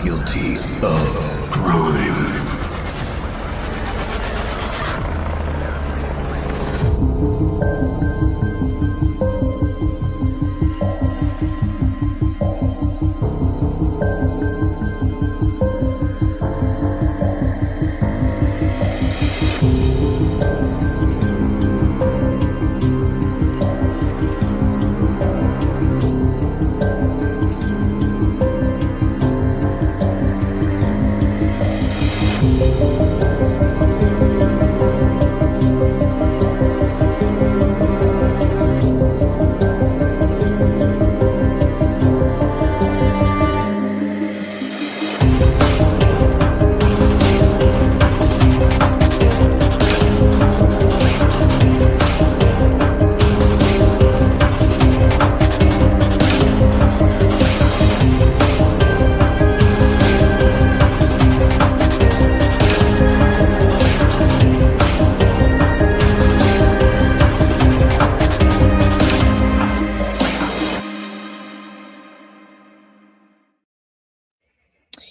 guilty of crime.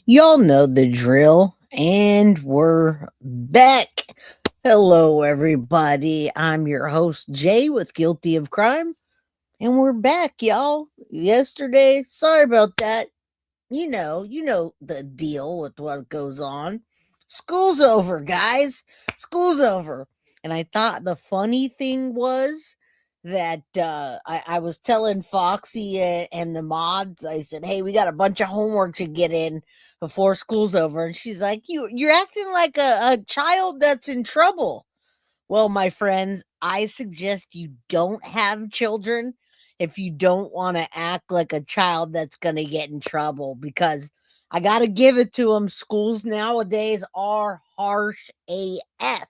Y'all know the drill, and we're back. Hello, everybody. I'm your host, Jay, with Guilty of Crime, and we're back, y'all. Yesterday, sorry about that. You know the deal with what goes on. School's over, guys. School's over. And I thought the funny thing was that I was telling Foxy and the mods, I said, hey, we got a bunch of homework to get in before school's over. And she's like, you're acting like a child that's in trouble. Well, my friends, I suggest you don't have children if you don't want to act like a child that's going to get in trouble, because I got to give it to them. Schools nowadays are harsh AF.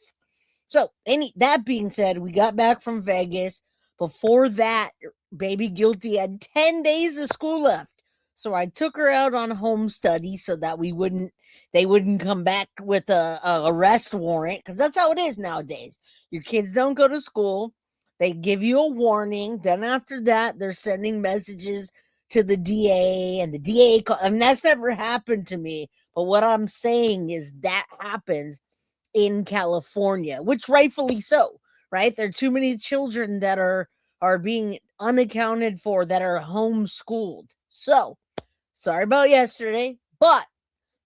So, that being said, we got back from Vegas. Before that, baby Guilty had 10 days of school left. So I took her out on home study so that they wouldn't come back with a arrest warrant, because that's how it is nowadays. Your kids don't go to school. They give you a warning. Then after that, they're sending messages to the DA, and the DA, I mean, that's never happened to me. But what I'm saying is that happens in California, which rightfully so, right? There are too many children that are being unaccounted for, that are homeschooled. So, sorry about yesterday, but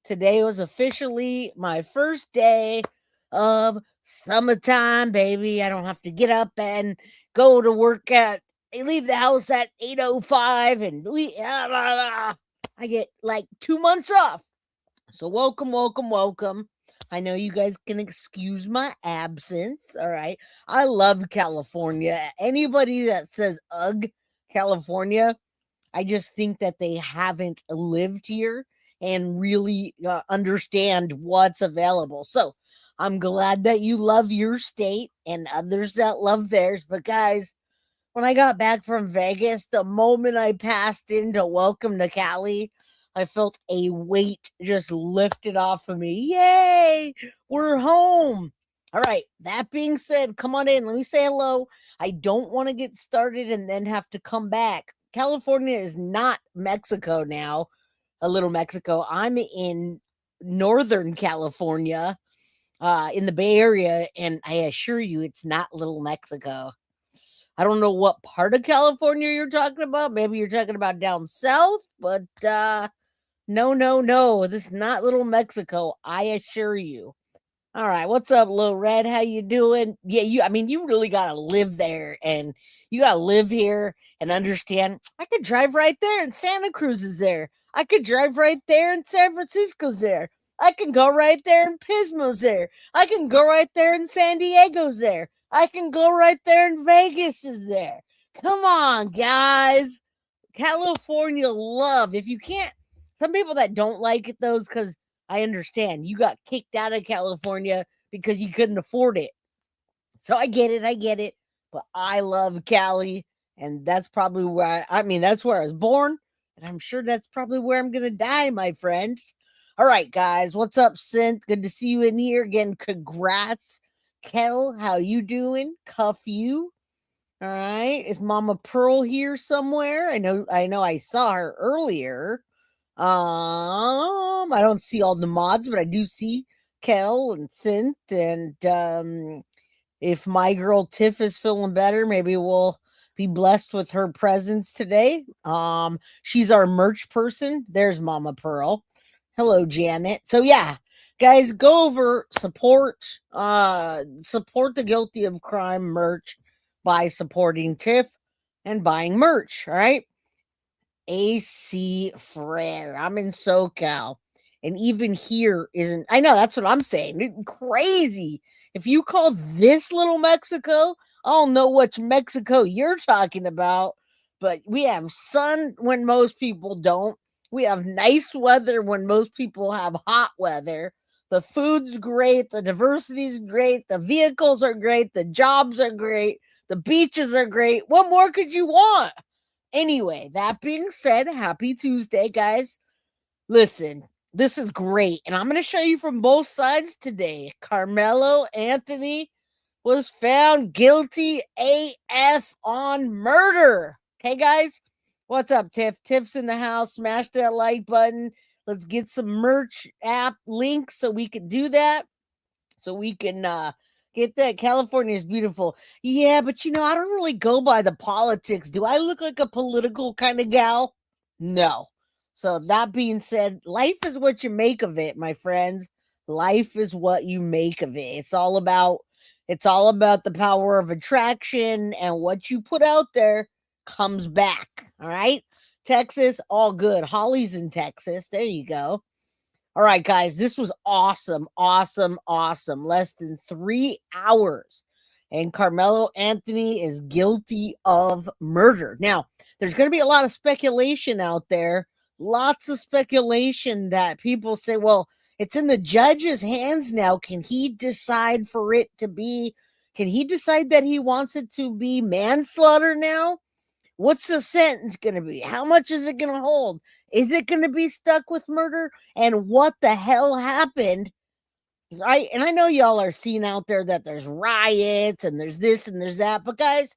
today was officially my first day of summertime, baby. I don't have to get up and go to work leave the house at 8:05 and I get like 2 months off. So welcome, welcome, welcome. I know you guys can excuse my absence, all right? I love California. Anybody that says, ugh, California, I just think that they haven't lived here and really understand what's available. So I'm glad that you love your state and others that love theirs. But guys, when I got back from Vegas, the moment I passed into Welcome to Cali, I felt a weight just lifted off of me. Yay, we're home. All right, that being said, come on in. Let me say hello. I don't want to get started and then have to come back. California is not Mexico now, a little Mexico. I'm in Northern California, in the Bay Area, and I assure you it's not little Mexico. I don't know what part of California you're talking about. Maybe you're talking about down south, but no. This is not little Mexico, I assure you. All right, what's up, Lil Red? How you doing? Yeah, you really got to live there, and you got to live here and understand. I could drive right there, and Santa Cruz is there. I could drive right there, and San Francisco's there. I can go right there, and Pismo's there. I can go right there, and San Diego's there. I can go right there, and Vegas is there. Come on, guys. California love. If you can't, some people that don't like it, those, because I understand you got kicked out of California because you couldn't afford it. So I get it. But I love Cali, and that's probably where that's where I was born, and I'm sure that's probably where I'm gonna die, my friends. All right, guys, what's up, Synth? Good to see you in here again. Congrats, Kel. How you doing? Cuff you. All right, is Mama Pearl here somewhere? I know. I saw her earlier. I don't see all the mods, but I do see Kel and Synth. And if my girl Tiff is feeling better, maybe we'll be blessed with her presence today. She's our merch person. There's Mama Pearl. Hello, Janet. So yeah, guys, go over, support the Guilty of Crime merch by supporting Tiff and buying merch. All right. AC Frere. I'm in SoCal. And even here isn't, I know that's what I'm saying. Crazy. If you call this little Mexico, I don't know which Mexico you're talking about, but we have sun when most people don't. We have nice weather when most people have hot weather. The food's great. The diversity's great. The vehicles are great. The jobs are great. The beaches are great. What more could you want? Anyway, that being said, happy Tuesday, guys. Listen, this is great. And I'm going to show you from both sides today. Karmelo Anthony was found guilty AF on murder. Okay, guys? What's up, Tiff? Tiff's in the house. Smash that like button. Let's get some merch app links so we can do that. So we can get that. California is beautiful. Yeah, but I don't really go by the politics. Do I look like a political kind of gal? No. So that being said, life is what you make of it, my friends. Life is what you make of it. It's all about the power of attraction, and what you put out there comes back. All right. Texas, all good. Holly's in Texas. There you go. All right, guys, this was awesome, awesome, awesome. Less than 3 hours. And Karmelo Anthony is guilty of murder. Now, there's going to be a lot of speculation out there. Lots of speculation that people say, well, it's in the judge's hands now. Can he decide that he wants it to be manslaughter now? What's the sentence going to be? How much is it going to hold? Is it going to be stuck with murder? And what the hell happened? Right? And I know y'all are seeing out there that there's riots and there's this and there's that. But guys,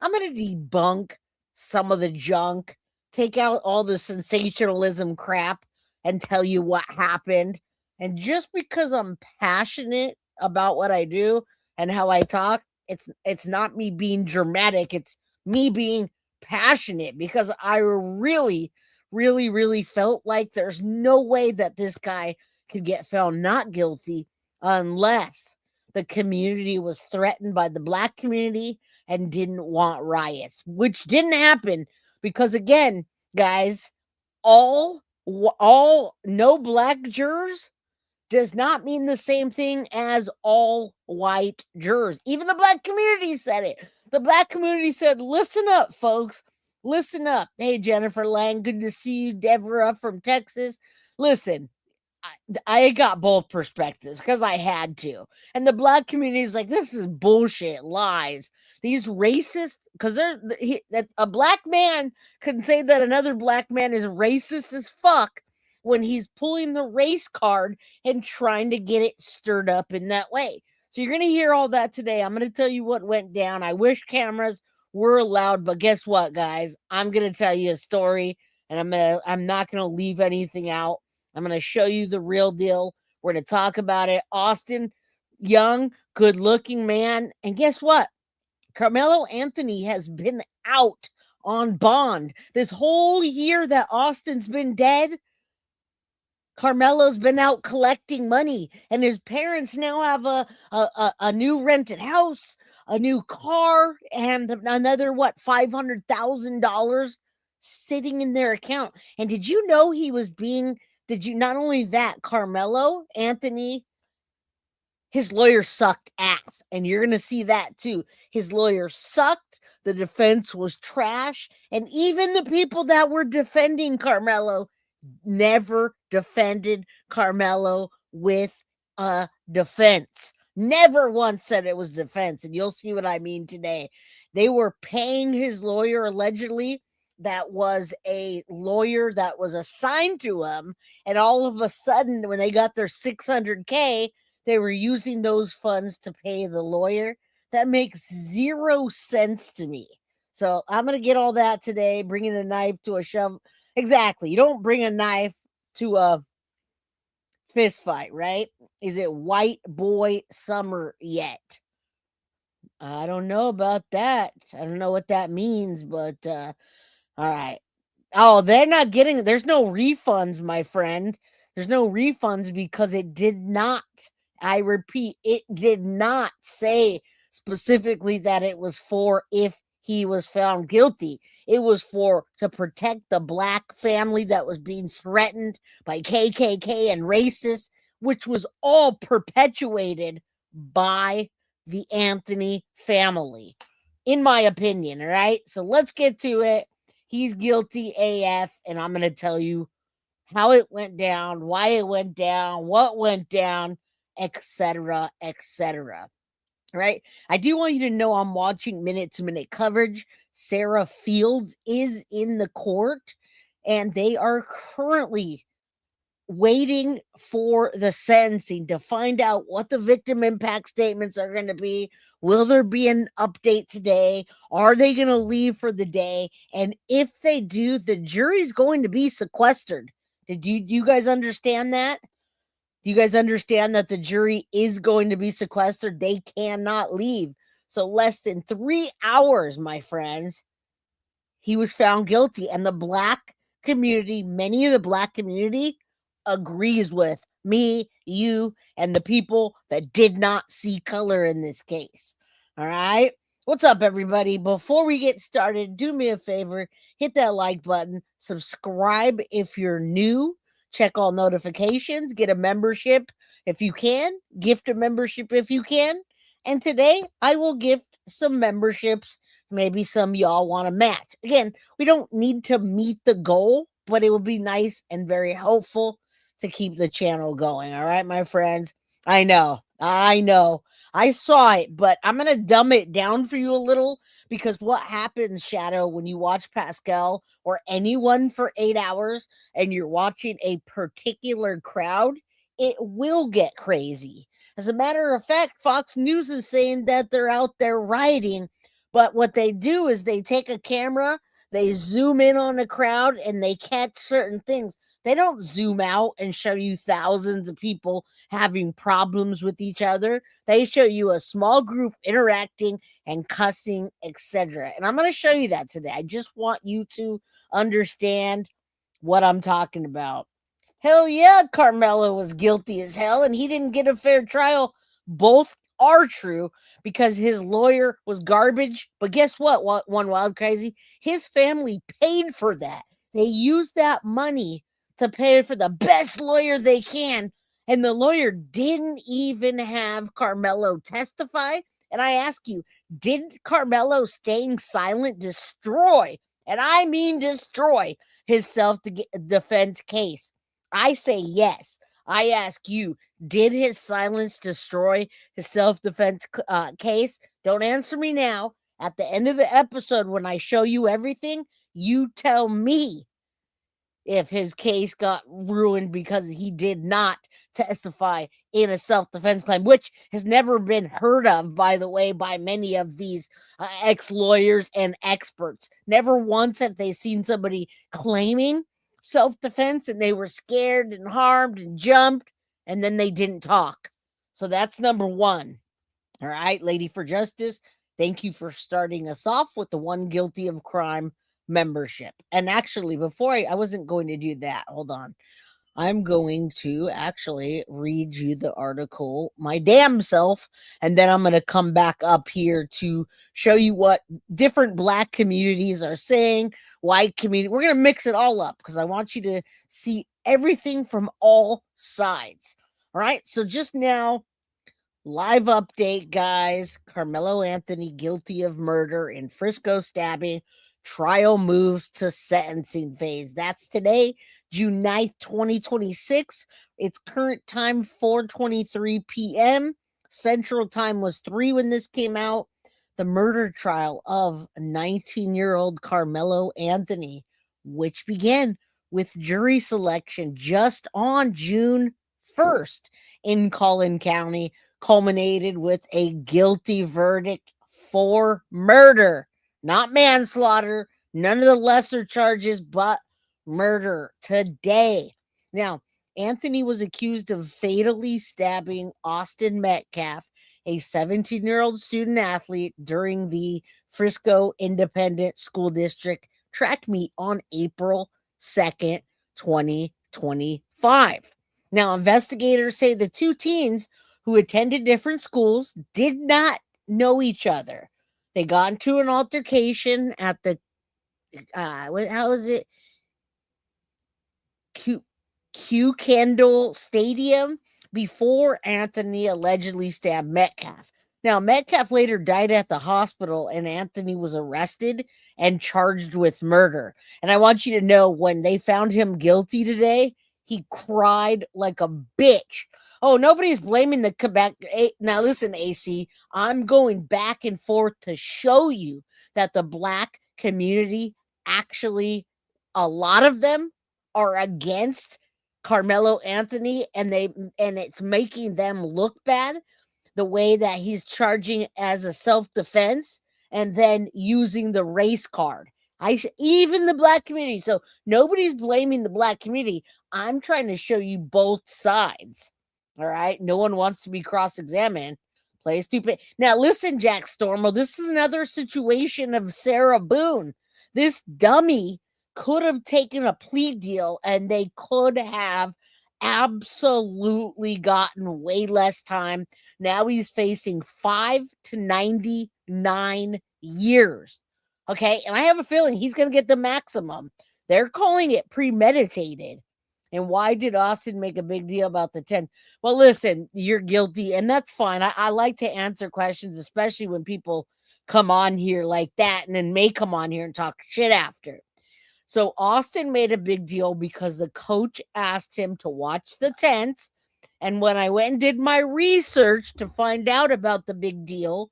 I'm going to debunk some of the junk, take out all the sensationalism crap, and tell you what happened. And just because I'm passionate about what I do and how I talk, it's not me being dramatic. It's me being passionate, because I really, really, really felt like there's no way that this guy could get found not guilty unless the community was threatened by the black community and didn't want riots, which didn't happen. Because again, guys, all no black jurors does not mean the same thing as all white jurors. Even the black community said it. The black community said, listen up, folks. Listen up. Hey, Jennifer Lang, good to see you. Deborah from Texas. Listen, I got both perspectives because I had to. And the black community is like, this is bullshit, lies. These racist, because a black man can say that another black man is racist as fuck when he's pulling the race card and trying to get it stirred up in that way. So you're going to hear all that today. I'm going to tell you what went down. I wish cameras were allowed, but guess what, guys? I'm going to tell you a story, and I'm not going to leave anything out. I'm going to show you the real deal. We're going to talk about it. Austin, young, good-looking man. And guess what? Karmelo Anthony has been out on bond. This whole year that Austin's been dead, Karmelo's been out collecting money, and his parents now have a new rented house, a new car, and another, $500,000 sitting in their account. And did you know not only that, Karmelo Anthony, his lawyer sucked ass, and you're going to see that too. His lawyer sucked. The defense was trash. And even the people that were defending Karmelo never defended Karmelo with a defense. Never once said it was defense. And you'll see what I mean today. They were paying his lawyer, allegedly. That was a lawyer that was assigned to him. And all of a sudden, when they got their $600K, they were using those funds to pay the lawyer. That makes zero sense to me. So I'm going to get all that today, bringing a knife to a shove. Exactly. You don't bring a knife to a fist fight, right? Is it white boy summer yet? I don't know about that. I don't know what that means, but all right. Oh, they're not getting there's no refunds, my friend. There's no refunds because it did not. I repeat, it did not say specifically that it was for if he was found guilty. It was for to protect the black family that was being threatened by KKK and racists, which was all perpetuated by the Anthony family, in my opinion. All right. So let's get to it. He's guilty AF, and I'm going to tell you how it went down, why it went down, what went down, etc., etc. Right? I do want you to know I'm watching minute-to-minute coverage. Sarah Fields is in the court, and they are currently waiting for the sentencing to find out what the victim impact statements are going to be. Will there be an update today? Are they going to leave for the day? And if they do, the jury's going to be sequestered. Do you guys understand that? Do you guys understand that the jury is going to be sequestered? They cannot leave. So less than 3 hours, my friends, he was found guilty. And the black community, many of the black community agrees with me, you, and the people that did not see color in this case. All right. What's up, everybody? Before we get started, do me a favor, hit that like button, subscribe if you're new, check all notifications, get a membership if you can, gift a membership if you can. And today I will gift some memberships. Maybe some y'all want to match. Again, we don't need to meet the goal, but it would be nice and very helpful to keep the channel going. All right, my friends. I know. I saw it, but I'm going to dumb it down for you a little because what happens, Shadow, when you watch Pascal or anyone for 8 hours and you're watching a particular crowd, it will get crazy. As a matter of fact, Fox News is saying that they're out there rioting, but what they do is they take a camera, they zoom in on a crowd, and they catch certain things. They don't zoom out and show you thousands of people having problems with each other. They show you a small group interacting and cussing, etc. And I'm going to show you that today. I just want you to understand what I'm talking about. Hell yeah, Karmelo was guilty as hell, and he didn't get a fair trial. Both are true because his lawyer was garbage. But guess what? One wild crazy. His family paid for that. They used that money to pay for the best lawyer they can. And the lawyer didn't even have Karmelo testify. And I ask you, did Karmelo staying silent destroy, and I mean destroy, his self-defense case? I say yes. I ask you, did his silence destroy his self-defense case? Don't answer me now. At the end of the episode, when I show you everything, you tell me if his case got ruined because he did not testify in a self-defense claim, which has never been heard of, by the way, by many of these ex-lawyers and experts. Never once have they seen somebody claiming self-defense and they were scared and harmed and jumped and then they didn't talk. So that's number one. All right, Lady for Justice, thank you for starting us off with the One Guilty of Crime membership. And actually, before I wasn't going to do that. Hold on. I'm going to actually read you the article my damn self, and then I'm going to come back up here to show you what different black communities are saying, white community. We're going to mix it all up because I want you to see everything from all sides. All right. So just now, live update, guys. Karmelo Anthony guilty of murder in Frisco stabbing. Trial moves to sentencing phase. That's today, June 9th, 2026. It's current time 4:23 p.m. Central time was 3 when this came out. The murder trial of 19-year-old Karmelo Anthony, which began with jury selection just on June 1st in Collin County, culminated with a guilty verdict for murder. Not manslaughter, none of the lesser charges, but murder today. Now, Anthony was accused of fatally stabbing Austin Metcalf, a 17-year-old student athlete, during the Frisco Independent School District track meet on April 2nd, 2025. Now, investigators say the two teens who attended different schools did not know each other. They got into an altercation at the how is it? Q Kendall Stadium before Anthony allegedly stabbed Metcalf. Now, Metcalf later died at the hospital, and Anthony was arrested and charged with murder. And I want you to know, when they found him guilty today, he cried like a bitch. Oh, nobody's blaming the Quebec. Now, listen, AC, I'm going back and forth to show you that the Black community actually, a lot of them are against Karmelo Anthony, and it's making them look bad, the way that he's charging as a self-defense and then using the race card. Even the Black community. So nobody's blaming the Black community. I'm trying to show you both sides. All right. No one wants to be cross-examined. Play stupid. Now listen, Jack Stormo. This is another situation of Sarah Boone. This dummy could have taken a plea deal, and they could have absolutely gotten way less time. Now he's facing 5 to 99 years. Okay. And I have a feeling he's going to get the maximum. They're calling it premeditated. And why did Austin make a big deal about the 10? Well, listen, you're guilty, and that's fine. I like to answer questions, especially when people come on here like that and then may come on here and talk shit after. So Austin made a big deal because the coach asked him to watch the tents. And when I went and did my research to find out about the big deal,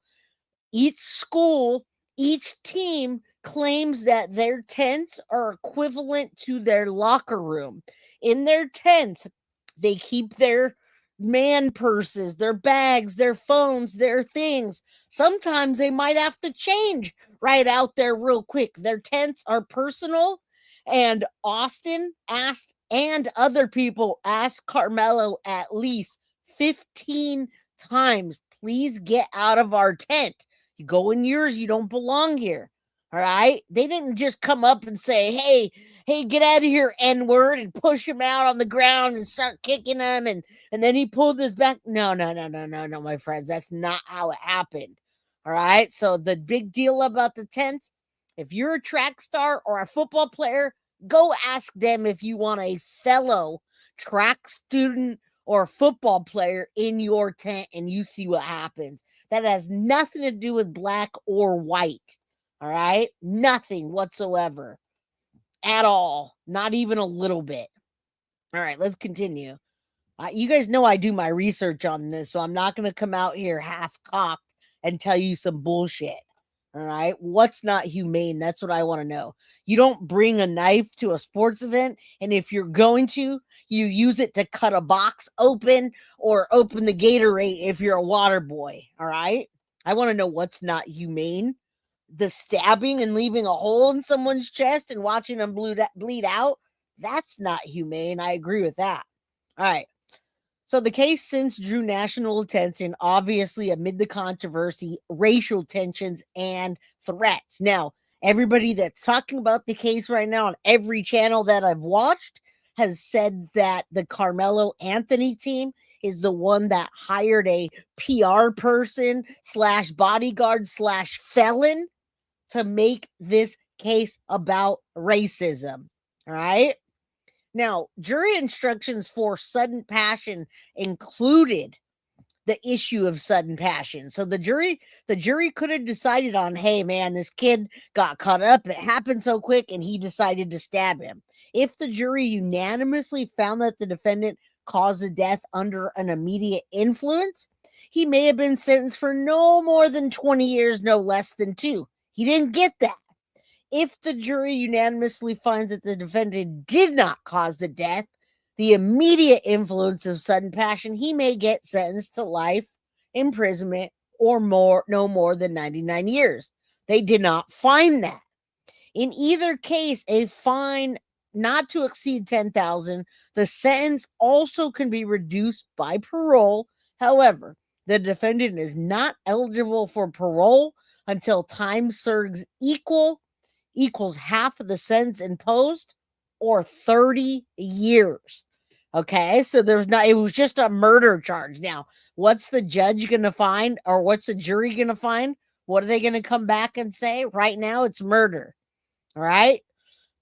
each school, each team claims that their tents are equivalent to their locker room. In their tents, they keep their man purses, their bags, their phones, their things. Sometimes they might have to change right out there real quick. Their tents are personal. And Austin asked, and other people asked Karmelo at least 15 times, please get out of our tent. You go in yours, you don't belong here. All right. They didn't just come up and say, hey, get out of here, N-word, and push him out on the ground and start kicking him. And then he pulled his back. No, my friends. That's not how it happened. All right. So the big deal about the tent, if you're a track star or a football player, go ask them if you want a fellow track student or a football player in your tent, and you see what happens. That has nothing to do with black or white. All right? Nothing whatsoever at all. Not even a little bit. All right, let's continue. You guys know I do my research on this, so I'm not going to come out here half-cocked and tell you some bullshit. All right? What's not humane? That's what I want to know. You don't bring a knife to a sports event, and if you're going to, you use it to cut a box open or open the Gatorade if you're a water boy. All right? I want to know what's not humane. The stabbing and leaving a hole in someone's chest and watching them bleed out, that's not humane. I agree with that. All right. So the case since drew national attention, obviously amid the controversy, racial tensions, and threats. Now, everybody that's talking about the case right now on every channel that I've watched has said that the Karmelo Anthony team is the one that hired a PR person / bodyguard / felon to make this case about racism. All right. Now, jury instructions for sudden passion included the issue of sudden passion. So the jury could have decided on, hey, man, this kid got caught up. It happened so quick, and he decided to stab him. If the jury unanimously found that the defendant caused the death under an immediate influence, he may have been sentenced for no more than 20 years, no less than 2. He didn't get that. If the jury unanimously finds that the defendant did not cause the death, the immediate influence of sudden passion, he may get sentenced to life imprisonment or no more than 99 years. They did not find that. In either case, a fine not to exceed 10,000. The sentence also can be reduced by parole. However, the defendant is not eligible for parole until time served equals half of the sentence imposed or 30 years. Okay, so it was just a murder charge. Now, what's the judge going to find, or what's the jury going to find? What are they going to come back and say? Right now, it's murder. All right.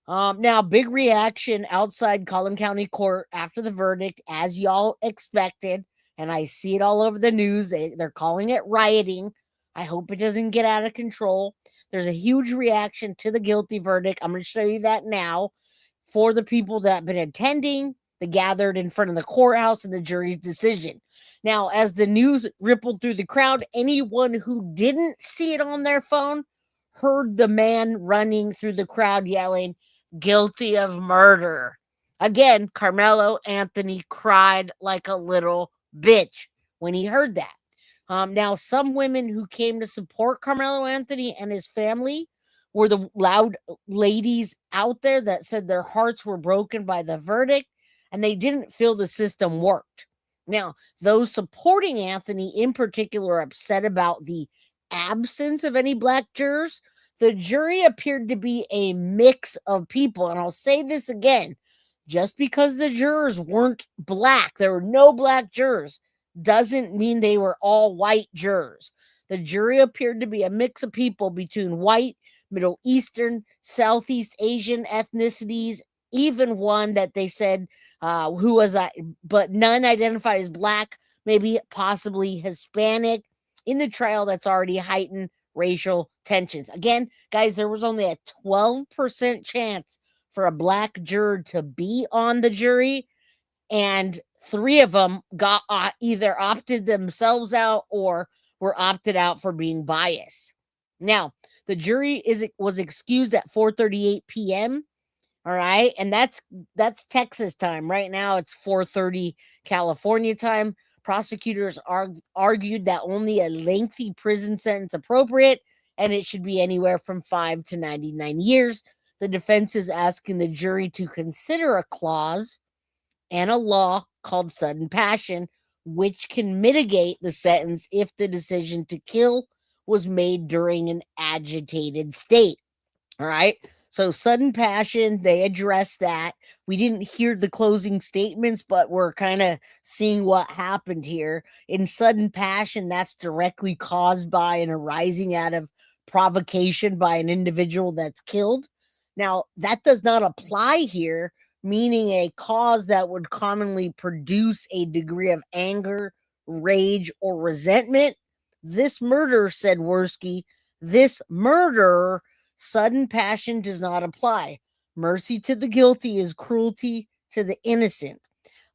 Now, big reaction outside Collin County Court after the verdict, as y'all expected. And I see it all over the news. They're calling it rioting. I hope it doesn't get out of control. There's a huge reaction to the guilty verdict. I'm going to show you that now for the people that have been attending. They gathered in front of the courthouse and the jury's decision. Now, as the news rippled through the crowd, anyone who didn't see it on their phone heard the man running through the crowd yelling, "Guilty of murder." Again, Karmelo Anthony cried like a little bitch when he heard that. Now, some women who came to support Karmelo Anthony and his family were the loud ladies out there that said their hearts were broken by the verdict and they didn't feel the system worked. Now, those supporting Anthony in particular are upset about the absence of any black jurors. The jury appeared to be a mix of people. And I'll say this again, just because the jurors weren't black, there were no black jurors, doesn't mean they were all white jurors. The jury appeared to be a mix of people between white, Middle Eastern, Southeast Asian ethnicities, even one that they said who was but none identified as black, maybe possibly Hispanic. In the trial, that's already heightened racial tensions. Again, guys, there was only a 12% chance for a black juror to be on the jury, and 3 of them got either opted themselves out or were opted out for being biased. Now, the jury was excused at 4:38 p.m. All right, and that's Texas time. Right now, it's 4:30 California time. Prosecutors argued that only a lengthy prison sentence appropriate, and it should be anywhere from 5 to 99 years. The defense is asking the jury to consider a clause and a law called sudden passion, which can mitigate the sentence if the decision to kill was made during an agitated state. All right. So sudden passion, they addressed that. We didn't hear the closing statements, but we're kind of seeing what happened here. In sudden passion, that's directly caused by and arising out of provocation by an individual that's killed. Now, that does not apply here, meaning a cause that would commonly produce a degree of anger, rage, or resentment. This murder, said Worski, this murder, sudden passion does not apply. Mercy to the guilty is cruelty to the innocent.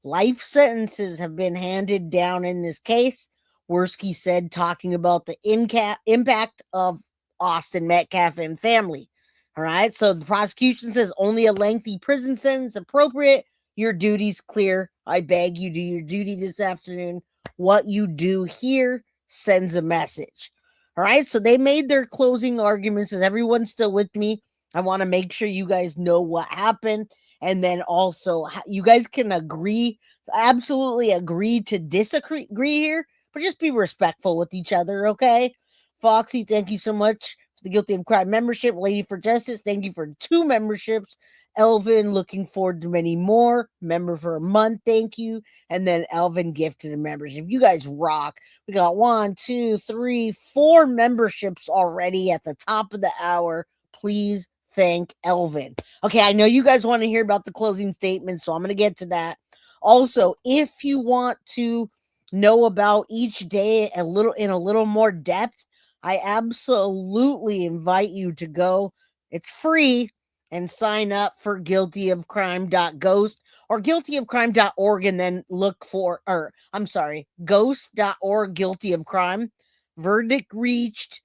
Life sentences have been handed down in this case, Worski said, talking about the impact of Austin Metcalf and family. All right, so the prosecution says only a lengthy prison sentence appropriate. Your duty's clear. I beg you, do your duty this afternoon. What you do here sends a message. All right, so they made their closing arguments. Is everyone still with me? I want to make sure you guys know what happened. And then also, you guys can absolutely agree to disagree here, but just be respectful with each other, okay? Foxy, thank you so much for the Guilty of Crime membership. Lady for Justice, thank you for 2 memberships. Elvin, looking forward to many more. Member for a month, thank you. And then Elvin gifted a membership. You guys rock. We got 1, 2, 3, 4 memberships already at the top of the hour. Please thank Elvin. Okay, I know you guys want to hear about the closing statement, so I'm going to get to that. Also, if you want to know about each day in a little more depth, I absolutely invite you to go. It's free, and sign up for guiltyofcrime.ghost or guiltyofcrime.org, and then look for, ghost.org, guilty of crime. Verdict reached.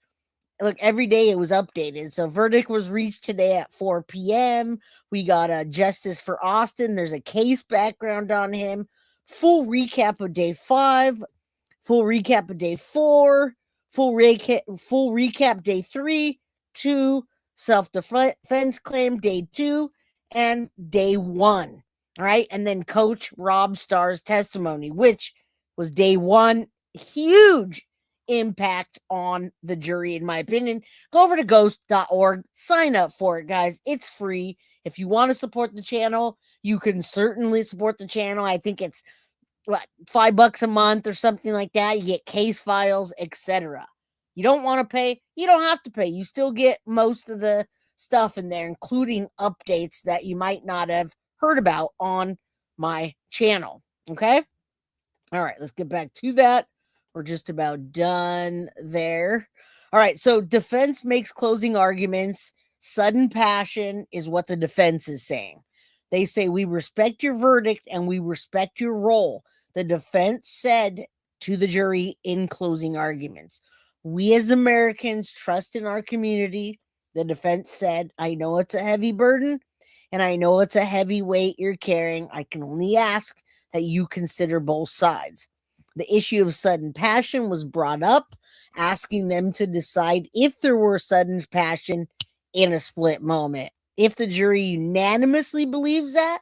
Look, every day it was updated. So verdict was reached today at 4 p.m. We got a justice for Austin. There's a case background on him. Full recap of day 5. Full recap of day 4. Full recap day 3, 2, self-defense claim day 2, and day one. All right. And then Coach Rob Starr's testimony, which was day one. Huge impact on the jury, in my opinion. Go over to ghost.org, sign up for it, guys. It's free. If you want to support the channel, you can certainly support the channel. I think it's what, $5 a month or something like that. You get case files, etc. You don't want to pay, you don't have to pay. You still get most of the stuff in there, including updates that you might not have heard about on my channel. Okay. All right, let's get back to that. We're just about done there. All right, so defense makes closing arguments. Sudden passion is what the defense is saying. They say, we respect your verdict and we respect your role. The defense said to the jury in closing arguments, we as Americans trust in our community. The defense said, I know it's a heavy burden and I know it's a heavy weight you're carrying. I can only ask that you consider both sides. The issue of sudden passion was brought up, asking them to decide if there were sudden passion in a split moment. If the jury unanimously believes that,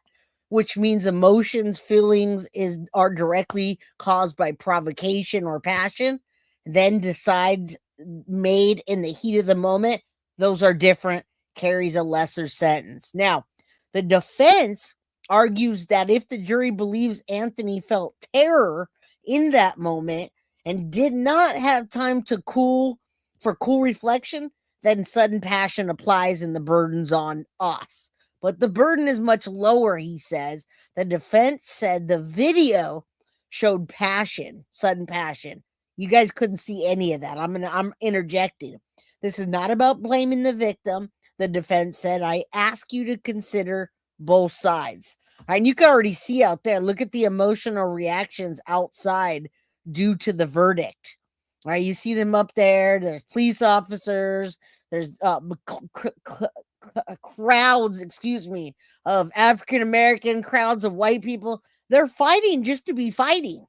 which means emotions, feelings are directly caused by provocation or passion, then decides made in the heat of the moment, those are different, carries a lesser sentence. Now, the defense argues that if the jury believes Anthony felt terror in that moment and did not have time to cool reflection, then sudden passion applies and the burden's on us. But the burden is much lower, he says. The defense said the video showed passion, sudden passion. You guys couldn't see any of that. I'm interjecting. This is not about blaming the victim. The defense said, I ask you to consider both sides. And you can already see out there, look at the emotional reactions outside due to the verdict. All right, you see them up there. There's police officers. There's crowds, of African American, crowds of white people. They're fighting just to be fighting.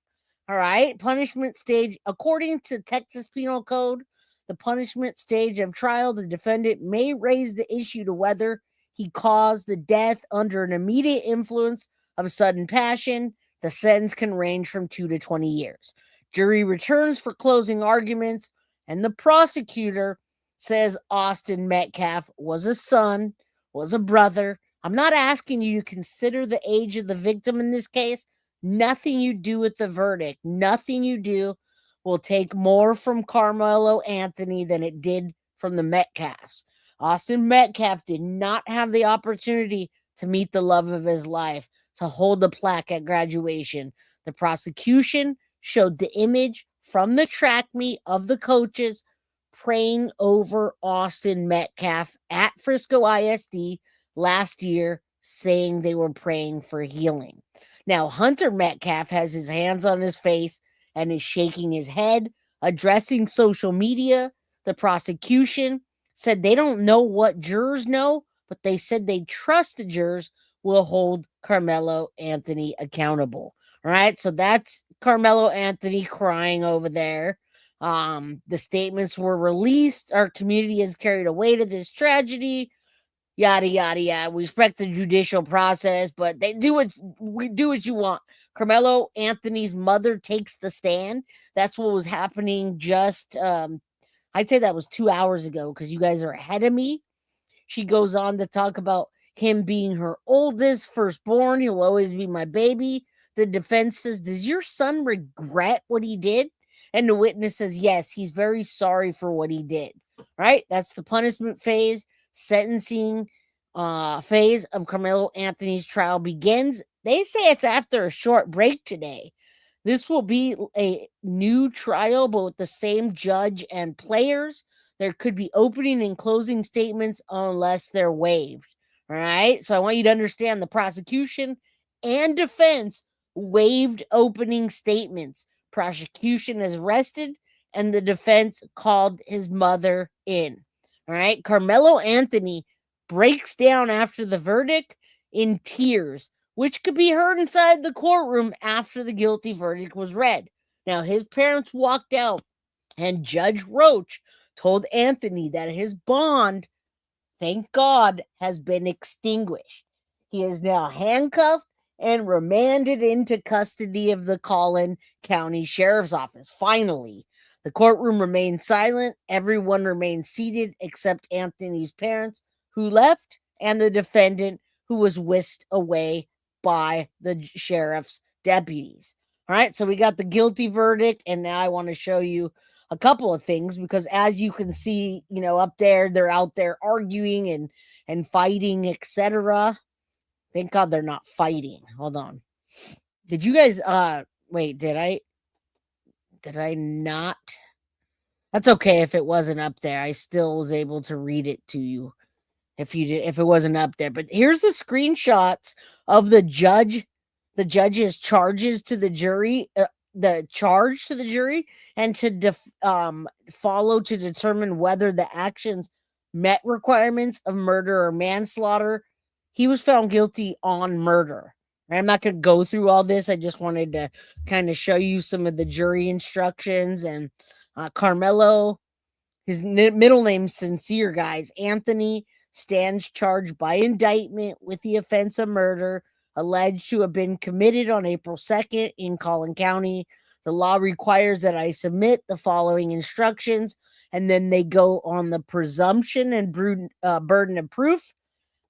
All right, punishment stage. According to Texas Penal Code, the punishment stage of trial, the defendant may raise the issue to whether he caused the death under an immediate influence of sudden passion. The sentence can range from 2 to 20 years. Jury returns for closing arguments, and the prosecutor says Austin Metcalf was a son, was a brother. I'm not asking you to consider the age of the victim in this case. Nothing you do with the verdict, nothing you do will take more from Karmelo Anthony than it did from the Metcalfs. Austin Metcalf did not have the opportunity to meet the love of his life, to hold the plaque at graduation. The prosecution showed the image from the track meet of the coaches praying over Austin Metcalf at Frisco ISD last year, saying they were praying for healing. Now, Hunter Metcalf has his hands on his face and is shaking his head, addressing social media. The prosecution said they don't know what jurors know, but they said they trust the jurors will hold Karmelo Anthony accountable. All right, so that's Karmelo Anthony crying over there. The statements were released. Our community has carried a weight of this tragedy. Yada yada yada. We respect the judicial process, but they do what you want. Karmelo Anthony's mother takes the stand. That's what was happening just I'd say that was 2 hours ago because you guys are ahead of me. She goes on to talk about him being her oldest, firstborn. He'll always be my baby. The defense says, does your son regret what he did? And the witness says, yes, he's very sorry for what he did. Right? That's the punishment phase. Sentencing phase of Karmelo Anthony's trial begins. They say it's after a short break today. This will be a new trial, but with the same judge and players. There could be opening and closing statements unless they're waived. All right. So I want you to understand the prosecution and defense waived opening statements. Prosecution is rested and the defense called his mother in. All right. Karmelo Anthony breaks down after the verdict in tears, which could be heard inside the courtroom after the guilty verdict was read. Now, his parents walked out, and Judge Roach told Anthony that his bond, thank God, has been extinguished. He is now handcuffed and remanded into custody of the Collin County Sheriff's Office. Finally, the courtroom remained silent. Everyone remained seated except Anthony's parents, who left, and the defendant, who was whisked away by the sheriff's deputies. All right, so we got the guilty verdict, and now I want to show you a couple of things, because as you can see, up there, they're out there arguing and fighting, etc. Thank God they're not fighting. Hold on. Did you guys wait, did I not? That's okay if it wasn't up there. I still was able to read it to you if it wasn't up there. But here's the screenshots of the judge's charges to the jury, the charge to the jury, and to follow to determine whether the actions met requirements of murder or manslaughter. He was found guilty on murder. I'm not going to go through all this. I just wanted to kind of show you some of the jury instructions. And Karmelo, his middle name's Sincere, guys. Anthony stands charged by indictment with the offense of murder, alleged to have been committed on April 2nd in Collin County. The law requires that I submit the following instructions, and then they go on the presumption and burden of proof.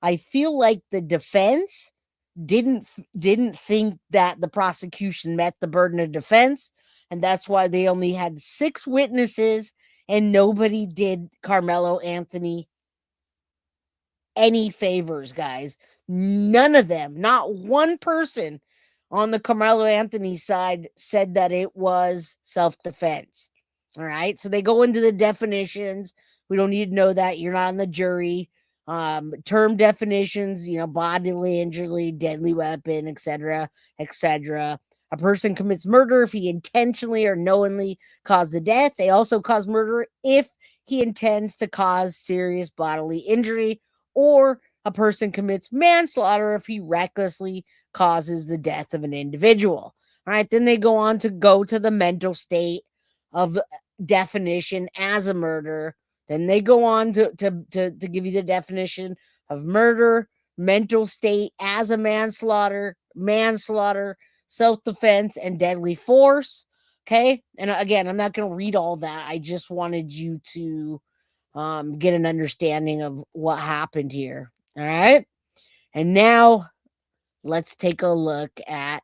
I feel like the defense didn't think that the prosecution met the burden of defense, and that's why they only had 6 witnesses, and nobody did Karmelo Anthony any favors, guys. None of them, not one person on the Karmelo Anthony side said that it was self-defense. All right, so they go into the definitions. We don't need to know that. You're not on the jury. Term definitions, bodily injury, deadly weapon, etc., etc. A person commits murder if he intentionally or knowingly caused the death. They also cause murder if he intends to cause serious bodily injury, or a person commits manslaughter if he recklessly causes the death of an individual. All right, then they go on to go to the mental state of definition as a murder. Then they go on to give you the definition of murder, mental state as a manslaughter, self-defense, and deadly force. Okay, and again, I'm not going to read all that. I just wanted you to get an understanding of what happened here. All right, and now let's take a look at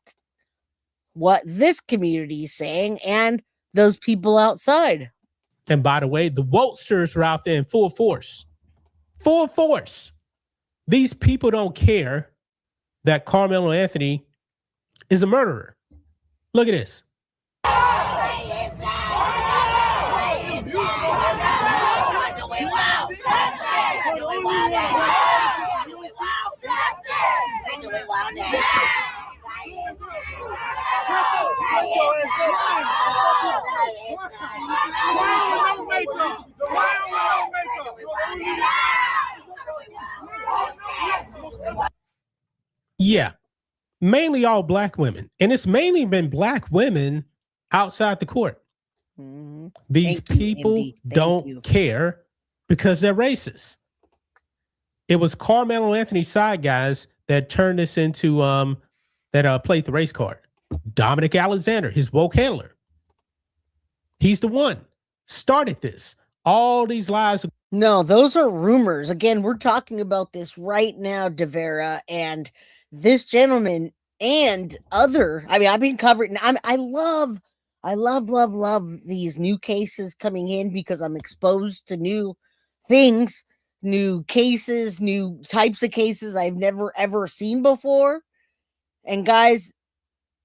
what this community is saying and those people outside. And by the way, the Wokesters are out there in full force. Full force. These people don't care that Karmelo Anthony is a murderer. Look at this. Yeah, mainly all black women. And it's mainly been black women outside the court. Mm-hmm. These people don't care because they're racist. It was Karmelo Anthony's side guys that turned this into, that played the race card. Dominic Alexander, his woke handler. He's the one started this. All these lies. No, those are rumors. Again, we're talking about this right now, Devera, and this gentleman and other. I mean, I've been covering. I love these new cases coming in because I'm exposed to new things, new cases, new types of cases I've never ever seen before. And guys,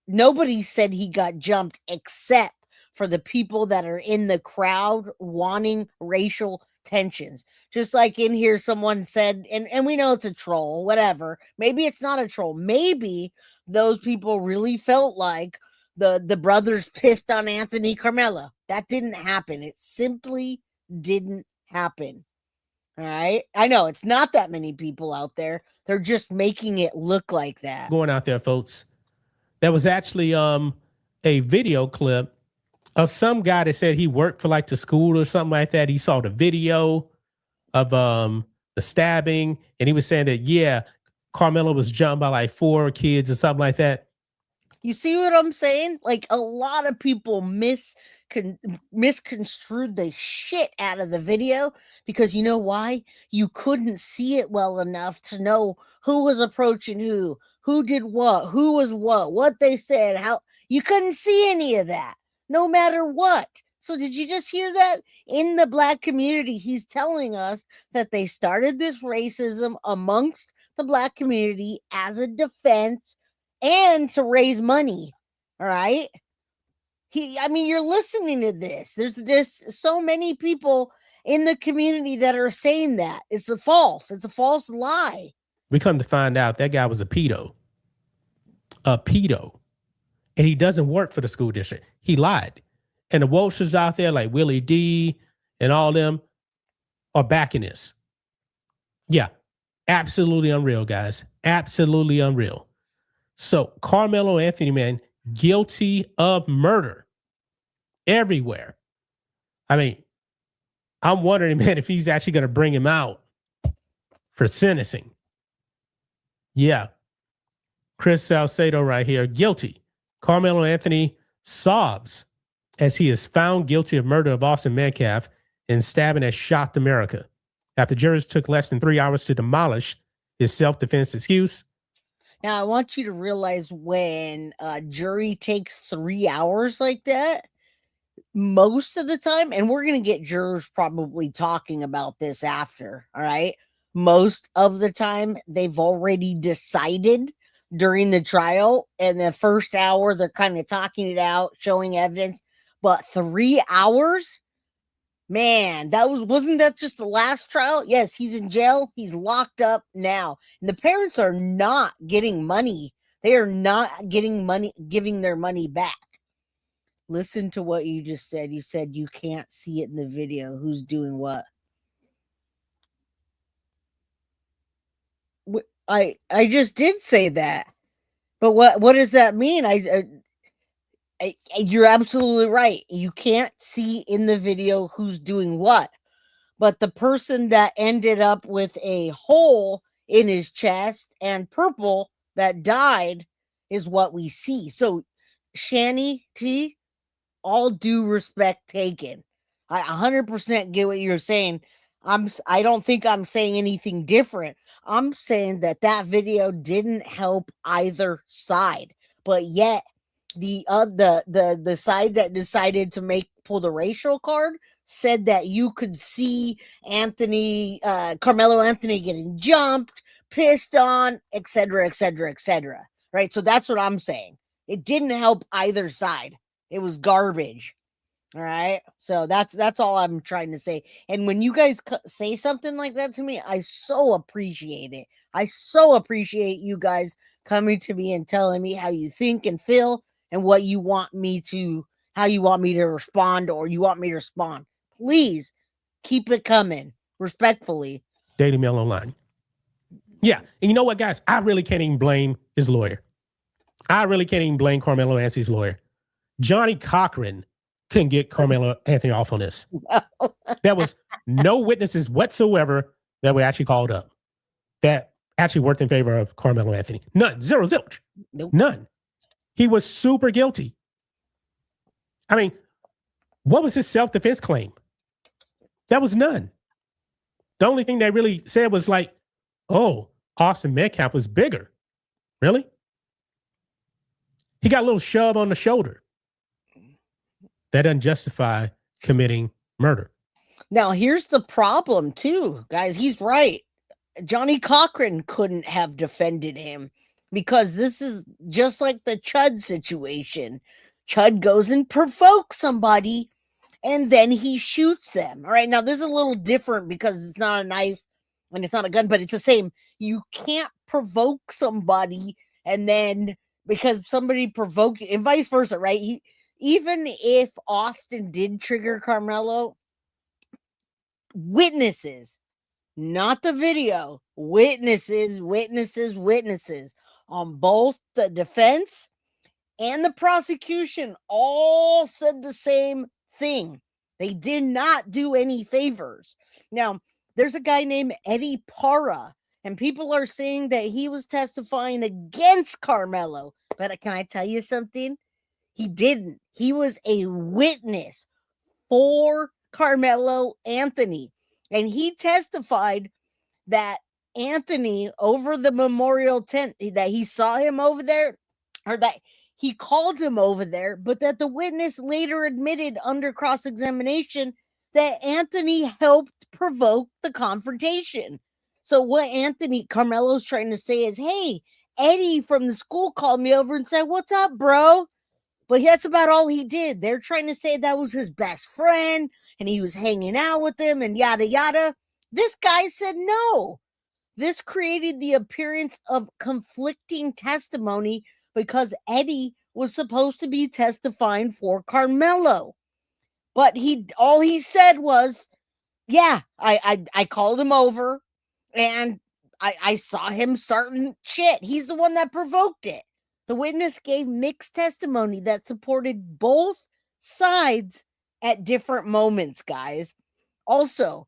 nobody said he got jumped except for the people that are in the crowd wanting racial tensions. Just like in here, someone said, and we know it's a troll, whatever. Maybe it's not a troll. Maybe those people really felt like the brothers pissed on Anthony Karmelo. That didn't happen. It simply didn't happen. All right. I know it's not that many people out there. They're just making it look like that. Going out there, folks. That was actually a video clip of some guy that said he worked for like the school or something like that. He saw the video of the stabbing, and he was saying that, yeah, Karmelo was jumped by like 4 kids or something like that. You see what I'm saying? Like, a lot of people misconstrued the shit out of the video because you know why? You couldn't see it well enough to know who was approaching who did what, who was what they said, how. You couldn't see any of that, no matter what. So did you just hear that? In the black community, he's telling us that they started this racism amongst the black community as a defense and to raise money. All right. You're listening to this. There's so many people in the community that are saying that. It's a false lie. We come to find out that guy was a pedo. And he doesn't work for the school district. He lied. And the Walshers out there like Willie D and all them are backing this. Yeah. Absolutely unreal, guys. Absolutely unreal. So Karmelo Anthony, man, guilty of murder everywhere. I mean, I'm wondering, man, if he's actually going to bring him out for sentencing. Yeah. Chris Salcedo right here, guilty. Karmelo Anthony sobs as he is found guilty of murder of Austin Metcalf and stabbing that shocked America. After jurors took less than 3 hours to demolish his self-defense excuse. Now, I want you to realize when a jury takes 3 hours like that, most of the time, and we're going to get jurors probably talking about this after, all right? Most of the time, they've already decided during the trial, and the first hour, they're kind of talking it out, showing evidence. But 3 hours? Man, wasn't that just the last trial? Yes, he's in jail. He's locked up now. And the parents are not getting money. They are not getting money, giving their money back. Listen to what you just said. You said you can't see it in the video. Who's doing what? I just did say that. But what does that mean? You're absolutely right. You can't see in the video who's doing what. But the person that ended up with a hole in his chest and purple that died is what we see. So, Shani T, all due respect taken. I 100% get what you're saying. I don't think I'm saying anything different. I'm saying that video didn't help either side, but yet the side that decided to pull the racial card said that you could see Karmelo Anthony getting jumped, pissed on, etc., etc., etc. Right? So that's what I'm saying. It didn't help either side. It was garbage. All right. So that's all I'm trying to say. And when you guys say something like that to me, I so appreciate it. I so appreciate you guys coming to me and telling me how you think and feel and how you want me to respond, or you want me to respond. Please keep it coming. Respectfully. Daily Mail Online. Yeah. And you know what, guys? I really can't even blame his lawyer. I really can't even blame Karmelo Anthony's lawyer. Johnny Cochran couldn't get Karmelo Anthony off on this. No. There was no witnesses whatsoever that were actually called up that actually worked in favor of Karmelo Anthony. None. Zero, zilch. Nope. None. He was super guilty. I mean, what was his self-defense claim? That was none. The only thing they really said was like, oh, Austin Metcalf was bigger. Really? He got a little shove on the shoulder. That doesn't justify committing murder. Now, here's the problem, too, guys. He's right. Johnny Cochran couldn't have defended him because this is just like the Chud situation. Chud goes and provokes somebody, and then he shoots them. All right, now this is a little different because it's not a knife and it's not a gun, but it's the same. You can't provoke somebody and then because somebody provoked you, and vice versa, right? Even if Austin did trigger Karmelo, witnesses, not the video, witnesses on both the defense and the prosecution all said the same thing. They did not do any favors. Now, there's a guy named Eddie Parra. And people are saying that he was testifying against Karmelo. But can I tell you something? He didn't. He was a witness for Karmelo Anthony. And he testified that Anthony over the memorial tent, that he saw him over there, or that he called him over there, but that the witness later admitted under cross-examination that Anthony helped provoke the confrontation. So what Karmelo's trying to say is, hey, Eddie from the school called me over and said, what's up, bro? But that's about all he did. They're trying to say that was his best friend and he was hanging out with him and yada, yada. This guy said no. This created the appearance of conflicting testimony because Eddie was supposed to be testifying for Karmelo. But all he said was, yeah, I called him over and I saw him starting shit. He's the one that provoked it. The witness gave mixed testimony that supported both sides at different moments, guys. Also,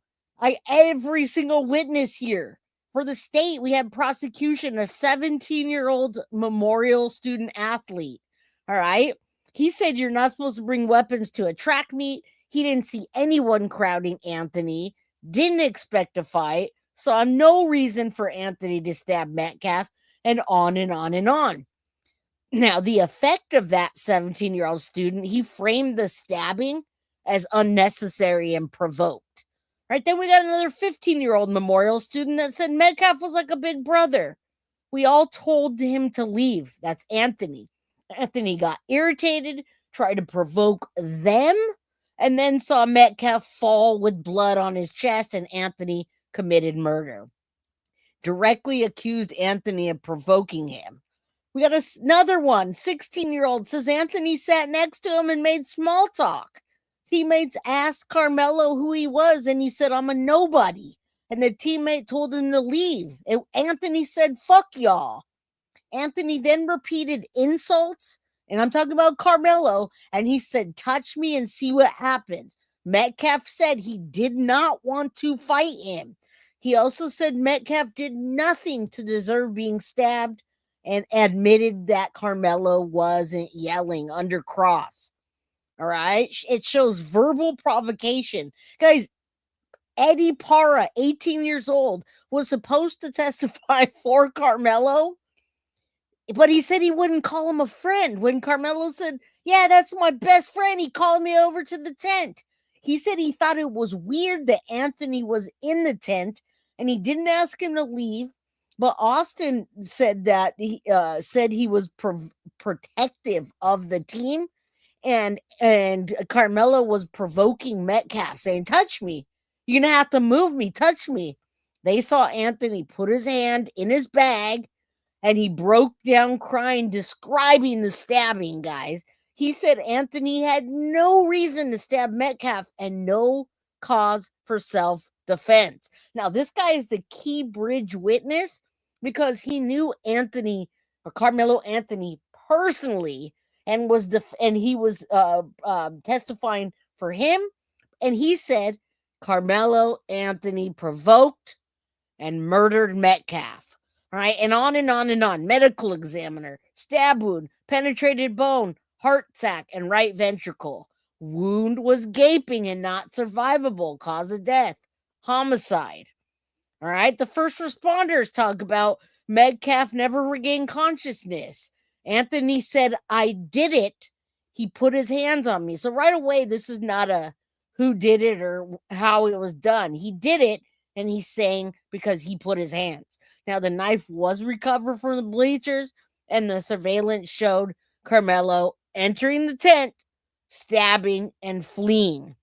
every single witness here for the state, we had prosecution, a 17-year-old memorial student athlete. All right. He said you're not supposed to bring weapons to a track meet. He didn't see anyone crowding Anthony, didn't expect a fight, saw no reason for Anthony to stab Metcalf, and on and on and on. Now, the effect of that 17-year-old student, he framed the stabbing as unnecessary and provoked. Right, then we got another 15-year-old memorial student that said Metcalf was like a big brother. We all told him to leave. That's Anthony. Anthony got irritated, tried to provoke them, and then saw Metcalf fall with blood on his chest, and Anthony committed murder. Directly accused Anthony of provoking him. We got another one, 16-year-old, says Anthony sat next to him and made small talk. Teammates asked Karmelo who he was, and he said, I'm a nobody. And the teammate told him to leave. And Anthony said, fuck y'all. Anthony then repeated insults, and I'm talking about Karmelo, and he said, touch me and see what happens. Metcalf said he did not want to fight him. He also said Metcalf did nothing to deserve being stabbed and admitted that Karmelo wasn't yelling under cross. All right. It shows verbal provocation. Guys, Eddie Parra, 18 years old, was supposed to testify for Karmelo, but he said he wouldn't call him a friend. When Karmelo said, yeah, that's my best friend, he called me over to the tent. He said he thought it was weird that Anthony was in the tent and he didn't ask him to leave. But Austin said that he was protective of the team. And Karmelo was provoking Metcalf, saying, touch me. You're going to have to move me. Touch me. They saw Anthony put his hand in his bag, and he broke down crying, describing the stabbing, guys. He said Anthony had no reason to stab Metcalf and no cause for self-defense. Now, this guy is the key bridge witness because he knew Karmelo Anthony personally, and he was testifying for him, and he said Karmelo Anthony provoked and murdered Metcalf. All right, and on and on and on. Medical examiner, stab wound, penetrated bone, heart sac, and right ventricle. Wound was gaping and not survivable. Cause of death, homicide. All right, the first responders talk about Metcalf never regained consciousness. Anthony said, I did it. He put his hands on me. So right away, this is not a who did it or how it was done. He did it, and he's saying because he put his hands. Now, the knife was recovered from the bleachers, and the surveillance showed Karmelo entering the tent, stabbing, and fleeing.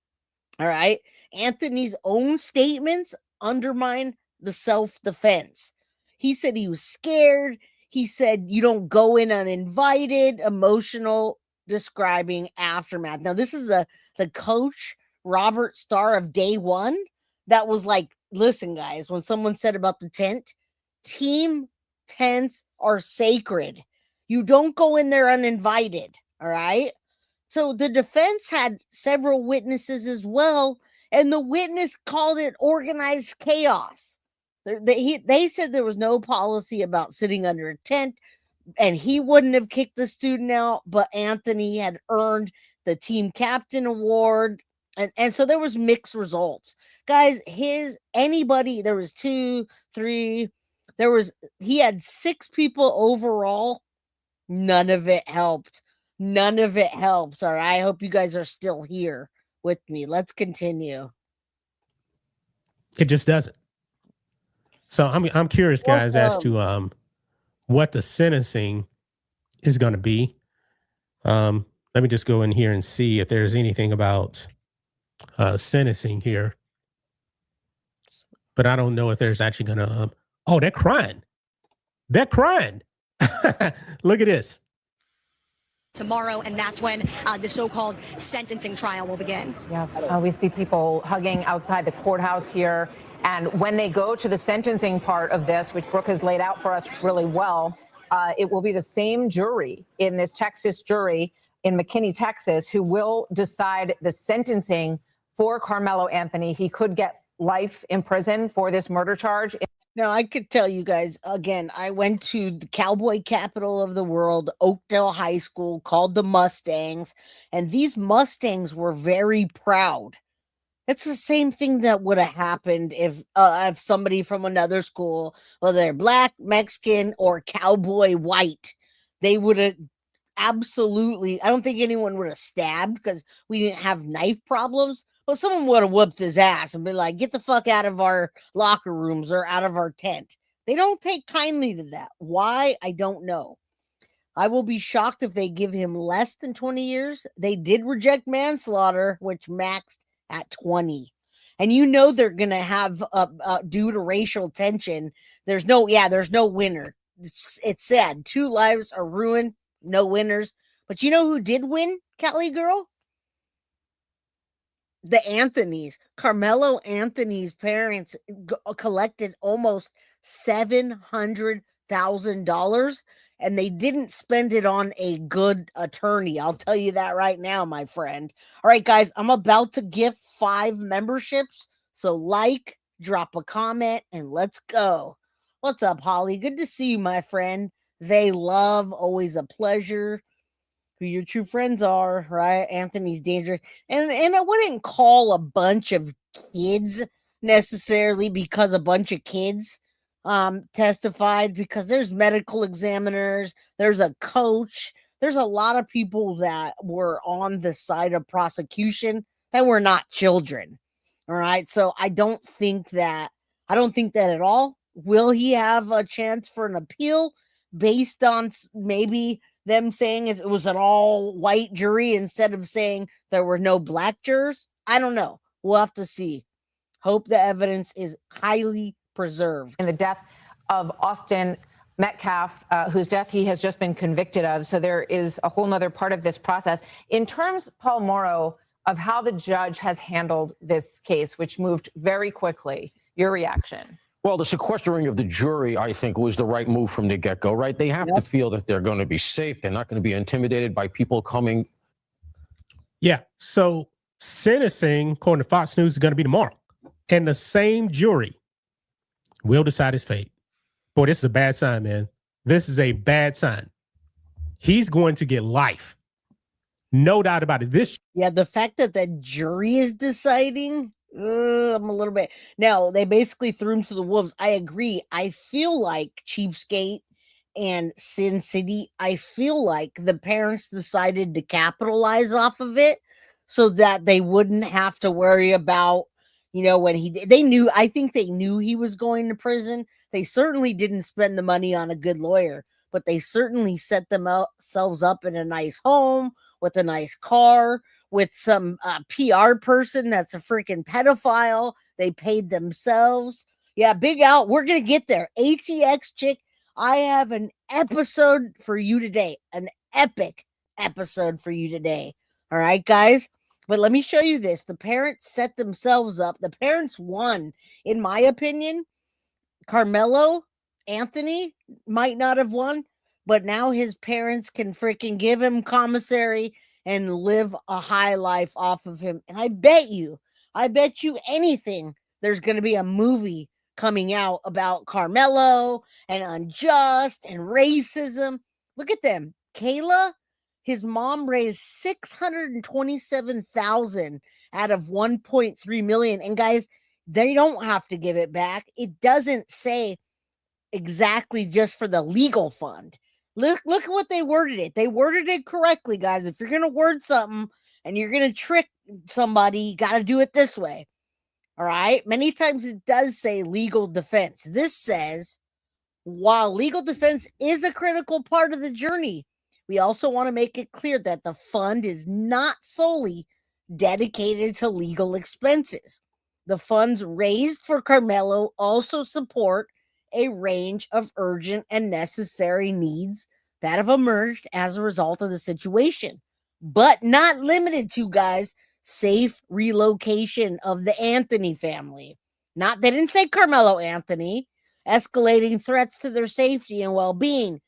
All right. Anthony's own statements undermine the self-defense. He said he was scared. He said you don't go in uninvited, emotional, describing aftermath. Now, this is the coach, Robert Starr of day one, that was like, listen, guys, when someone said about the tent, team tents are sacred. You don't go in there uninvited. All right. So the defense had several witnesses as well, and the witness called it organized chaos. They said there was no policy about sitting under a tent, and he wouldn't have kicked the student out, but Anthony had earned the team captain award. And so there was mixed results. Guys, there was 2, 3, he had 6 people overall. None of it helped. None of it helped. All right. I hope you guys are still here with me. Let's continue. It just doesn't. So I'm curious, guys, as to what the sentencing is going to be. Let me just go in here and see if there's anything about sentencing here. But I don't know if there's actually going to. Oh, they're crying. They're crying. Look at this. Tomorrow, and that's when the so-called sentencing trial will begin. Yeah, we see people hugging outside the courthouse here. And when they go to the sentencing part of this, which Brooke has laid out for us really well, it will be the same jury in this Texas jury in McKinney, Texas, who will decide the sentencing for Karmelo Anthony. He could get life in prison for this murder charge. Now, I could tell you guys, again, I went to the cowboy capital of the world, Oakdale High School, called the Mustangs, and these Mustangs were very proud. It's the same thing that would have happened if somebody from another school, whether they're black, Mexican, or cowboy white, they would have absolutely, I don't think anyone would have stabbed because we didn't have knife problems. Well, someone would have whooped his ass and been like, get the fuck out of our locker rooms or out of our tent. They don't take kindly to that. Why? I don't know. I will be shocked if they give him less than 20 years. They did reject manslaughter, which maxed at 20. And you know they're going to have, due to racial tension, there's no winner. It's sad. 2 lives are ruined, no winners. But you know who did win, Cali girl? The Anthonys. Karmelo Anthony's parents collected almost $700,000, and they didn't spend it on a good attorney. I'll tell you that right now, my friend. All right, guys, I'm about to gift 5 memberships. So like, drop a comment, and let's go. What's up, Holly? Good to see you, my friend. They love, always a pleasure. Who your true friends are, right? Anthony's dangerous. And I wouldn't call a bunch of kids necessarily because a bunch of kids testified, because there's medical examiners, there's a coach, there's a lot of people that were on the side of prosecution that were not children. All right. So I don't think that at all. Will he have a chance for an appeal based on maybe them saying if it was an all white jury instead of saying there were no black jurors? I don't know. We'll have to see. Hope the evidence is highly preserved. In the death of Austin Metcalf, whose death he has just been convicted of. So there is a whole nother part of this process. In terms, Paul Morrow, of how the judge has handled this case, which moved very quickly, your reaction? Well, the sequestering of the jury, I think, was the right move from the get-go, right? They have to feel that they're going to be safe. They're not going to be intimidated by people coming. Yeah. So sentencing, according to Fox News, is going to be tomorrow. And the same jury will decide his fate. Boy, this is a bad sign, man. This is a bad sign. He's going to get life. No doubt about it. The fact that the jury is deciding, I'm a little bit. Now, they basically threw him to the wolves. I agree. I feel like Cheapskate and Sin City, I feel like the parents decided to capitalize off of it so that they wouldn't have to worry about, when I think they knew he was going to prison. They certainly didn't spend the money on a good lawyer, but they certainly set themselves up in a nice home with a nice car, with some PR person that's a freaking pedophile. They paid themselves. Yeah, Big Al, we're going to get there. ATX chick, I have an episode for you today. An epic episode for you today. All right, guys? But let me show you this. The parents set themselves up. The parents won, in my opinion. Karmelo Anthony might not have won, but now his parents can freaking give him commissary and live a high life off of him. And I bet you anything, there's going to be a movie coming out about Karmelo and unjust and racism. Look at them. Kayla, his mom raised $627,000 out of 1.3 million. And guys, they don't have to give it back. It doesn't say exactly just for the legal fund. Look at what they worded it. They worded it correctly, guys. If you're going to word something and you're going to trick somebody, you got to do it this way. All right. Many times it does say legal defense. This says, while legal defense is a critical part of the journey, we also want to make it clear that the fund is not solely dedicated to legal expenses. The funds raised for Karmelo also support a range of urgent and necessary needs that have emerged as a result of the situation, but not limited to, guys, safe relocation of the Anthony family. They didn't say Karmelo Anthony, escalating threats to their safety and well-being,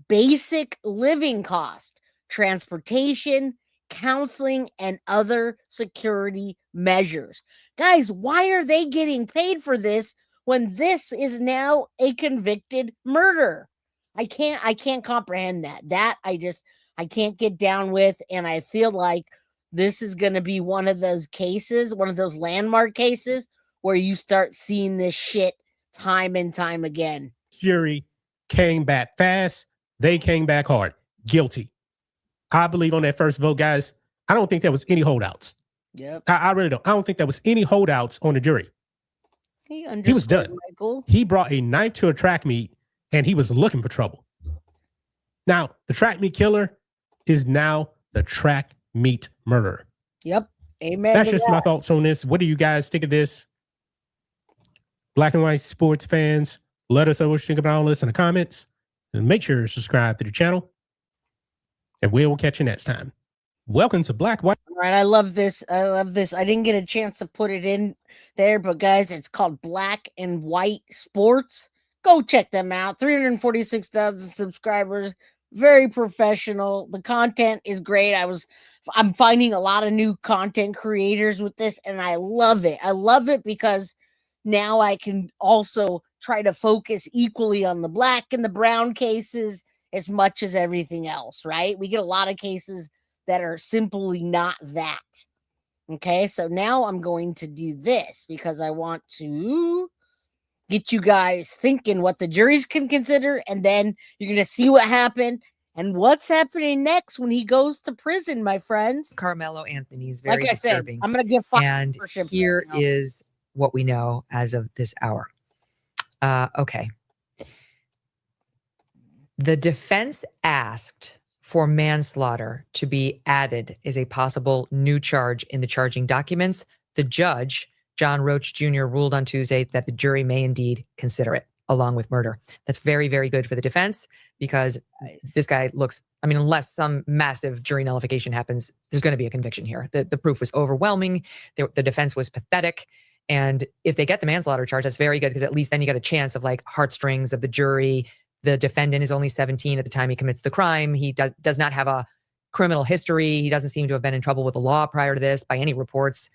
basic living cost, transportation, counseling, and other security measures. Guys, why are they getting paid for this when this is now a convicted murder? I can't comprehend that. I can't get down with, and I feel like this is going to be one of those cases, one of those landmark cases where you start seeing this shit time and time again. Jury came back fast. They came back hard. Guilty. I believe on that first vote, guys, I don't think there was any holdouts. Yep. I really don't. I don't think there was any holdouts on the jury. He was done. Michael. He brought a knife to a track meet and he was looking for trouble. Now, the track meet killer is now the track meet murderer. Yep. Amen. That's just my thoughts on this. What do you guys think of this? Black and white sports fans, let us know what you think about all this in the comments. And make sure to subscribe to the channel. And we will catch you next time. Welcome to Black White. All right, I love this. I didn't get a chance to put it in there, but guys, it's called Black and White Sports. Go check them out. 346,000 subscribers. Very professional. The content is great. I'm finding a lot of new content creators with this, and I love it. I love it because now I can also try to focus equally on the black and the brown cases as much as everything else, right? We get a lot of cases that are simply not that. Okay, so now I'm going to do this because I want to get you guys thinking what the juries can consider, and then you're going to see what happened and what's happening next when he goes to prison, my friends. Karmelo Anthony is very like I disturbing. said, I'm going to give 5 and here is what we know as of this hour. Okay. The defense asked for manslaughter to be added as a possible new charge in the charging documents. The judge, John Roach Jr., ruled on Tuesday that the jury may indeed consider it along with murder. That's very, very good for the defense because this guy looks, I mean, unless some massive jury nullification happens, there's going to be a conviction here. The proof was overwhelming. The defense was pathetic. And if they get the manslaughter charge, that's very good because at least then you got a chance of like heartstrings of the jury. The defendant is only 17 at the time he commits the crime. He does not have a criminal history. He doesn't seem to have been in trouble with the law prior to this by any reports.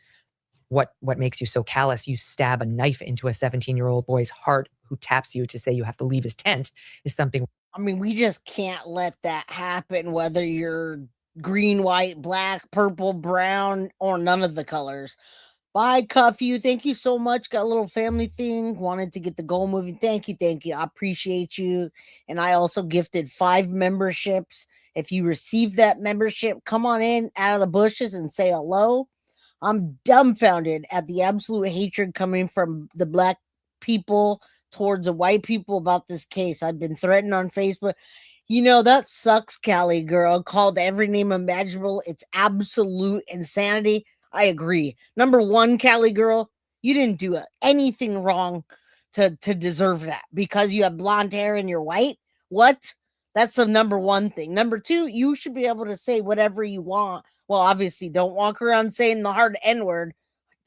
What makes you so callous? You stab a knife into a 17-year-old boy's heart who taps you to say you have to leave his tent is something. I mean, we just can't let that happen, whether you're green, white, black, purple, brown, or none of the colors. Bye, Cuff You. Thank you so much. Got a little family thing. Wanted to get the goal moving. Thank you. I appreciate you. And I also gifted 5 memberships. If you receive that membership, come on in out of the bushes and say hello. I'm dumbfounded at the absolute hatred coming from the black people towards the white people about this case. I've been threatened on Facebook. You know, that sucks, Cali girl. Called every name imaginable. It's absolute insanity. I agree. Number one, Cali girl, you didn't do anything wrong to deserve that because you have blonde hair and you're white. What? That's the number one thing. Number two, you should be able to say whatever you want. Well, obviously, don't walk around saying the hard N-word,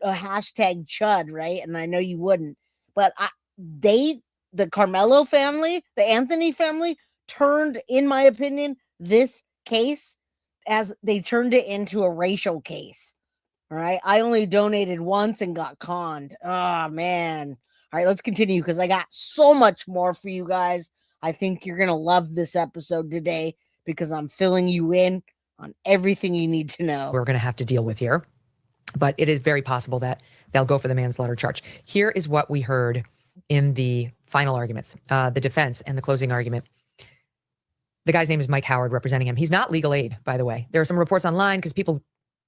hashtag chud, right? And I know you wouldn't. But the Karmelo family, the Anthony family, turned, in my opinion, this case as they turned it into a racial case. All right. I only donated once and got conned. Oh, man. All right, let's continue because I got so much more for you guys. I think you're going to love this episode today because I'm filling you in on everything you need to know. We're going to have to deal with here, but it is very possible that they'll go for the manslaughter charge. Here is what we heard in the final arguments, the defense and the closing argument. The guy's name is Mike Howard, representing him. He's not legal aid, by the way. There are some reports online because people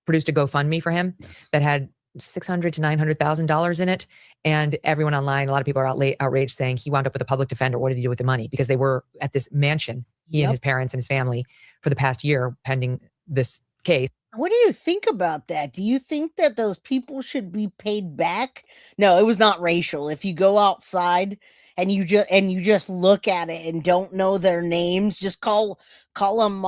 produced a GoFundMe for him that had $600,000 to $900,000 in it. And everyone online, a lot of people are outraged saying he wound up with a public defender. What did he do with the money? Because they were at this mansion, he and his parents and his family, for the past year pending this case. What do you think about that? Do you think that those people should be paid back? No, it was not racial. If you go outside and you just look at it and don't know their names, just call them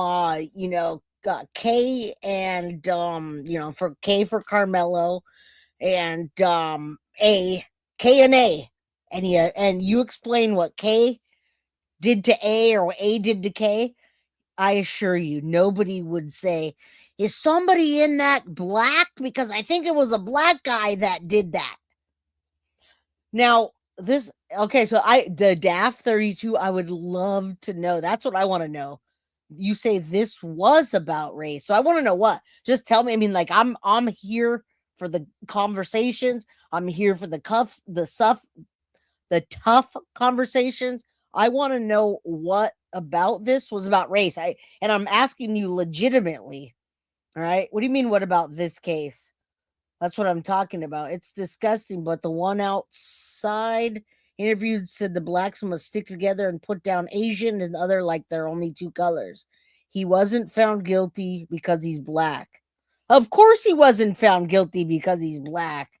K and for K for Karmelo and K and A, and you explain what K did to A or what A did to K. I assure you, nobody would say, is somebody in that black? Because I think it was a black guy that did that. Now, the DAF 32, I would love to know. That's what I want to know. You say this was about race. So I want to know what. Just tell me. I mean, like, I'm here for the conversations. I'm here for the tough conversations. I want to know what about this was about race. And I'm asking you legitimately. All right. What do you mean? What about this case? That's what I'm talking about. It's disgusting. But the one outside interviewed said the blacks must stick together and put down Asian and other like they're only two colors. He wasn't found guilty because he's black. Of course he wasn't found guilty because he's black.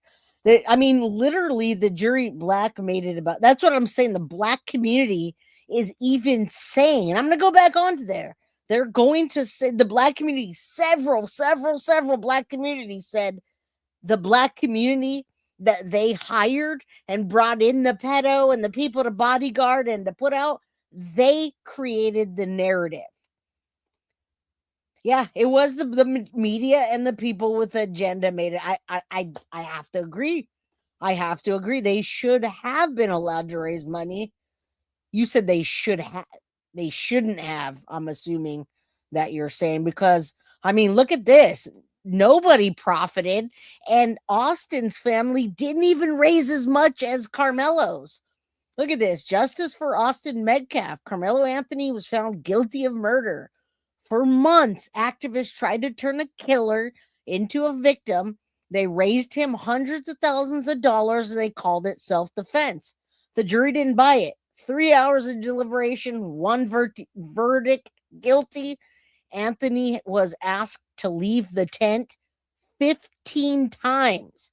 Literally the jury black made it about. That's what I'm saying. The black community is even saying, and I'm going to go back onto there. They're going to say the black community, several black communities said the black community that they hired and brought in the pedo and the people to bodyguard and to put out, they created the narrative. Yeah, it was the media and the people with agenda made it. I have to agree. They should have been allowed to raise money. You said they should have. They shouldn't have, I'm assuming that you're saying, because, I mean, look at this. Nobody profited, and Austin's family didn't even raise as much as Karmelo's. Look at this. Justice for Austin Metcalf. Karmelo Anthony was found guilty of murder. For months, activists tried to turn a killer into a victim. They raised him hundreds of thousands of dollars, and they called it self-defense. The jury didn't buy it. 3 hours of deliberation, one verdict, guilty. Anthony was asked to leave the tent 15 times.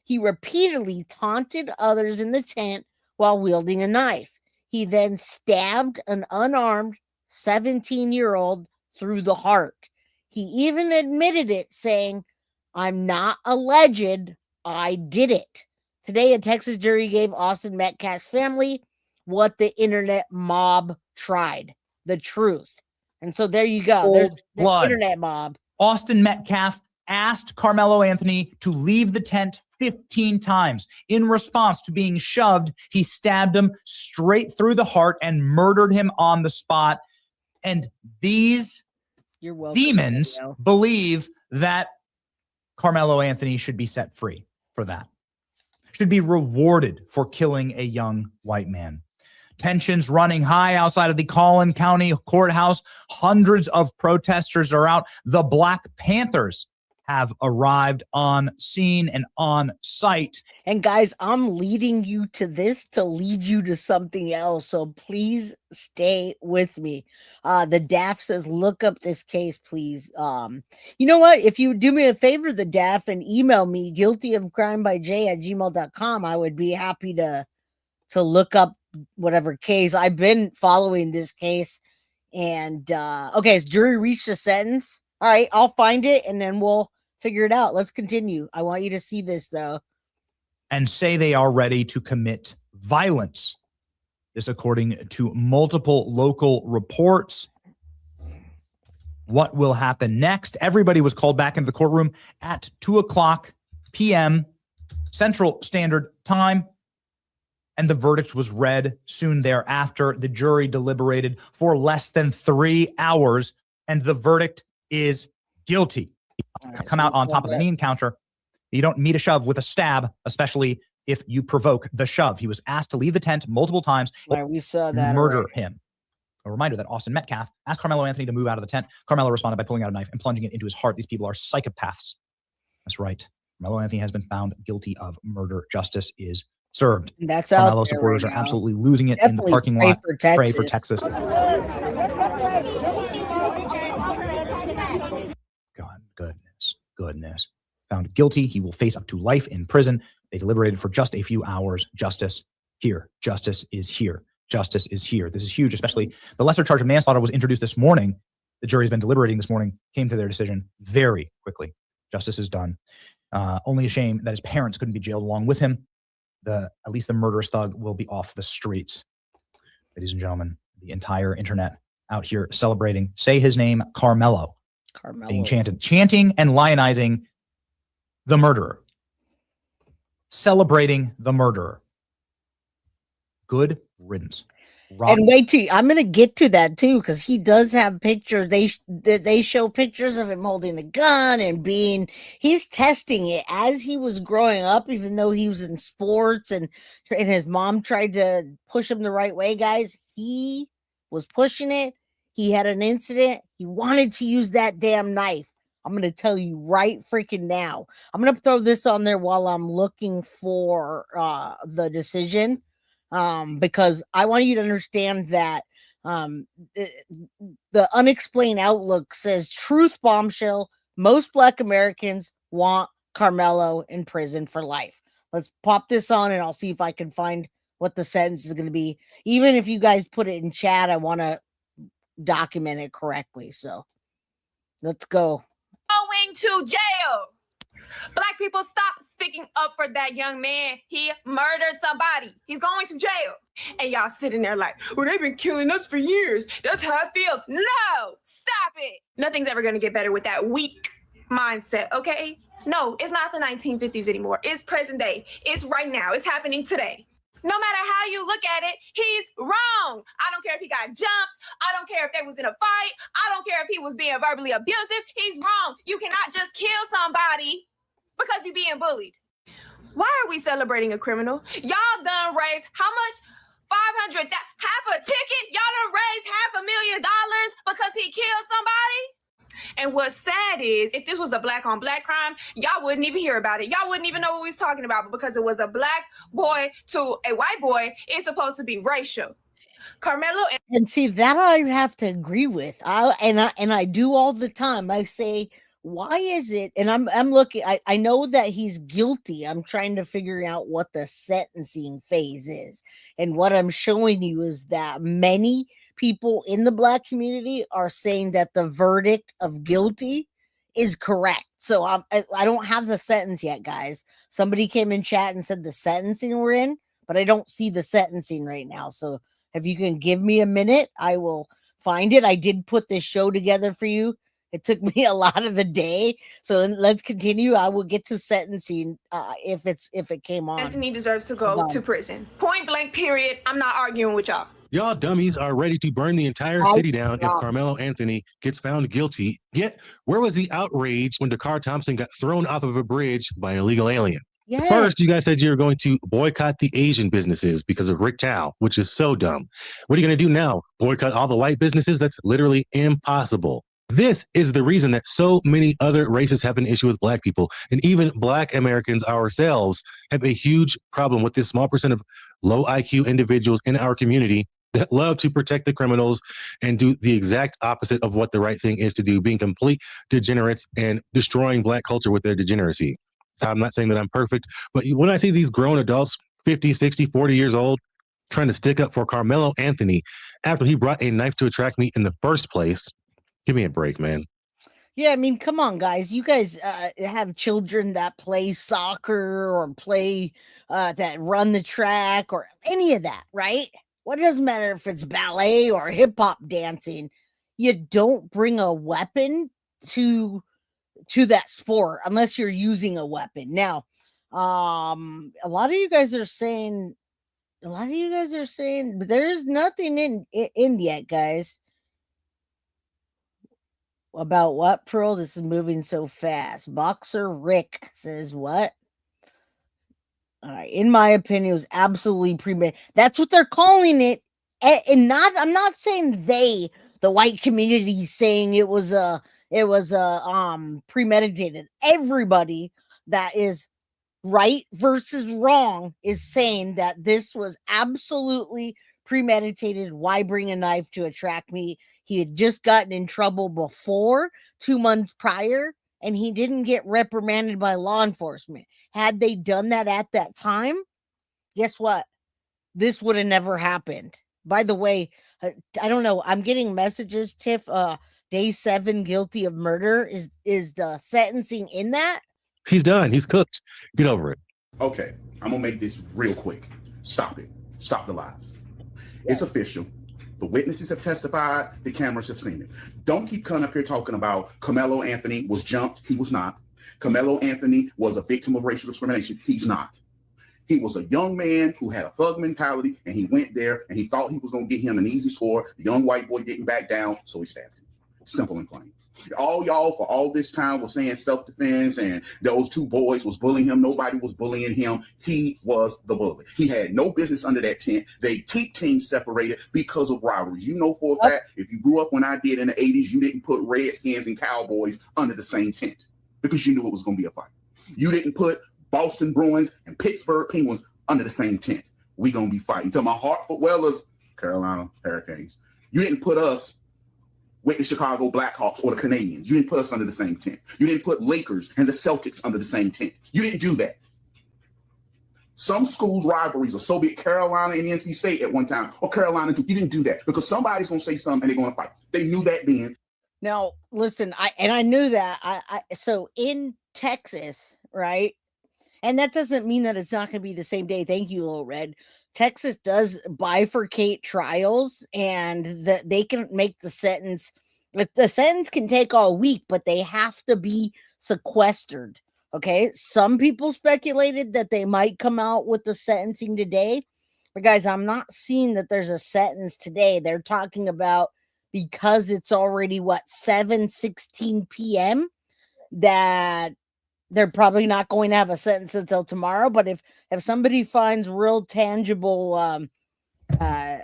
He repeatedly taunted others in the tent while wielding a knife. He then stabbed an unarmed 17-year-old through the heart. He even admitted it, saying, "I'm not alleged, I did it." Today, a Texas jury gave Austin Metcalf's family what the internet mob tried, the truth. And so there you go. There's the internet mob. Austin Metcalf asked Karmelo Anthony to leave the tent 15 times. In response to being shoved, he stabbed him straight through the heart and murdered him on the spot. And these demons believe that Karmelo Anthony should be set free for that. Should be rewarded for killing a young white man. Tensions running high outside of the Collin County courthouse. Hundreds of protesters are out. The Black Panthers have arrived on scene and on site. And guys, I'm leading you to this to lead you to something else. So please stay with me. The DAF says, look up this case, please. You know what? If you would do me a favor, the DAF, and email me guiltyofcrimebyj@gmail.com, I would be happy to look up whatever case. I've been following this case. And okay, has jury reached a sentence? All right, I'll find it and then we'll figure it out. Let's continue. I want you to see this though. And say they are ready to commit violence. This according to multiple local reports. What will happen next? Everybody was called back into the courtroom at 2:00 p.m. Central Standard Time. and the verdict was read soon thereafter. The jury deliberated for less than 3 hours, and the verdict is guilty. Come out on top of any encounter. You don't meet a shove with a stab, especially if you provoke the shove. He was asked to leave the tent multiple times. Right, we saw that. Murder him. A reminder that Austin Metcalf asked Karmelo Anthony to move out of the tent. Karmelo responded by pulling out a knife and plunging it into his heart. These people are psychopaths. That's right. Karmelo Anthony has been found guilty of murder. Justice is served. That's out. Karmelo supporters right are absolutely losing it in the parking lot. Pray for Texas. God, goodness. Found guilty. He will face up to life in prison. They deliberated for just a few hours. Justice here. Justice is here. Justice is here. This is huge, especially the lesser charge of manslaughter was introduced this morning. The jury has been deliberating this morning, came to their decision very quickly. Justice is done. Only a shame that his parents couldn't be jailed along with him. At least the murderous thug will be off the streets. Ladies and gentlemen, the entire internet out here celebrating. Say his name, Karmelo. Being chanting and lionizing the murderer. Celebrating the murderer. Good riddance. And wait till I'm going to get to that too, because he does have pictures. They show pictures of him holding a gun and he's testing it as he was growing up, even though he was in sports and his mom tried to push him the right way, guys. He was pushing it. He had an incident. He wanted to use that damn knife. I'm going to tell you right freaking now. I'm going to throw this on there while I'm looking for the decision. Because I want you to understand that the unexplained outlook says truth bombshell. Most Black Americans want Karmelo in prison for life. Let's pop this on and I'll see if I can find what the sentence is going to be. Even if you guys put it in chat, I want to document it correctly. So let's go. Going to jail. Black people, stop sticking up for that young man. He murdered somebody. He's going to jail. And y'all sitting there like, well, they've been killing us for years. That's how it feels. No, stop it. Nothing's ever going to get better with that weak mindset, okay? No, it's not the 1950s anymore. It's present day. It's right now. It's happening today. No matter how you look at it, he's wrong. I don't care if he got jumped. I don't care if they was in a fight. I don't care if he was being verbally abusive. He's wrong. You cannot just kill somebody because you're being bullied. Why are we celebrating a criminal? Y'all done raised how much? 500, half a ticket? Y'all done raised $500,000 because he killed somebody? And what's sad is, if this was a black on black crime, y'all wouldn't even hear about it. Y'all wouldn't even know what we was talking about. But because it was a black boy to a white boy, it's supposed to be racial. Karmelo and see that I have to agree with. I do all the time. I say, why is it? And I'm looking. I know that he's guilty. I'm trying to figure out what the sentencing phase is, and what I'm showing you is that many people in the Black community are saying that the verdict of guilty is correct. So I don't have the sentence yet, guys. Somebody came in chat and said the sentencing we're in, but I don't see the sentencing right now. So if you can give me a minute, I will find it. I did put this show together for you. It took me a lot of the day. So let's continue. I will get to sentencing if it came on. Anthony deserves to go to prison. Point blank, period. I'm not arguing with y'all. Y'all dummies are ready to burn the entire city down if Karmelo Anthony gets found guilty. Yet, where was the outrage when Dakar Thompson got thrown off of a bridge by an illegal alien? Yes. First, you guys said you were going to boycott the Asian businesses because of Rick Chow, which is so dumb. What are you going to do now? Boycott all the white businesses? That's literally impossible. This is the reason that so many other races have an issue with Black people, and even Black Americans ourselves have a huge problem with this small percent of low IQ individuals in our community that love to protect the criminals and do the exact opposite of what the right thing is to do, being complete degenerates and destroying Black culture with their degeneracy. I'm not saying that I'm perfect, but when I see these grown adults, 50, 60, 40 years old, trying to stick up for Karmelo Anthony after he brought a knife to a track meet in the first place, give me a break, man. Yeah, I mean, come on, guys. You guys have children that play soccer or play that run the track or any of that, right? What doesn't matter if it's ballet or hip hop dancing. You don't bring a weapon to that sport unless you're using a weapon. Now, a lot of you guys are saying a lot of you guys are saying there's nothing in yet, guys. About what, Pearl? This is moving so fast. Boxer Rick says what? All right. In my opinion, it was absolutely premeditated. That's what they're calling it. And not, I'm not saying the white community saying it was premeditated. Everybody that is right versus wrong is saying that this was absolutely premeditated. Why bring a knife to attract me? He had just gotten in trouble before 2 months prior, and he didn't get reprimanded by law enforcement. Had they done that at that time, guess what? This would have never happened. By the way, I don't know. I'm getting messages, Tiff. Day 7, guilty of murder. Is the sentencing in that? He's done. He's cooked. Get over it. Okay, I'm gonna make this real quick. Stop it. Stop the lies. It's official. The witnesses have testified. The cameras have seen it. Don't keep coming up here talking about Karmelo Anthony was jumped. He was not. Karmelo Anthony was a victim of racial discrimination. He's not. He was a young man who had a thug mentality, and he went there and he thought he was going to get him an easy score. The young white boy didn't back down, so he stabbed him. Simple and plain. All y'all for all this time was saying self-defense and those 2 boys was bullying him. Nobody was bullying him. He was the bully. He had no business under that tent. They keep teams separated because of rivalries. You know for a fact, if you grew up when I did in the 80s, you didn't put Redskins and Cowboys under the same tent because you knew it was going to be a fight. You didn't put Boston Bruins and Pittsburgh Penguins under the same tent. We going to be fighting. To my Hartford Whalers, Carolina Hurricanes. You didn't put us with the Chicago Blackhawks or the Canadians. You didn't put us under the same tent. You didn't put Lakers and the Celtics under the same tent. You didn't do that. Some schools' rivalries are so big, Carolina and NC State at one time, or Carolina too. You didn't do that because somebody's going to say something and they're going to fight. They knew that then. Now, listen, I knew that. So in Texas, right? And that doesn't mean that it's not going to be the same day. Thank you, Lil Red. Texas does bifurcate trials, and they can make the sentence. The sentence can take all week, but they have to be sequestered. Okay. Some people speculated that they might come out with the sentencing today. But guys, I'm not seeing that there's a sentence today. They're talking about because it's already 7:16 p.m. that they're probably not going to have a sentence until tomorrow. But if somebody finds real tangible, a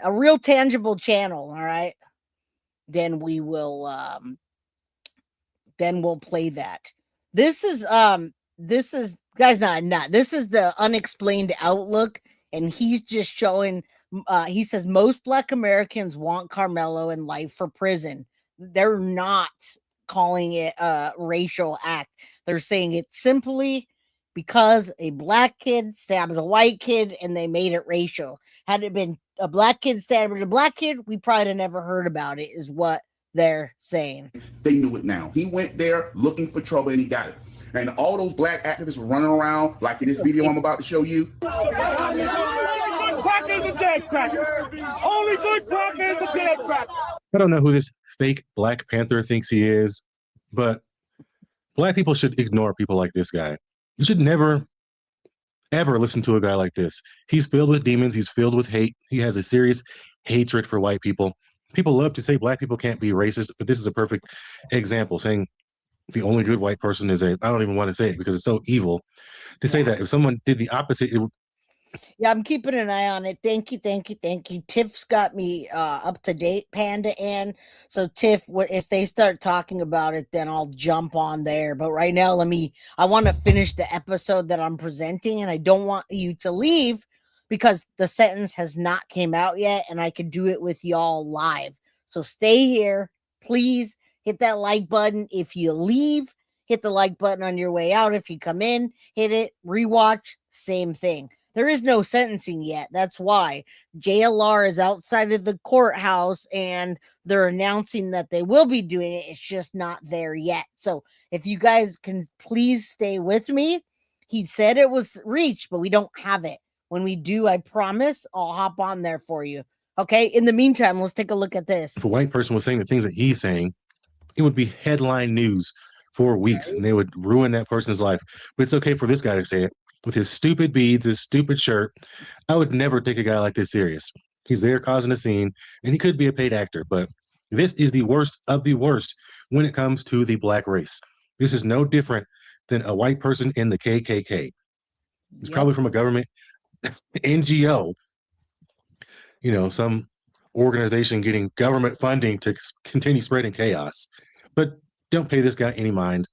real tangible channel, all right, then we will, then we'll play that. This is guys, not this is the unexplained outlook, and he's just showing. He says most Black Americans want Karmelo in life for prison. They're not calling it a racial act. They're saying it simply because a Black kid stabbed a white kid and they made it racial. Had it been a Black kid stabbing a Black kid, we probably have never heard about it, is what they're saying. They knew it now. He went there looking for trouble and he got it. And all those Black activists were running around like in this video I'm about to show you. Crackers are dead crackers. Only good crackers are dead crackers. I don't know who this fake Black Panther thinks he is, but Black people should ignore people like this guy. You should never, ever listen to a guy like this. He's filled with demons. He's filled with hate. He has a serious hatred for white people. People love to say Black people can't be racist, but this is a perfect example, saying the only good white person is I don't even want to say it because it's so evil to say that. If someone did the opposite, it would. Yeah, I'm keeping an eye on it. Thank you. Tiff's got me up to date, Panda Ann. So Tiff, if they start talking about it, then I'll jump on there. But right now, I want to finish the episode that I'm presenting, and I don't want you to leave because the sentence has not came out yet, and I can do it with y'all live. So stay here, please. Hit that like button. If you leave, hit the like button on your way out. If you come in, hit it. Rewatch, same thing. There is no sentencing yet. That's why JLR is outside of the courthouse and they're announcing that they will be doing it. It's just not there yet. So if you guys can please stay with me. He said it was reached, but we don't have it. When we do, I promise I'll hop on there for you. Okay. In the meantime, let's take a look at this. If a white person was saying the things that he's saying, it would be headline news for weeks and they would ruin that person's life. But it's okay for this guy to say it. with his stupid beads, his stupid shirt. I would never take a guy like this serious. He's there causing a scene, and he could be a paid actor, but this is the worst of the worst when it comes to the black race. This is no different than a white person in the KKK. It's probably from a government NGO, some organization getting government funding to continue spreading chaos. But don't pay this guy any mind.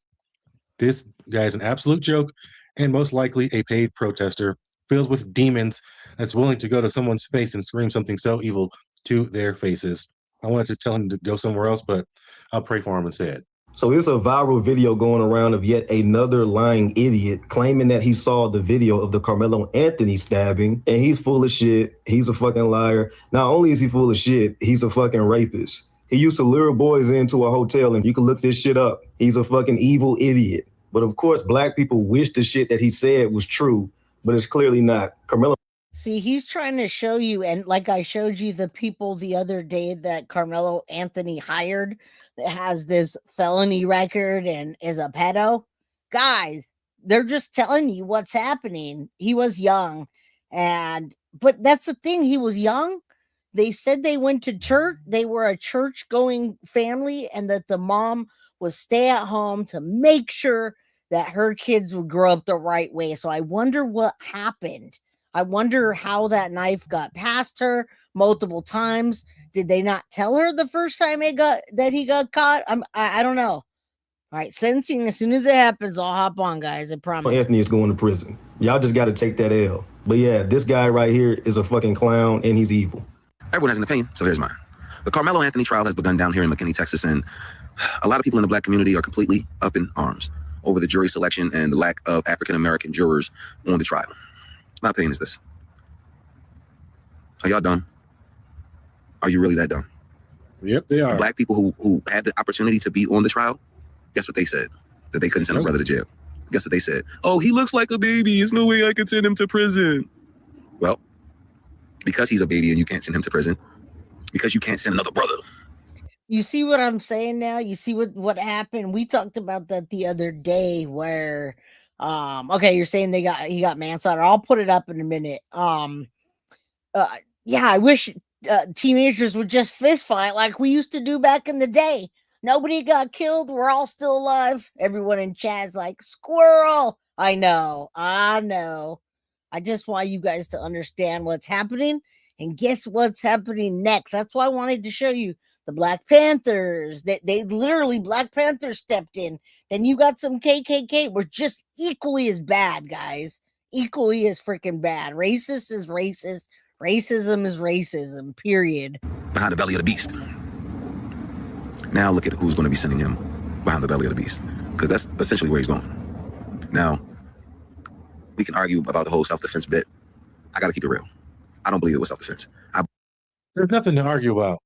This guy is an absolute joke and most likely a paid protester filled with demons that's willing to go to someone's face and scream something so evil to their faces. I wanted to tell him to go somewhere else, but I'll pray for him instead. So it's a viral video going around of yet another lying idiot claiming that he saw the video of the Karmelo Anthony stabbing, and he's full of shit. He's a fucking liar. Not only is he full of shit, he's a fucking rapist. He used to lure boys into a hotel, and you can look this shit up. He's a fucking evil idiot. But of course, black people wish the shit that he said was true, but it's clearly not. Karmelo. See, he's trying to show you, and like I showed you the people the other day that Karmelo Anthony hired that has this felony record and is a pedo. Guys, they're just telling you what's happening. He was young, but that's the thing. He was young. They said they went to church. They were a church-going family, and that the mom was stay at home to make sure that her kids would grow up the right way. So I wonder what happened. I wonder how that knife got past her multiple times. Did they not tell her the first time he got caught? I don't know. All right, sentencing, as soon as it happens, I'll hop on, guys. I promise. Anthony is going to prison. Y'all just got to take that L. But yeah, this guy right here is a fucking clown, and he's evil. Everyone has an opinion, so here's mine. The Karmelo Anthony trial has begun down here in McKinney, Texas, and a lot of people in the black community are completely up in arms over the jury selection and the lack of African-American jurors on the trial. My opinion is this. Are y'all dumb? Are you really that dumb? Yep, they are. The black people who had the opportunity to be on the trial, guess what they said? That they couldn't send a brother to jail. Guess what they said? Oh, he looks like a baby. There's no way I could send him to prison. Well, because he's a baby and you can't send him to prison, because you can't send another brother. You see what I'm saying now? You see what happened? We talked about that the other day where okay, you're saying he got manslaughter. I'll put it up in a minute. Yeah, I wish teenagers would just fist fight like we used to do back in the day. Nobody got killed. We're all still alive. Everyone in chat is like, squirrel. I know. I just want you guys to understand what's happening. And guess what's happening next? That's why I wanted to show you the Black Panthers. They literally, Black Panthers stepped in. Then you got some KKK. We're just equally as bad, guys. Equally as freaking bad. Racist is racist. Racism is racism, period. Behind the belly of the beast. Now look at who's going to be sending him behind the belly of the beast, because that's essentially where he's going. Now, we can argue about the whole self-defense bit. I got to keep it real. I don't believe it was self-defense. There's nothing to argue about.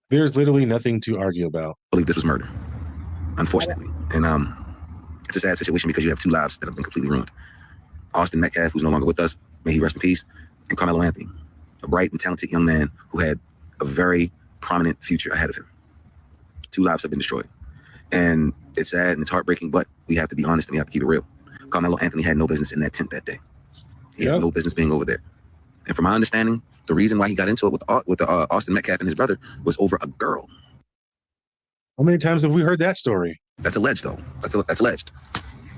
There's literally nothing to argue about. I believe this was murder, unfortunately. And it's a sad situation because you have two lives that have been completely ruined. Austin Metcalf, who's no longer with us, may he rest in peace, and Karmelo Anthony, a bright and talented young man who had a very prominent future ahead of him. Two lives have been destroyed. And it's sad and it's heartbreaking, but we have to be honest and we have to keep it real. Karmelo Anthony had no business in that tent that day. He had no business being over there. And from my understanding, the reason why he got into it with Austin Metcalf and his brother was over a girl. How many times have we heard that story? That's alleged, though. That's alleged.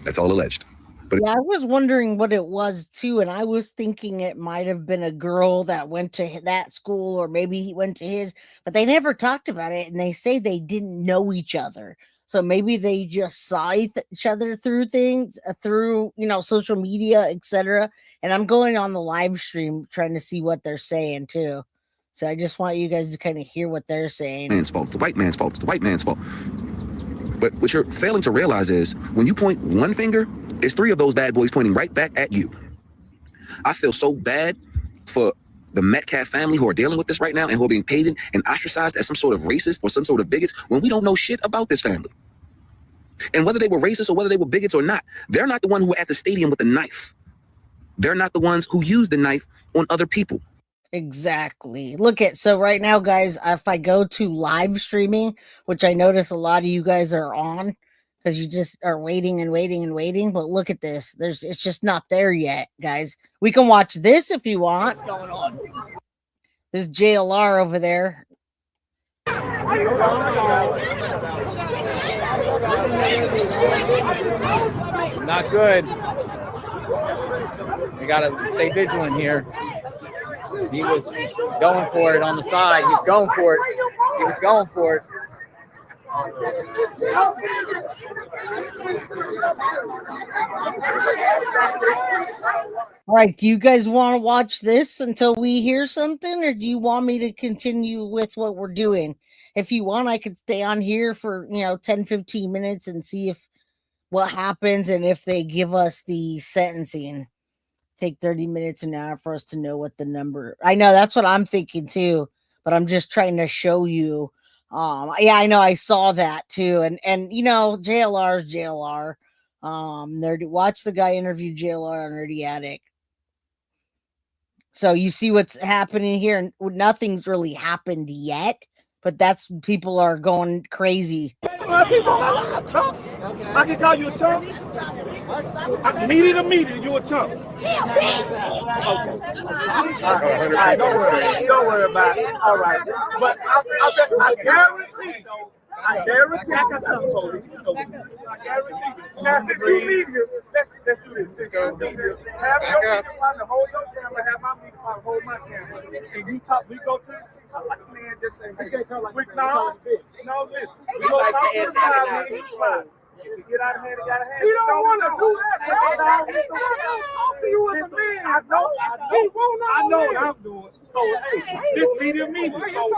That's all alleged. But yeah, I was wondering what it was too, and I was thinking it might have been a girl that went to that school, or maybe he went to his, but they never talked about it, and they say they didn't know each other. So maybe they just saw each other through things, through, social media, etc. And I'm going on the live stream trying to see what they're saying too. So I just want you guys to kind of hear what they're saying. Man's fault. It's the white man's fault. It's the white man's fault. But what you're failing to realize is when you point one finger, it's three of those bad boys pointing right back at you. I feel so bad for the Metcalf family who are dealing with this right now and who are being paid and ostracized as some sort of racist or some sort of bigots when we don't know shit about this family. And whether they were racist or whether they were bigots or not, they're not the one who were at the stadium with the knife. They're not the ones who used the knife on other people. Exactly. So right now, guys, if I go to live streaming, which I notice a lot of you guys are on, because you just are waiting and waiting and waiting. But look at this. It's just not there yet, guys. We can watch this if you want. What's going on? There's JLR over there. Not good. We gotta stay vigilant here. He was going for it on the side. He's going for it. He was going for it. All right, do you guys want to watch this until we hear something, or do you want me to continue with what we're doing? If you want, I could stay on here for 10, 15 minutes and see if what happens and if they give us the sentencing. Take 30 minutes an hour for us to know what the number. I know that's what I'm thinking too, but I'm just trying to show you. Yeah, I know I saw that too, and JLR is JLR. Nerdy, watch the guy interview JLR on Nerdy Attic. So you see what's happening here, and nothing's really happened yet, but that's people are going crazy. I can call you a chump. Media to media, you a chump. Okay. All right, don't worry about it. All right. But I guarantee, though, I got some police. I guarantee. Now, since you media, let's do this. Since you media, have your media partner hold your camera, have my media partner hold my camera. And you talk, we go to this, talk like a man, just say, hey, no, listen. We go talk to the side, man, each spot. Get out of hand, got a hand. He don't want to do that, bro. He don't want to talk to you as a man. I know what I'm doing. So, hey, this media. So,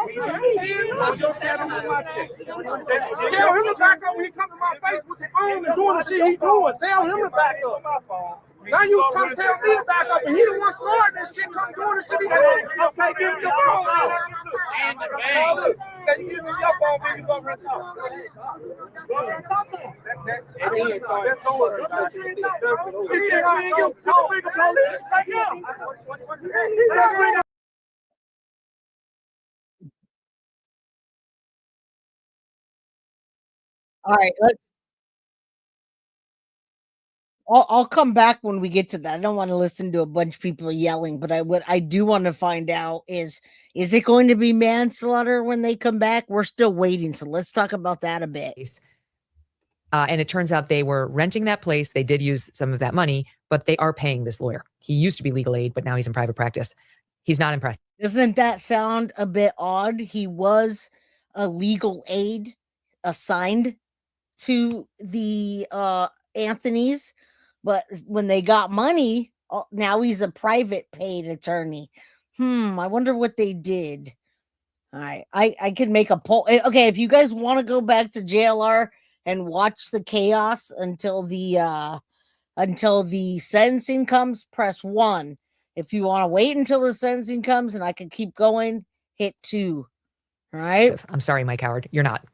media. I'm just standing with my check. Tell him to back up when he come to my face with his phone and doing the shit he doing. Tell him to back up. Now you come tell me to back up, and he the one starting this shit, come doing the shit he doing. Okay, give me your phone. And the bang. Then you give me your phone, then you go run talk. Go run talk to him. That's no word. He can't bring you. Don't bring the police. Take him. All right, I'll come back when we get to that. I don't want to listen to a bunch of people yelling, but I do want to find out is it going to be manslaughter when they come back? We're still waiting, so let's talk about that a bit. And it turns out they were renting that place. They did use some of that money, but they are paying this lawyer. He used to be legal aid, but now he's in private practice. He's not impressed. Doesn't that sound a bit odd? He was a legal aid assigned to the Anthonys, but when they got money, now he's a private paid attorney. I wonder what they did. All right, I can make a poll. Okay, if you guys want to go back to JLR and watch the chaos until the sentencing comes, press 1. If you want to wait until the sentencing comes and I can keep going, hit 2. All right. I'm sorry, Mike Howard, you're not.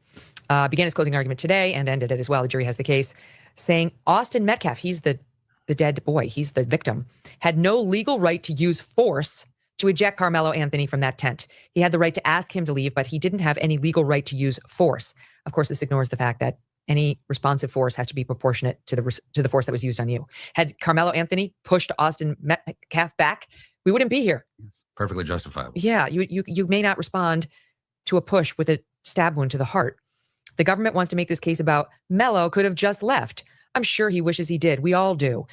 Began his closing argument today and ended it as well. The jury has the case, saying Austin Metcalf, he's the dead boy, he's the victim, had no legal right to use force to eject Karmelo Anthony from that tent. He had the right to ask him to leave, but he didn't have any legal right to use force. Of course, this ignores the fact that any responsive force has to be proportionate to the force that was used on you. Had Karmelo Anthony pushed Austin Metcalf back, we wouldn't be here. It's perfectly justifiable. Yeah, you may not respond to a push with a stab wound to the heart. The government wants to make this case about Melo could have just left. I'm sure he wishes he did. We all do.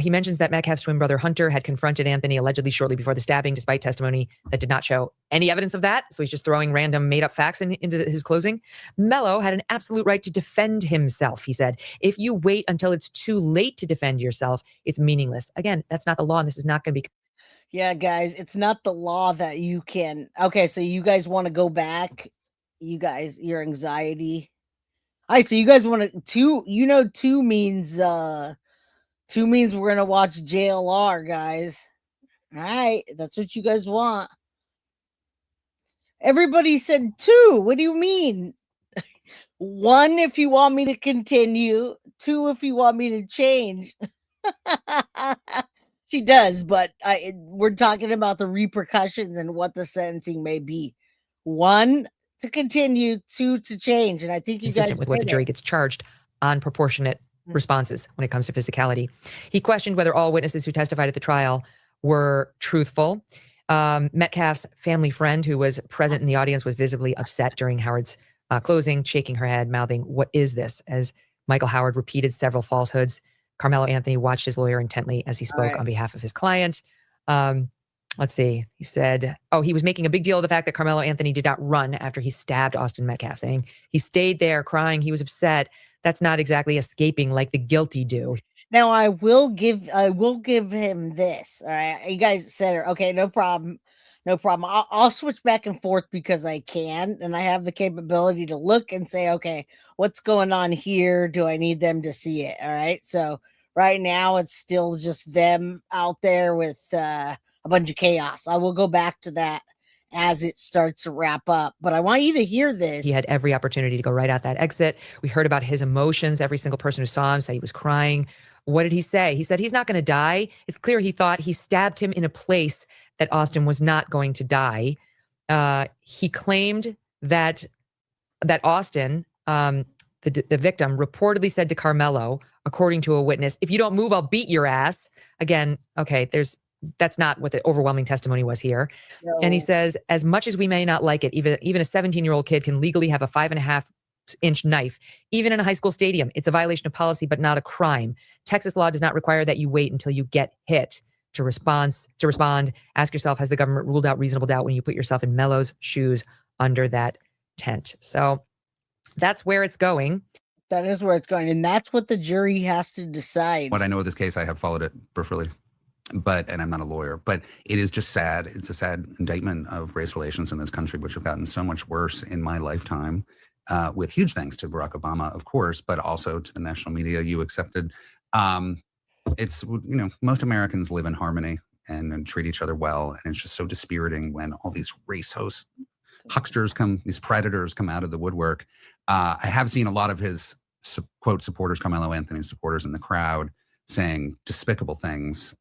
He mentions that Metcalf's twin brother Hunter had confronted Anthony allegedly shortly before the stabbing, despite testimony that did not show any evidence of that. So he's just throwing random made-up facts into his closing. Melo had an absolute right to defend himself, he said. If you wait until it's too late to defend yourself, it's meaningless. Again, that's not the law, and this is not going to be... Yeah, guys, it's not the law that you can... Okay, so you guys want to go back? You guys, your anxiety... All right, so you guys want to... 2 means... 2 means we're going to watch JLR, guys. All right, that's what you guys want. Everybody said 2. What do you mean? 1 if you want me to continue. 2 if you want me to change. She does, but we're talking about the repercussions and what the sentencing may be. 1 to continue, 2 to change. And I think you guys... with what the jury gets charged on proportionate responses when it comes to physicality. He questioned whether all witnesses who testified at the trial were truthful. Metcalf's family friend, who was present in the audience, was visibly upset during Howard's closing, shaking her head, mouthing, "What is this?" as Michael Howard repeated several falsehoods. Karmelo Anthony watched his lawyer intently as he spoke on behalf of his client. Let's see. He said, he was making a big deal of the fact that Karmelo Anthony did not run after he stabbed Austin Metcalf, saying he stayed there crying. He was upset. That's not exactly escaping like the guilty do. Now I will give him this. All right. You guys said it. Okay, no problem. No problem. I'll switch back and forth because I can, and I have the capability to look and say, okay, what's going on here? Do I need them to see it? All right. So right now it's still just them out there with a bunch of chaos. I will go back to that as it starts to wrap up, but I want you to hear this. He had every opportunity to go right out that exit. We heard about his emotions. Every single person who saw him said he was crying. What did he say? He said he's not going to die. It's clear he thought he stabbed him in a place that Austin was not going to die. He claimed that Austin, the victim, reportedly said to Karmelo, according to a witness, "If you don't move, I'll beat your ass." Again, okay, that's not what the overwhelming testimony was here. No. And he says, as much as we may not like it, even a 17-year-old kid can legally have a 5.5-inch knife, even in a high school stadium. It's a violation of policy, but not a crime. Texas law does not require that you wait until you get hit to respond. Ask yourself, has the government ruled out reasonable doubt when you put yourself in Melo's shoes under that tent? So that's where it's going. That is where it's going. And that's what the jury has to decide. What I know of this case, I have followed it peripherally, and I'm not a lawyer, but it is just sad. It's a sad indictment of race relations in this country, which have gotten so much worse in my lifetime, with huge thanks to Barack Obama, of course, but also to the national media you accepted. It's, most Americans live in harmony and treat each other well. And it's just so dispiriting when all these race hucksters these predators come out of the woodwork. I have seen a lot of his quote supporters, Karmelo Anthony's supporters in the crowd, saying despicable things,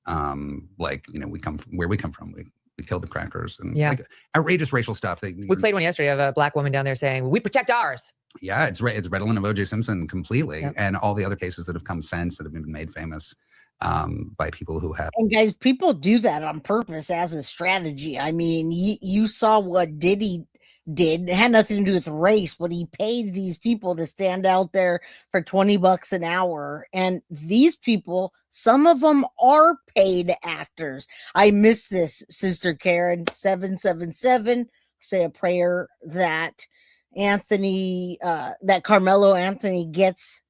like, we come from where we come from. We killed the crackers and like outrageous racial stuff. We played one yesterday of a black woman down there saying, "We protect ours." Yeah, it's redolent of O.J. Simpson completely, and all the other cases that have come since that have been made famous by people who have. And guys, people do that on purpose as a strategy. I mean, you saw what Diddy did. It had nothing to do with race, but he paid these people to stand out there for $20 an hour. And these people, some of them are paid actors. I miss this, Sister Karen 777. Say a prayer that Karmelo Anthony gets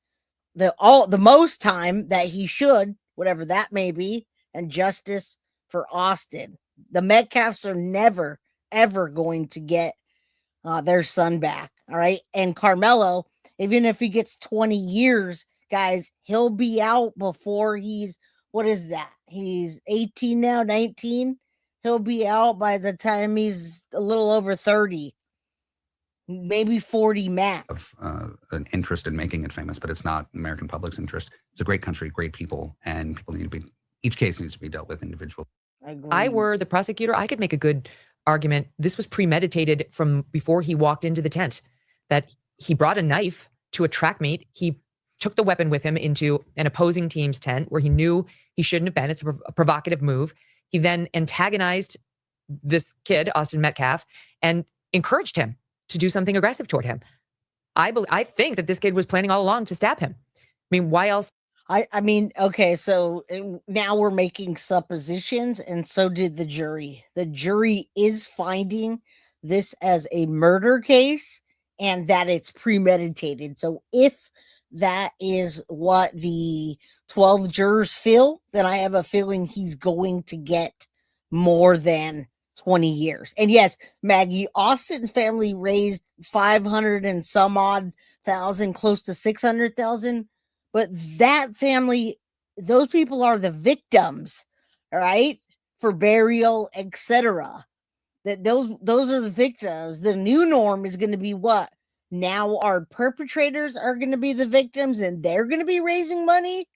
the most time that he should, whatever that may be, and justice for Austin. The Metcalfs are never, ever going to get their son back. All right. And Karmelo, even if he gets 20 years, guys, he'll be out before he's 18 now, 19. He'll be out by the time he's a little over 30, maybe 40 max. An interest in making it famous, but it's not American public's interest. It's a great country, great people, and people each case needs to be dealt with individually. I were the prosecutor, I could make a good argument. This was premeditated from before he walked into the tent, that he brought a knife to a track meet. He took the weapon with him into an opposing team's tent where he knew he shouldn't have been. It's a provocative move. He then antagonized this kid, Austin Metcalf, and encouraged him to do something aggressive toward him. I think that this kid was planning all along to stab him. I mean, why else? I mean, okay, so now we're making suppositions, and so did the jury. The jury is finding this as a murder case and that it's premeditated. So if that is what the 12 jurors feel, then I have a feeling he's going to get more than 20 years. And yes, Maggie, Austin's family raised 500 and some odd thousand, close to 600,000. But that family, those people are the victims, all right, for burial, etc. That those are the victims. The new norm is going to be what? Now our perpetrators are going to be the victims and they're going to be raising money.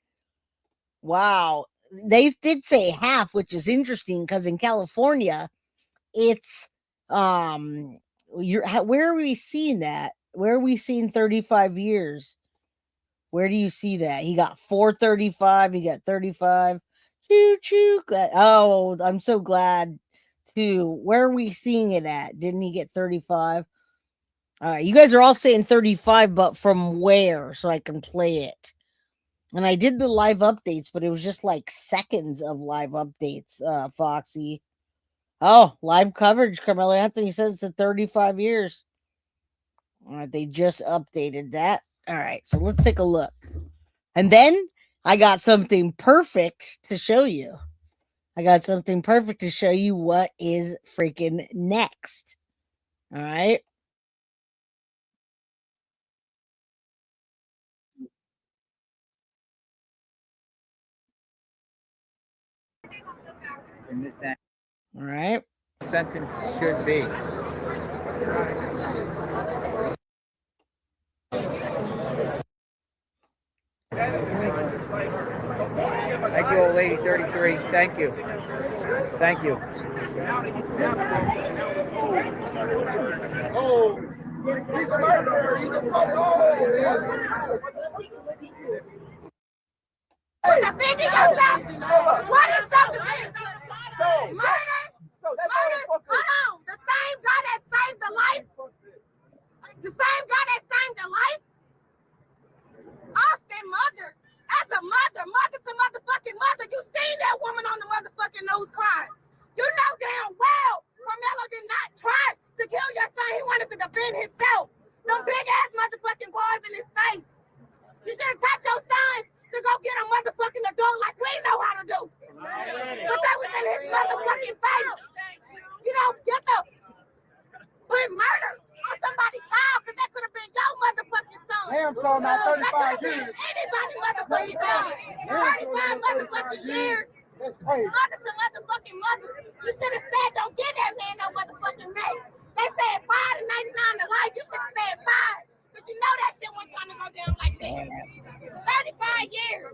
Wow. They did say half, which is interesting because in California, it's where are we seeing that? Where are we seeing 35 years? Where do you see that? He got 435. He got 35. Choo choo. Oh, I'm so glad too. Where are we seeing it at? Didn't he get 35? All right, you guys are all saying 35, but from where? So I can play it. And I did the live updates, but it was just like seconds of live updates, Foxy. Oh, live coverage. Karmelo Anthony says it's at 35 years. All right, they just updated that. All right, so let's take a look. And then I got something perfect to show you. I got something perfect to show you what is freaking next. All right. In this All right. sentence should be. Thank you, old lady 33. Thank you. Thank you. Oh, he's a murderer. He's a Defending yourself? What is self-defense? Murder? Murder? Hold on. The same guy that saved the life? The same guy that saved the life? Austin mother. As a mother to motherfucking mother, you seen that woman on the motherfucking news crying. You know damn well Karmelo did not try to kill your son. He wanted to defend himself. Them big ass motherfucking boys in his face. You should have taught your sons to go get a motherfucking adult like we know how to do. But that was in his motherfucking face. You know, get the put murder on somebody's child, because that could have been your motherfucking son. Damn, so now 35 years. years. Anybody motherfucking son. 35 motherfucking years. That's crazy. Mother to motherfucking mother. You should have said, don't give that man no motherfucking name. They said 5 to 99 to life. You should have said 5. But you know that shit wasn't trying to go down like that. 35 years.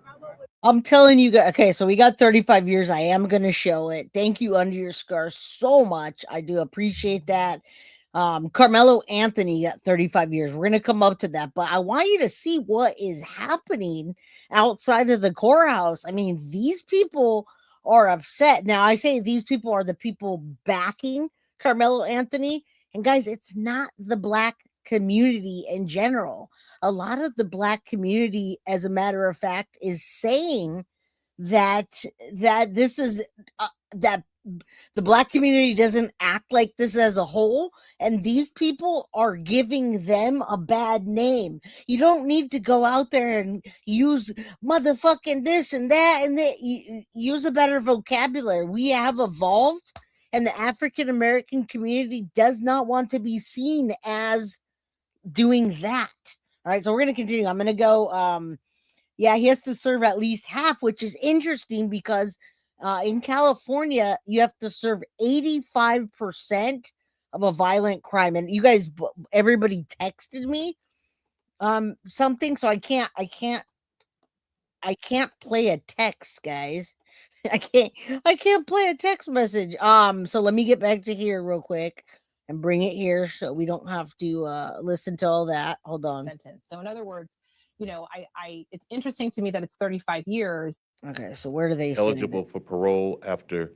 I'm telling you guys. Okay, so we got 35 years. I am going to show it. Thank you, Under Your Scar, so much. I do appreciate that. Karmelo Anthony got 35 years. We're going to come up to that, but I want you to see what is happening outside of the courthouse. I mean, these people are upset. Now, I say these people are the people backing Karmelo Anthony. And guys, it's not the black community in general. A lot of the black community, as a matter of fact, is saying that this is that the black community doesn't act like this as a whole, and these people are giving them a bad name. You don't need to go out there and use motherfucking this and that and that. Use a better vocabulary. We have evolved, and the African American community does not want to be seen as doing that. All right, so we're going to continue. I'm going to go yeah, he has to serve at least half, which is interesting because in California, you have to serve 85% of a violent crime. And you guys, everybody texted me something, so I can't play a text, guys. I can't play a text message. So let me get back to here real quick and bring it here so we don't have to listen to all that. Hold on. Sentence. So in other words, you know, it's interesting to me that it's 35 years. Okay, so where do they eligible for parole after?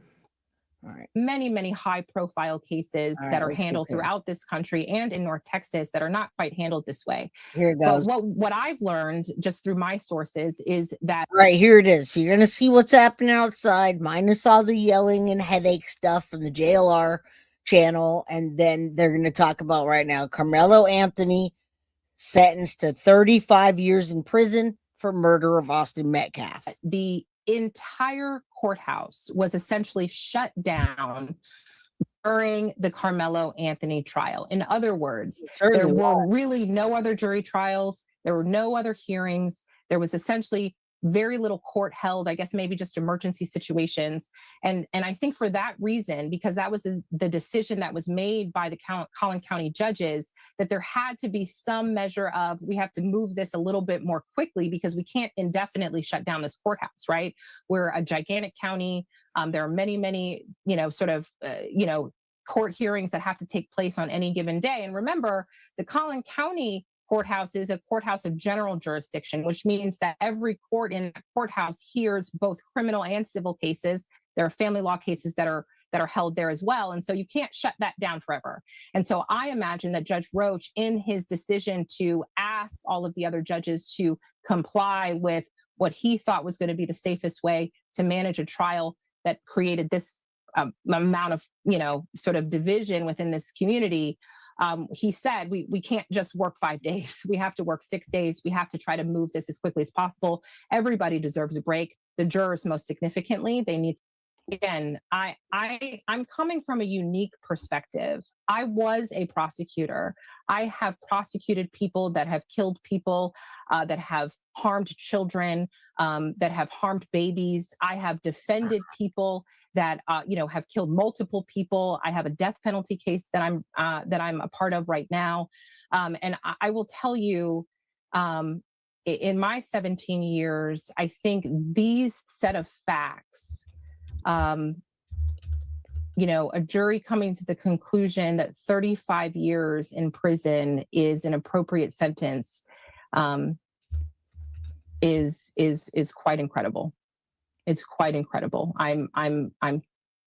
All right. Many high profile cases that are handled throughout this country and in North Texas that are not quite handled this way. Here it goes. But what I've learned just through my sources is that all right, here it is. So you're gonna see what's happening outside, minus all the yelling and headache stuff from the JLR channel, and then they're gonna talk about right now Karmelo Anthony sentenced to 35 years in prison for murder of Austin Metcalf. The entire courthouse was essentially shut down during the Karmelo Anthony trial. In other words, there were really no other jury trials. There were no other hearings. There was essentially very little court held, I guess maybe just emergency situations. And I think for that reason, because that was the decision that was made by the Collin County judges, that there had to be some measure of, we have to move this a little bit more quickly because we can't indefinitely shut down this courthouse, right? We're a gigantic county. There are many, court hearings that have to take place on any given day. And remember, the Collin County courthouse is a courthouse of general jurisdiction, which means that every court in a courthouse hears both criminal and civil cases. There are family law cases that are held there as well. And so you can't shut that down forever. And so I imagine that Judge Roach, in his decision to ask all of the other judges to comply with what he thought was going to be the safest way to manage a trial that created this amount of, sort of division within this community, he said, we can't just work 5 days. We have to work 6 days. We have to try to move this as quickly as possible. Everybody deserves a break. The jurors, most significantly, they need. Again, I'm coming from a unique perspective. I was a prosecutor. I have prosecuted people that have killed people, that have harmed children, that have harmed babies. I have defended people that have killed multiple people. I have a death penalty case that I'm a part of right now, and I will tell you, in my 17 years, I think these set of facts. A jury coming to the conclusion that 35 years in prison is an appropriate sentence is quite incredible. It's quite incredible. I'm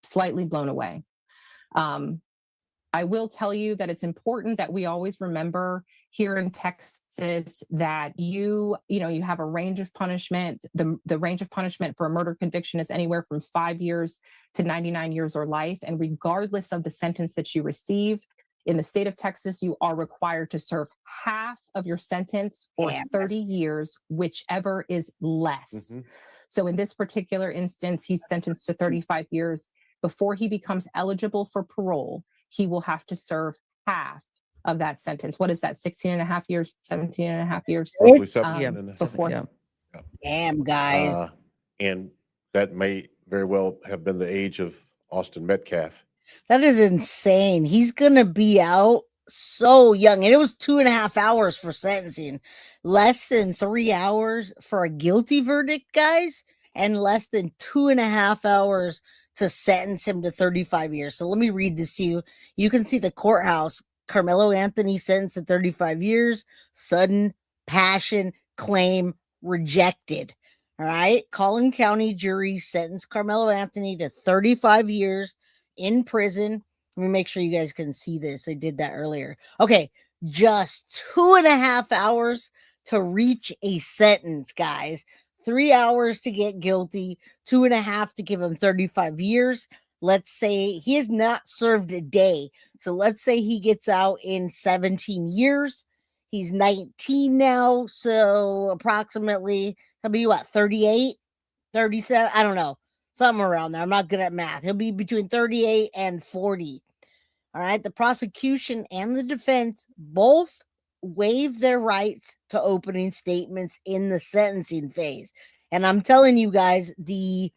slightly blown away. I will tell you that it's important that we always remember here in Texas that you have a range of punishment. The range of punishment for a murder conviction is anywhere from 5 years to 99 years or life. And regardless of the sentence that you receive, in the state of Texas, you are required to serve half of your sentence or 30 years, whichever is less. Mm-hmm. So in this particular instance, he's sentenced to 35 years. Before he becomes eligible for parole, he will have to serve half of that sentence. What is that? 16 and a half years, 17 and a half years? Before. Yeah. Damn, guys. And that may very well have been the age of Austin Metcalf. That is insane. He's going to be out so young. And it was 2.5 hours for sentencing. Less than 3 hours for a guilty verdict, guys. And less than 2.5 hours to sentence him to 35 years. So let me read this to you. You can see the courthouse. Karmelo Anthony sentenced to 35 years. Sudden passion claim rejected. All right. Collin County jury sentenced Karmelo Anthony to 35 years in prison. Let me make sure you guys can see this. I did that earlier. Okay. Just 2.5 hours to reach a sentence, guys. 3 hours to get guilty, 2.5 to give him 35 years. Let's say he has not served a day. So let's say he gets out in 17 years. He's 19 now. So approximately, he'll be what, 38, 37? I don't know. Something around there. I'm not good at math. He'll be between 38 and 40. All right. The prosecution and the defense both waive their rights to opening statements in the sentencing phase. And I'm telling you guys, the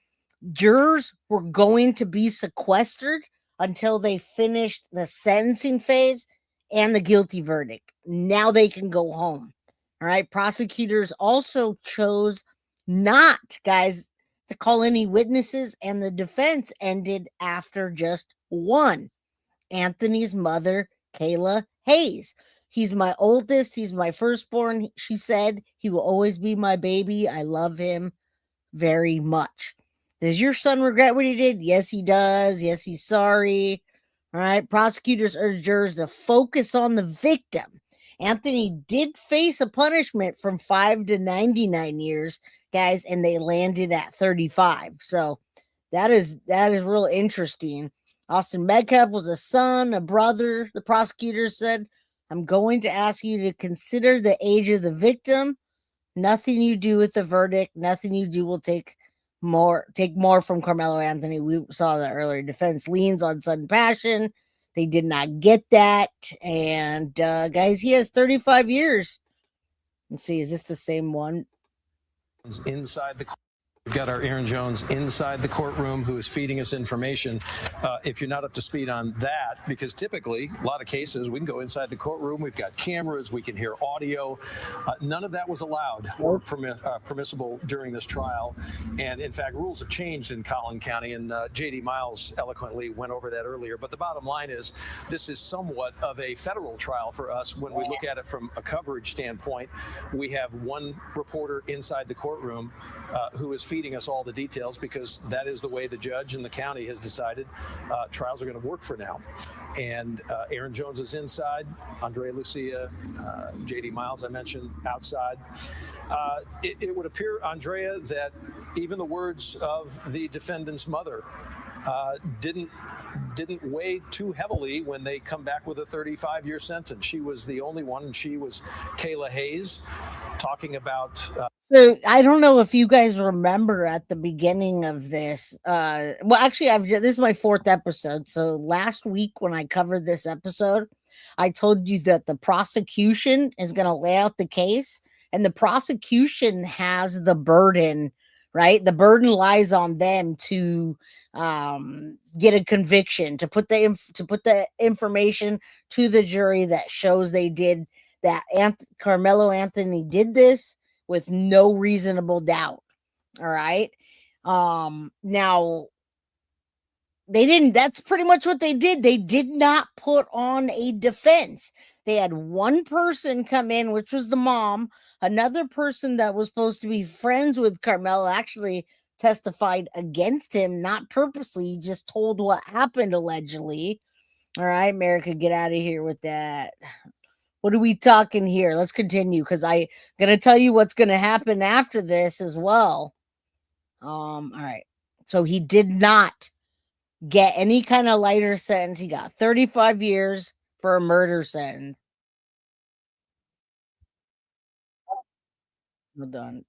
jurors were going to be sequestered until they finished the sentencing phase and the guilty verdict. Now they can go home. All right. Prosecutors also chose not, guys, to call any witnesses, and the defense ended after just one. Anthony's mother, Kayla Hayes. He's my oldest. He's my firstborn. She said he will always be my baby. I love him very much. Does your son regret what he did? Yes, he does. Yes, he's sorry. All right. Prosecutors urge jurors to focus on the victim. Anthony did face a punishment from 5 to 99 years, guys, and they landed at 35. So that is real interesting. Austin Metcalf was a son, a brother. The prosecutor said, I'm going to ask you to consider the age of the victim. Nothing you do with the verdict, nothing you do will take more from Karmelo Anthony. We saw that earlier. Defense leans on sudden passion. They did not get that. And guys, he has 35 years. Let's see, is this the same one? Inside the We've got our Aaron Jones inside the courtroom who is feeding us information. If you're not up to speed on that, because typically, a lot of cases, we can go inside the courtroom. We've got cameras. We can hear audio. None of that was allowed or permissible during this trial. And in fact, rules have changed in Collin County, and J.D. Miles eloquently went over that earlier. But the bottom line is this is somewhat of a federal trial for us when we look at it from a coverage standpoint. We have one reporter inside the courtroom who is feeding us all the details, because that is the way the judge and the county has decided trials are going to work for now. And Aaron Jones is inside, Andrea Lucia, J.D. Miles, I mentioned, outside. It would appear, Andrea, that even the words of the defendant's mother didn't weigh too heavily when they come back with a 35-year sentence. She was the only one, and she was Kayla Hayes, talking about So I don't know if you guys remember at the beginning of this. Well, actually, this is my 4th episode. So last week when I covered this episode, I told you that the prosecution is going to lay out the case, and the prosecution has the burden, right? The burden lies on them to get a conviction, to put the information to the jury that shows they did that. Karmelo Anthony did this with no reasonable doubt. All right. Now they didn't, that's pretty much what they did. They did not put on a defense. They had one person come in, which was the mom. Another person that was supposed to be friends with Karmelo actually testified against him, not purposely, just told what happened allegedly. All right, America, get out of here with that. What are we talking here? Let's continue, because I'm going to tell you what's going to happen after this as well. All right. So he did not get any kind of lighter sentence. He got 35 years for a murder sentence. Hold on.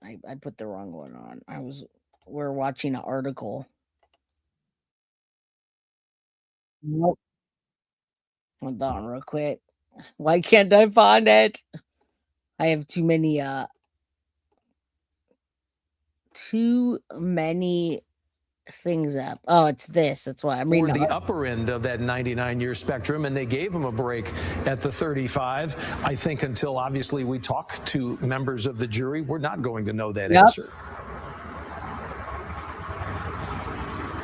I put the wrong one on. We're watching an article. Nope. Hold on real quick. Why can't I find it? I have too many things up. Oh, it's this. That's why I'm reading the upper end of that 99-year spectrum, and they gave him a break at the 35. I think until obviously we talk to members of the jury, we're not going to know that answer.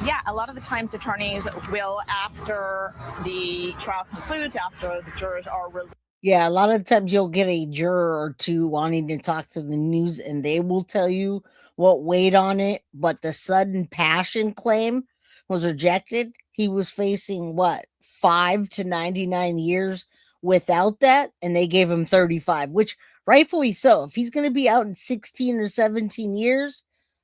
Yeah, a lot of the times attorneys will, after the trial concludes, after the jurors are released. Yeah, a lot of times you'll get a juror or two wanting to talk to the news, and they will tell you what weighed on it. But the sudden passion claim was rejected. He was facing 5 to 99 years without that, and they gave him 35, which rightfully so. If he's going to be out in 16 or 17 years,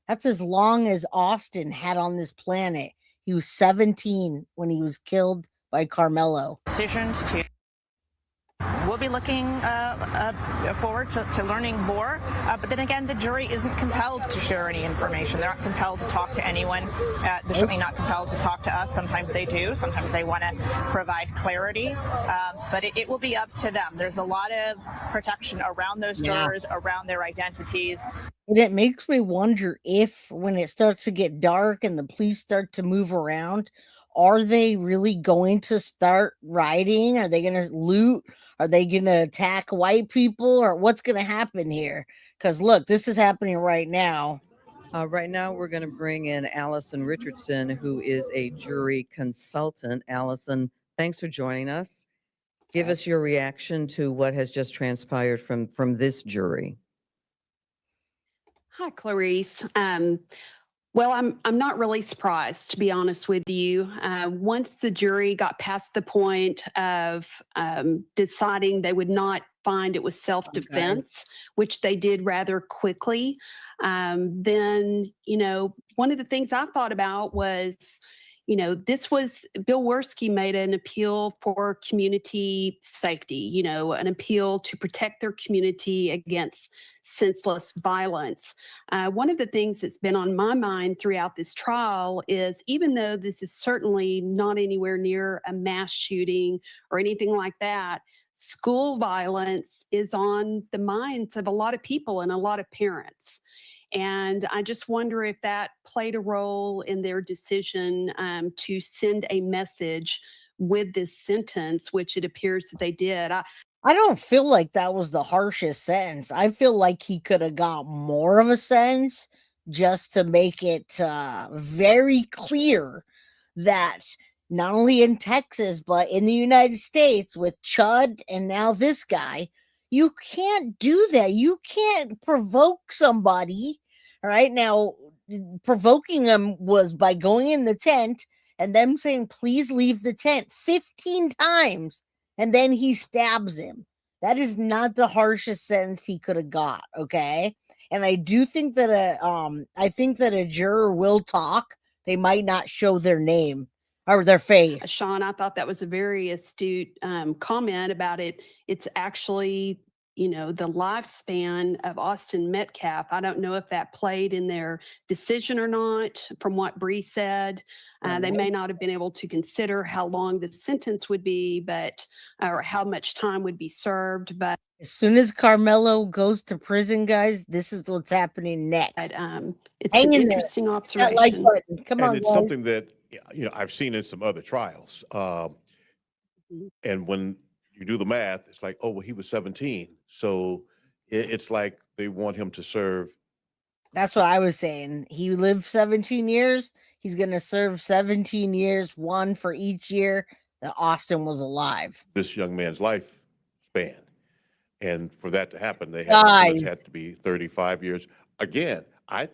that's as long as Austin had on this planet. He was 17 when he was killed by Karmelo. Decisions to. We'll be looking forward to learning more. But then again, the jury isn't compelled to share any information. They're not compelled to talk to anyone. They're certainly not compelled to talk to us. Sometimes they do. Sometimes they want to provide clarity. But it will be up to them. There's a lot of protection around those jurors, around their identities. And it makes me wonder if when it starts to get dark and the police start to move around, are they really going to start rioting? Are they going to loot? Are they going to attack white people? Or what's going to happen here? Because look, this is happening right now. Right now, we're going to bring in Allison Richardson, who is a jury consultant. Allison, thanks for joining us. Give us your reaction to what has just transpired from this jury. Hi, Clarice. Well, I'm not really surprised, to be honest with you. Once the jury got past the point of deciding they would not find it was self-defense, which they did rather quickly, then, one of the things I thought about was, this was Bill Werski made an appeal for community safety, an appeal to protect their community against senseless violence. One of the things that's been on my mind throughout this trial is, even though this is certainly not anywhere near a mass shooting or anything like that, school violence is on the minds of a lot of people and a lot of parents. And I just wonder if that played a role in their decision to send a message with this sentence, which it appears that they did. I don't feel like that was the harshest sentence. I feel like he could have got more of a sentence just to make it very clear that not only in Texas, but in the United States with Chud and now this guy, you can't do that. You can't provoke somebody. All right. Now, provoking them was by going in the tent and them saying, please leave the tent 15 times. And then he stabs him. That is not the harshest sentence he could have got. Okay. And I do think that a juror will talk. They might not show their name or their face. Sean, I thought that was a very astute comment about it. It's actually, the lifespan of Austin Metcalf. I don't know if that played in their decision or not. From what Bree said, they may not have been able to consider how long the sentence would be, or how much time would be served. But as soon as Karmelo goes to prison, guys, this is what's happening next. It's an interesting observation. That like button. Come on, it's guys. something that I've seen in some other trials. And when you do the math, it's like, oh, well, he was 17. So it's like they want him to serve. That's what I was saying. He lived 17 years. He's going to serve 17 years, one for each year that Austin was alive. This young man's lifespan. And for that to happen, they had to be 35 years. Again, I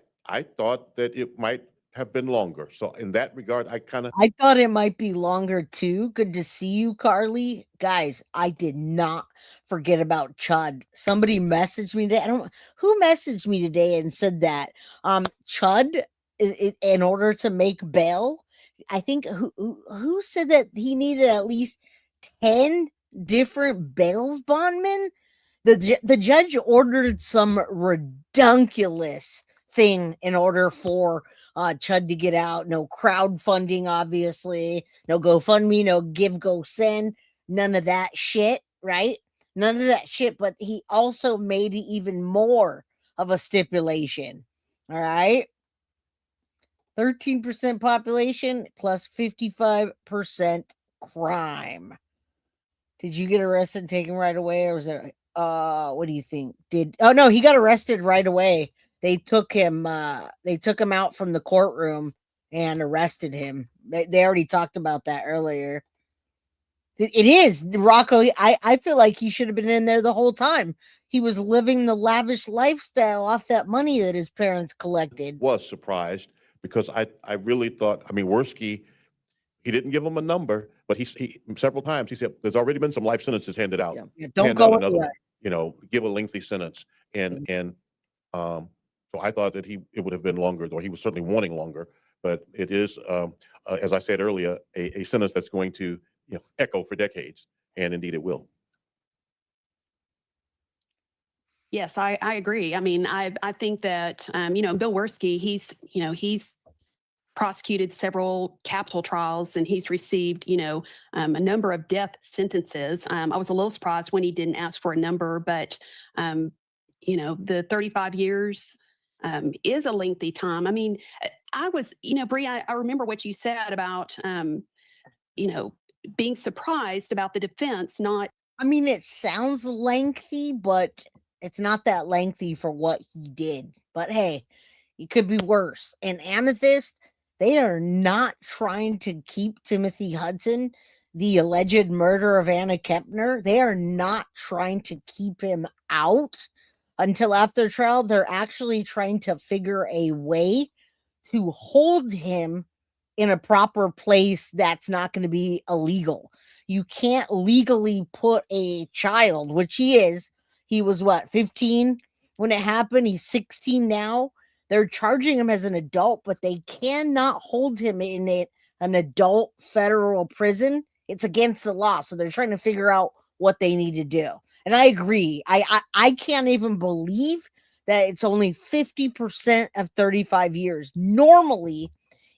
thought that it might have been longer. So in that regard, I thought it might be longer too. Good to see you, Carly. Guys, I did not forget about Chud. Somebody messaged me today. Who messaged me today and said that Chud, in order to make bail, I think who said that he needed at least 10 different bail bondmen. The judge ordered some redunculous thing in order for Chud to get out. No crowdfunding, obviously. No GoFundMe, no Give, Go, Send. None of that shit, right? None of that shit. But he also made it even more of a stipulation. All right? 13% population plus 55% crime. Did you get arrested and taken right away? Or was it, what do you think? No, he got arrested right away. They took him out from the courtroom and arrested him. They already talked about that earlier. It is Rocco. I feel like he should have been in there the whole time. He was living the lavish lifestyle off that money that his parents collected. Was surprised because I really thought, Worski, he didn't give him a number, but he several times he said there's already been some life sentences handed out. Yeah, don't go another one, give a lengthy sentence. And so I thought that it would have been longer, though he was certainly wanting longer. But it is, as I said earlier, a sentence that's going to echo for decades, and indeed it will. Yes, I agree. I think that Bill Werski, he's prosecuted several capital trials and he's received a number of death sentences. I was a little surprised when he didn't ask for a number, but the 35 years is a lengthy time. I was, Bree, I remember what you said about being surprised about the defense not. It sounds lengthy, but it's not that lengthy for what he did. But hey, it could be worse. And Amethyst, they are not trying to keep Timothy Hudson, the alleged murderer of Anna Kepner. They are not trying to keep him out until after trial. They're actually trying to figure a way to hold him in a proper place that's not going to be illegal. You can't legally put a child, which he is. He was 15 when it happened. He's 16 now. They're charging him as an adult, but they cannot hold him in an adult federal prison. It's against the law. So they're trying to figure out what they need to do. And I agree. I can't even believe that it's only 50% of 35 years. Normally,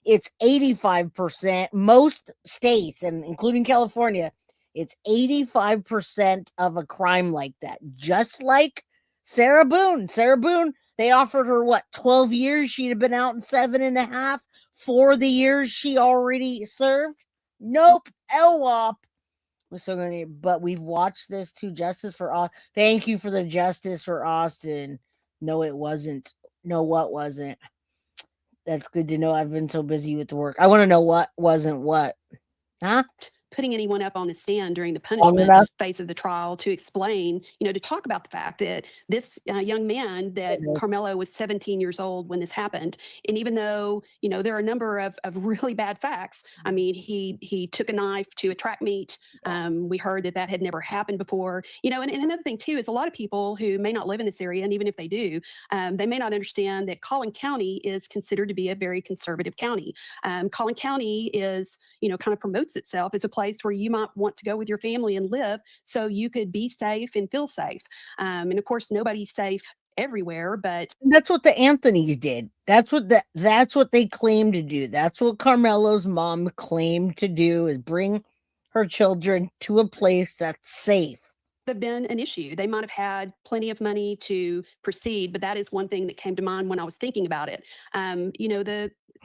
it's 85%. Most states, and including California, it's 85% of a crime like that. Just like Sarah Boone. Sarah Boone, They offered her what, 12 years? She'd have been out in 7.5 for the years she already served. Nope, LWOP. We're still gonna, but we've watched this too. Justice for Austin. Thank you for the justice for Austin. No, it wasn't. No, what wasn't? That's good to know. I've been so busy with the work. I want to know what wasn't what. Huh? Putting anyone up on the stand during the punishment phase of the trial to explain, to talk about the fact that this young man, that Karmelo was 17 years old when this happened. And even though, there are a number of really bad facts, I mean, he took a knife to a track meet. We heard that had never happened before, and another thing too, is a lot of people who may not live in this area, and even if they do, they may not understand that Collin County is considered to be a very conservative county. Collin County is, kind of promotes itself as a place where you might want to go with your family and live so you could be safe and feel safe. And of course, nobody's safe everywhere, but that's what the Anthonys did. That's what they claimed to do. That's what Karmelo's mom claimed to do, is bring her children to a place that's safe. Have been an issue. They might have had plenty of money to proceed, but that is one thing that came to mind when I was thinking about it.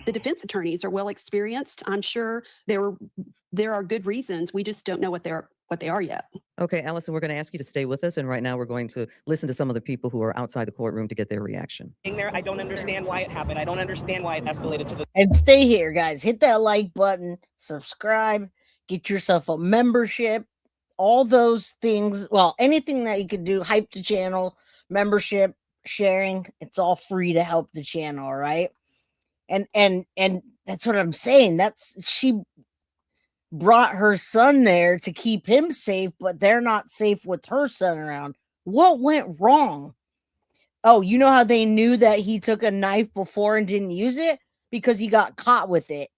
The defense attorneys are well experienced. I'm sure there are good reasons. We just don't know what they are yet. Okay, Allison, we're going to ask you to stay with us, and right now we're going to listen to some of the people who are outside the courtroom to get their reaction. There, I don't understand why it happened. I don't understand why it escalated to the. And stay here, guys. Hit that like button, subscribe, get yourself a membership. All those things, well, anything that you could do, hype the channel, membership, sharing, it's all free to help the channel, all right? And that's what I'm saying. She brought her son there to keep him safe, but they're not safe with her son around. What went wrong? Oh, you know how they knew that he took a knife before and didn't use it? Because he got caught with it.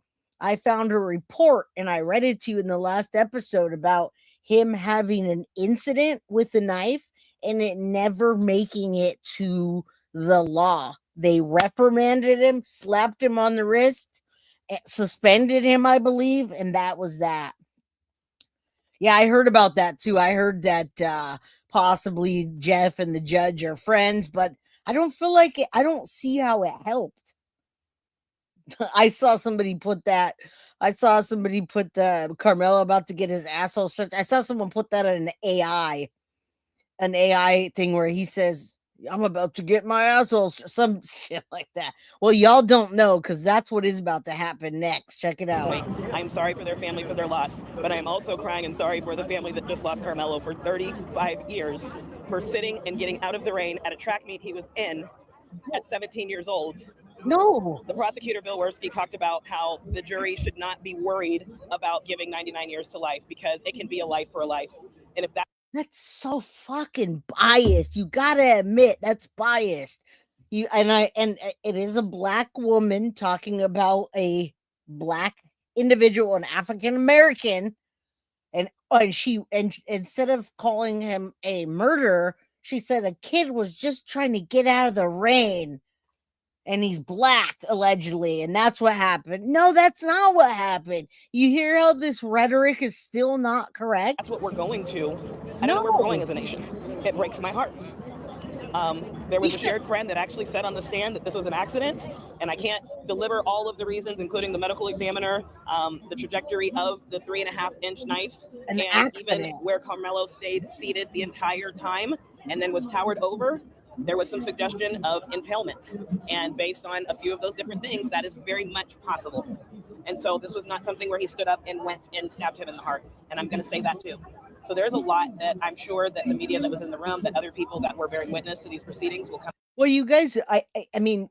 I found a report, and I read it to you in the last episode, about him having an incident with the knife and it never making it to the law. They reprimanded him, slapped him on the wrist, suspended him, I believe, and that was that. Yeah, I heard about that too. I heard that possibly Jeff and the judge are friends, but I don't feel like it. I don't see how it helped. I saw somebody put Karmelo about to get his asshole stretched. I saw someone put that in an AI thing where he says, I'm about to get my asshole, some shit like that. Well, y'all don't know, because that's what is about to happen next. Check it out. I'm sorry for their family for their loss, but I'm also crying and sorry for the family that just lost Karmelo for 35 years for sitting and getting out of the rain at a track meet he was in at 17 years old. No. The prosecutor, Bill Werski, talked about how the jury should not be worried about giving 99 years to life because it can be a life for a life. And if that's so fucking biased. You gotta admit that's biased. And it is a black woman talking about a black individual, an African American, and instead of calling him a murderer, she said a kid was just trying to get out of the rain. And he's black, allegedly, and that's what happened. No, that's not what happened. You hear how this rhetoric is still not correct? That's what we're going to. I don't know where we're going as a nation. It breaks my heart. There was a shared friend that actually said on the stand that this was an accident, and I can't deliver all of the reasons, including the medical examiner, the trajectory of the 3.5-inch knife, and even where Karmelo stayed seated the entire time and then was towered over. There was some suggestion of impalement, and based on a few of those different things, that is very much possible. And so this was not something where he stood up and went and stabbed him in the heart, and I'm going to say that too. So there's a lot that I'm sure that the media that was in the room, that other people that were bearing witness to these proceedings will come. Well, you guys, I mean,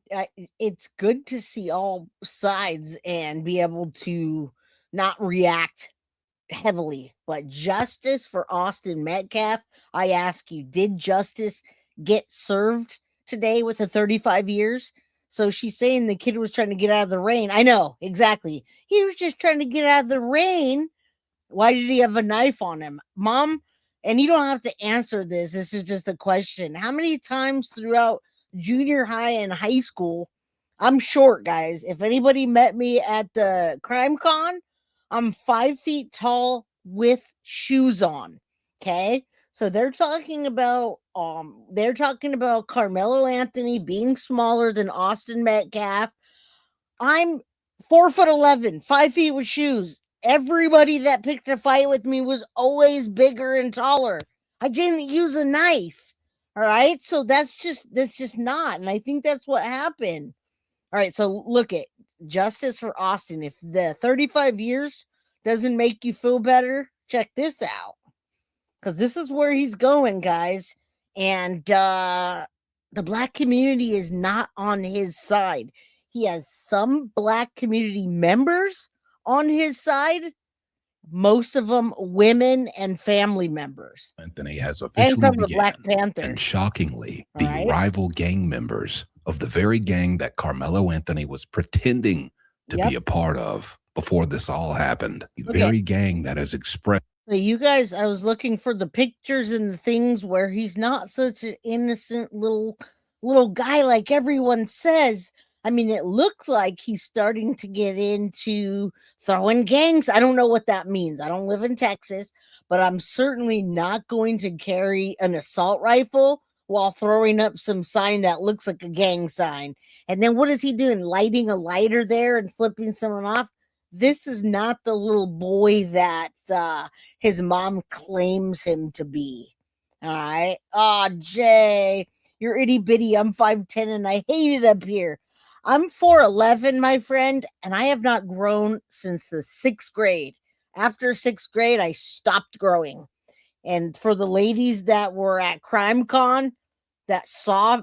it's good to see all sides and be able to not react heavily, but justice for Austin Metcalf. I ask you, did justice get served today with the 35 years? So she's saying the kid was trying to get out of the rain. I know, exactly. He was just trying to get out of the rain. Why did he have a knife on him? Mom, and you don't have to answer this. This is just a question. How many times throughout junior high and high school, I'm short, guys. If anybody met me at the crime con, I'm 5 feet tall with shoes on. Okay. So they're talking about Karmelo Anthony being smaller than Austin Metcalf. I'm 4'11", 5 feet with shoes. Everybody that picked a fight with me was always bigger and taller. I didn't use a knife. All right. So that's just not. And I think that's what happened. All right. So look at justice for Austin. If the 35 years doesn't make you feel better, check this out. Because this is where he's going, guys. And the black community is not on his side. He has some black community members on his side, most of them women and family members. Anthony has And officially some of the began, Black Panthers. and shockingly, All the right. rival gang members of the very gang that Karmelo Anthony was pretending to Yep. be a part of before this all happened. The Okay. very gang that has expressed So you guys, I was looking for the pictures and the things where he's not such an innocent little guy like everyone says. I mean, it looks like he's starting to get into throwing gangs. I don't know what that means. I don't live in Texas, but I'm certainly not going to carry an assault rifle while throwing up some sign that looks like a gang sign. And then what is he doing? Lighting a lighter there and flipping someone off? This is not the little boy that his mom claims him to be. All right. Oh, Jay, you're itty bitty. I'm 5'10" and I hate it up here. I'm 4'11", my friend, and I have not grown since the 6th grade. After 6th grade, I stopped growing. And for the ladies that were at CrimeCon that saw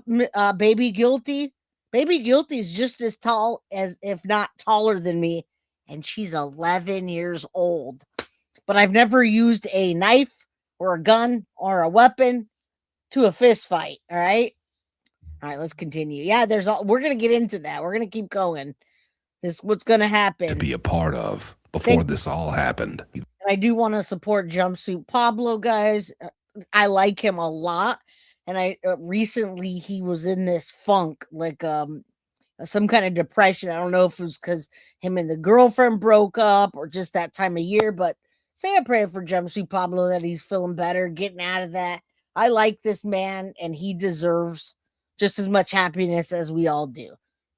Baby Guilty is just as tall as, if not taller than me. And she's 11 years old. But I've never used a knife or a gun or a weapon to a fist fight. All right. All right, let's continue. Yeah, we're going to get into that. We're going to keep going. This is what's going to happen. to be a part of before this all happened. And I do want to support Jumpsuit Pablo, guys. I like him a lot. And I recently he was in this funk, like some kind of depression. I don't know if it was because him and the girlfriend broke up or just that time of year, but say a prayer for Jumpsuit Pablo that he's feeling better, getting out of that. I like this man, and he deserves just as much happiness as we all do.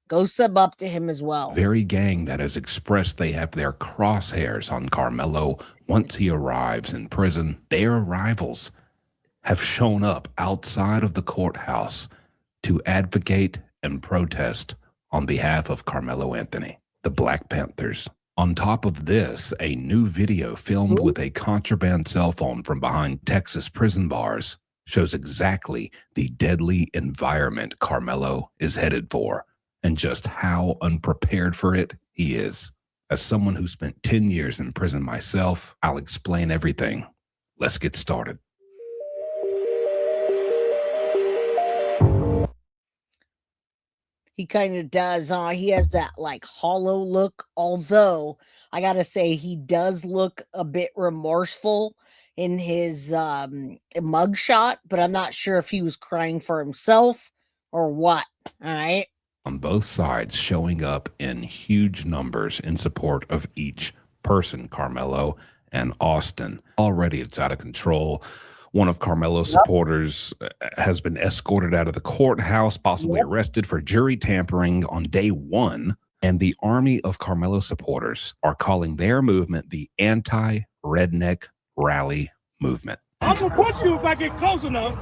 Go sub up to him as well. Very gang that has expressed they have their crosshairs on Karmelo once he arrives in prison. Their rivals have shown up outside of the courthouse to advocate and protest on behalf of Karmelo Anthony, the Black Panthers. On top of this, a new video filmed with a contraband cell phone from behind Texas prison bars shows exactly the deadly environment Karmelo is headed for and just how unprepared for it he is. As someone who spent 10 years in prison myself, I'll explain everything. Let's get started. He kind of does. He has that like hollow look, although I got to say he does look a bit remorseful in his mugshot, but I'm not sure if he was crying for himself or what. All right. On both sides, showing up in huge numbers in support of each person, Karmelo and Austin. Already it's out of control. One of Karmelo's supporters has been escorted out of the courthouse, possibly arrested for jury tampering on day one. And the army of Karmelo supporters are calling their movement the anti-redneck rally movement. I'm gonna push you if I get close enough.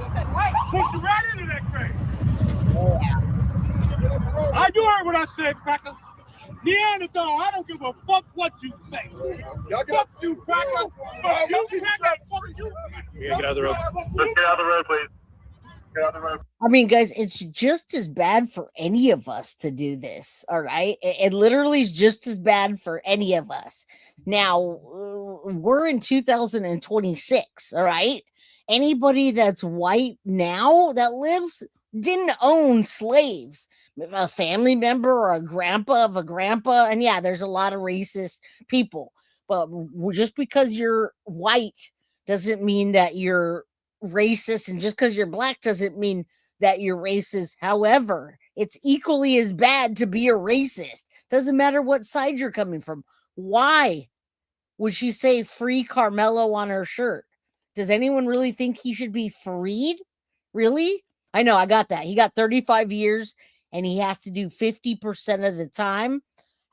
Push you right into that grave. You heard what I said, cracker. Neanderthal, I don't give a fuck what you say. Fuck you, cracker. Fuck you, cracker. Fuck you. Yeah, get out of the road. Get out of the road, please. Get out of the road. I mean, guys, it's just as bad for any of us to do this. All right. It literally is just as bad for any of us. Now, we're in 2026. All right. Anybody that's white now that lives didn't own slaves. A family member or a grandpa of a grandpa. And yeah, there's a lot of racist people. But just because you're white doesn't mean that you're racist. And just because you're black doesn't mean that you're racist. However, it's equally as bad to be a racist. Doesn't matter what side you're coming from. Why would she say free Karmelo on her shirt? Does anyone really think he should be freed? Really? I know, I got that. He got 35 years and he has to do 50% of the time.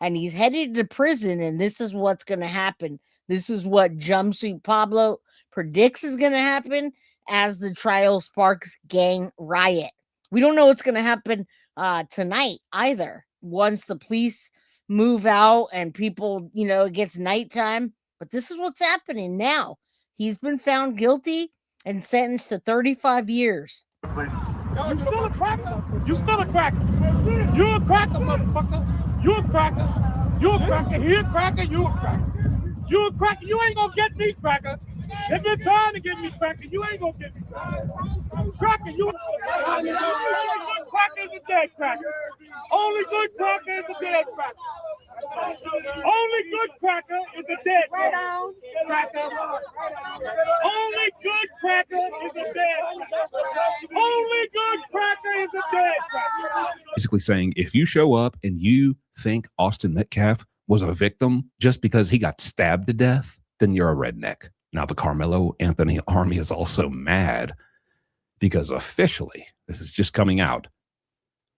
And he's headed to prison, and this is what's going to happen. This is what Jumpsuit Pablo predicts is going to happen as the trial sparks gang riot. We don't know what's going to happen tonight either. Once the police move out and people, it gets nighttime. But this is what's happening now. He's been found guilty and sentenced to 35 years. You still a cracker. You still a cracker. You a cracker, motherfucker. You a cracker. You a cracker. He a cracker. You a cracker. You a cracker. You ain't gonna get me, cracker. If you're trying to get me, cracker, you ain't gonna get me. Cracker, you. Only good cracker is a dead cracker. Only good cracker is a dead cracker. Only good cracker is a dead cracker. Only good cracker is a dead cracker. Only good cracker is a dead cracker. Basically saying, if you show up and you think Austin Metcalf was a victim just because he got stabbed to death, then you're a redneck. Now, the Karmelo Anthony army is also mad because officially, this is just coming out,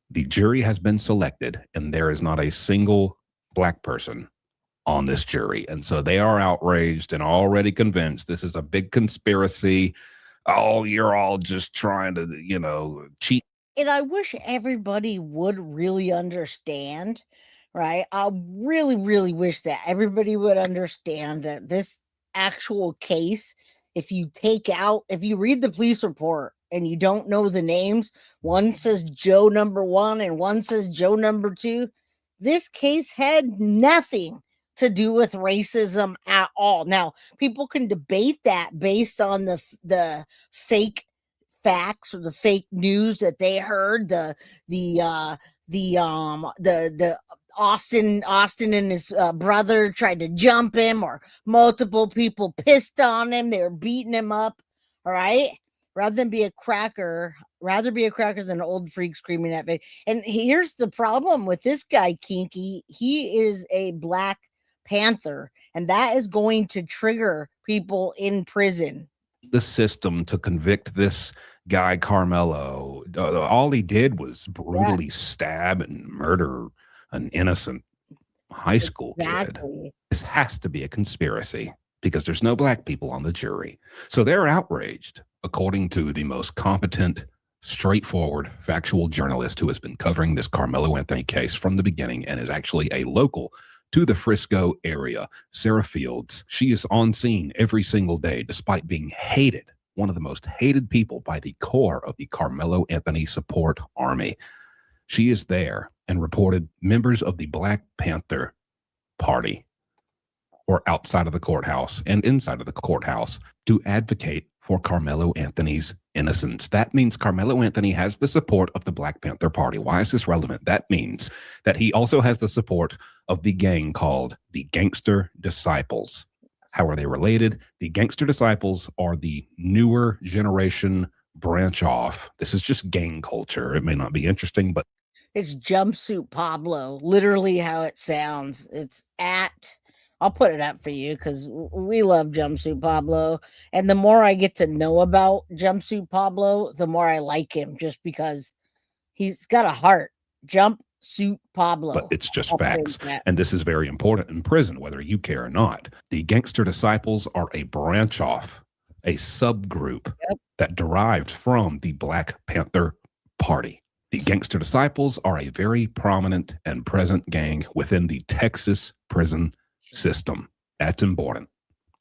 the jury has been selected and there is not a single Black person on this jury. And so they are outraged and already convinced this is a big conspiracy. Oh, you're all just trying to, cheat. And I wish everybody would really understand, right? I really, really wish that everybody would understand that this actual case, if you read the police report and you don't know the names, one says Joe number 1 and one says Joe number 2. This case had nothing to do with racism at all. Now, people can debate that based on the fake facts or the fake news that they heard. The Austin and his brother tried to jump him, or multiple people pissed on him. They were beating him up. All right. Rather be a cracker than an old freak screaming at me. And here's the problem with this guy, Kinky. He is a Black Panther, and that is going to trigger people in prison. The system to convict this guy, Karmelo, all he did was brutally stab and murder an innocent high school kid. This has to be a conspiracy because there's no Black people on the jury. So they're outraged, according to the most competent, straightforward, factual journalist who has been covering this Karmelo Anthony case from the beginning and is actually a local to the Frisco area, Sarah Fields. She is on scene every single day, despite being hated, one of the most hated people by the core of the Karmelo Anthony support army. She is there and reported members of the Black Panther Party or outside of the courthouse and inside of the courthouse to advocate for Karmelo Anthony's innocence. That means Karmelo Anthony has the support of the Black Panther Party. Why is this relevant? That means that he also has the support of the gang called the Gangster Disciples. How are they related? The Gangster Disciples are the newer generation branch off. This is just gang culture. It may not be interesting, but it's Jumpsuit Pablo, literally how it sounds. I'll put it up for you because we love Jumpsuit Pablo. And the more I get to know about Jumpsuit Pablo, the more I like him, just because he's got a heart. Jumpsuit Pablo. But it's just facts. And this is very important in prison, whether you care or not. The Gangster Disciples are a branch off, a subgroup that derived from the Black Panther Party. The Gangster Disciples are a very prominent and present gang within the Texas prison system. That's important.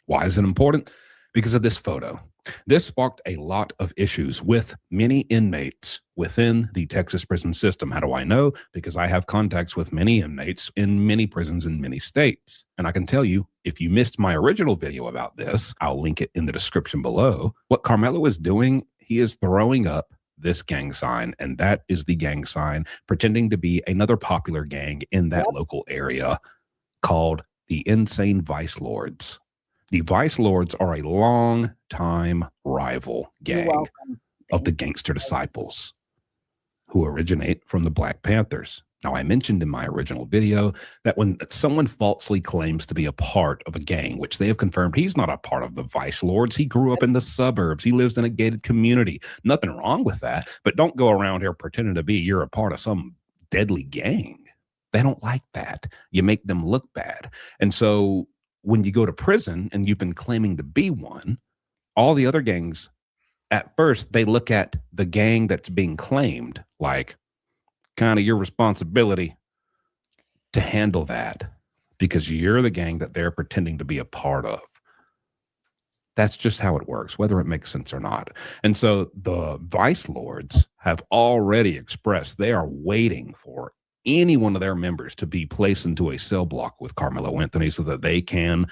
Why is it important? Because of this photo. This sparked a lot of issues with many inmates within the Texas prison system. How do I know? Because I have contacts with many inmates in many prisons in many states. And I can tell you, if you missed my original video about this, I'll link it in the description below. What Karmelo is doing, he is throwing up this gang sign, and that is the gang sign pretending to be another popular gang in that local area called the Insane Vice Lords. The Vice Lords are a long-time rival gang of the Gangster Disciples who originate from the Black Panthers. Now, I mentioned in my original video that when someone falsely claims to be a part of a gang, which they have confirmed he's not a part of the Vice Lords, he grew up in the suburbs, he lives in a gated community. Nothing wrong with that, but don't go around here pretending to be you're a part of some deadly gang. They don't like that. You make them look bad. And so when you go to prison and you've been claiming to be one, all the other gangs, at first, they look at the gang that's being claimed like, kind of your responsibility to handle that because you're the gang that they're pretending to be a part of. That's just how it works, whether it makes sense or not. And so the Vice Lords have already expressed they are waiting for any one of their members to be placed into a cell block with Karmelo Anthony so that they can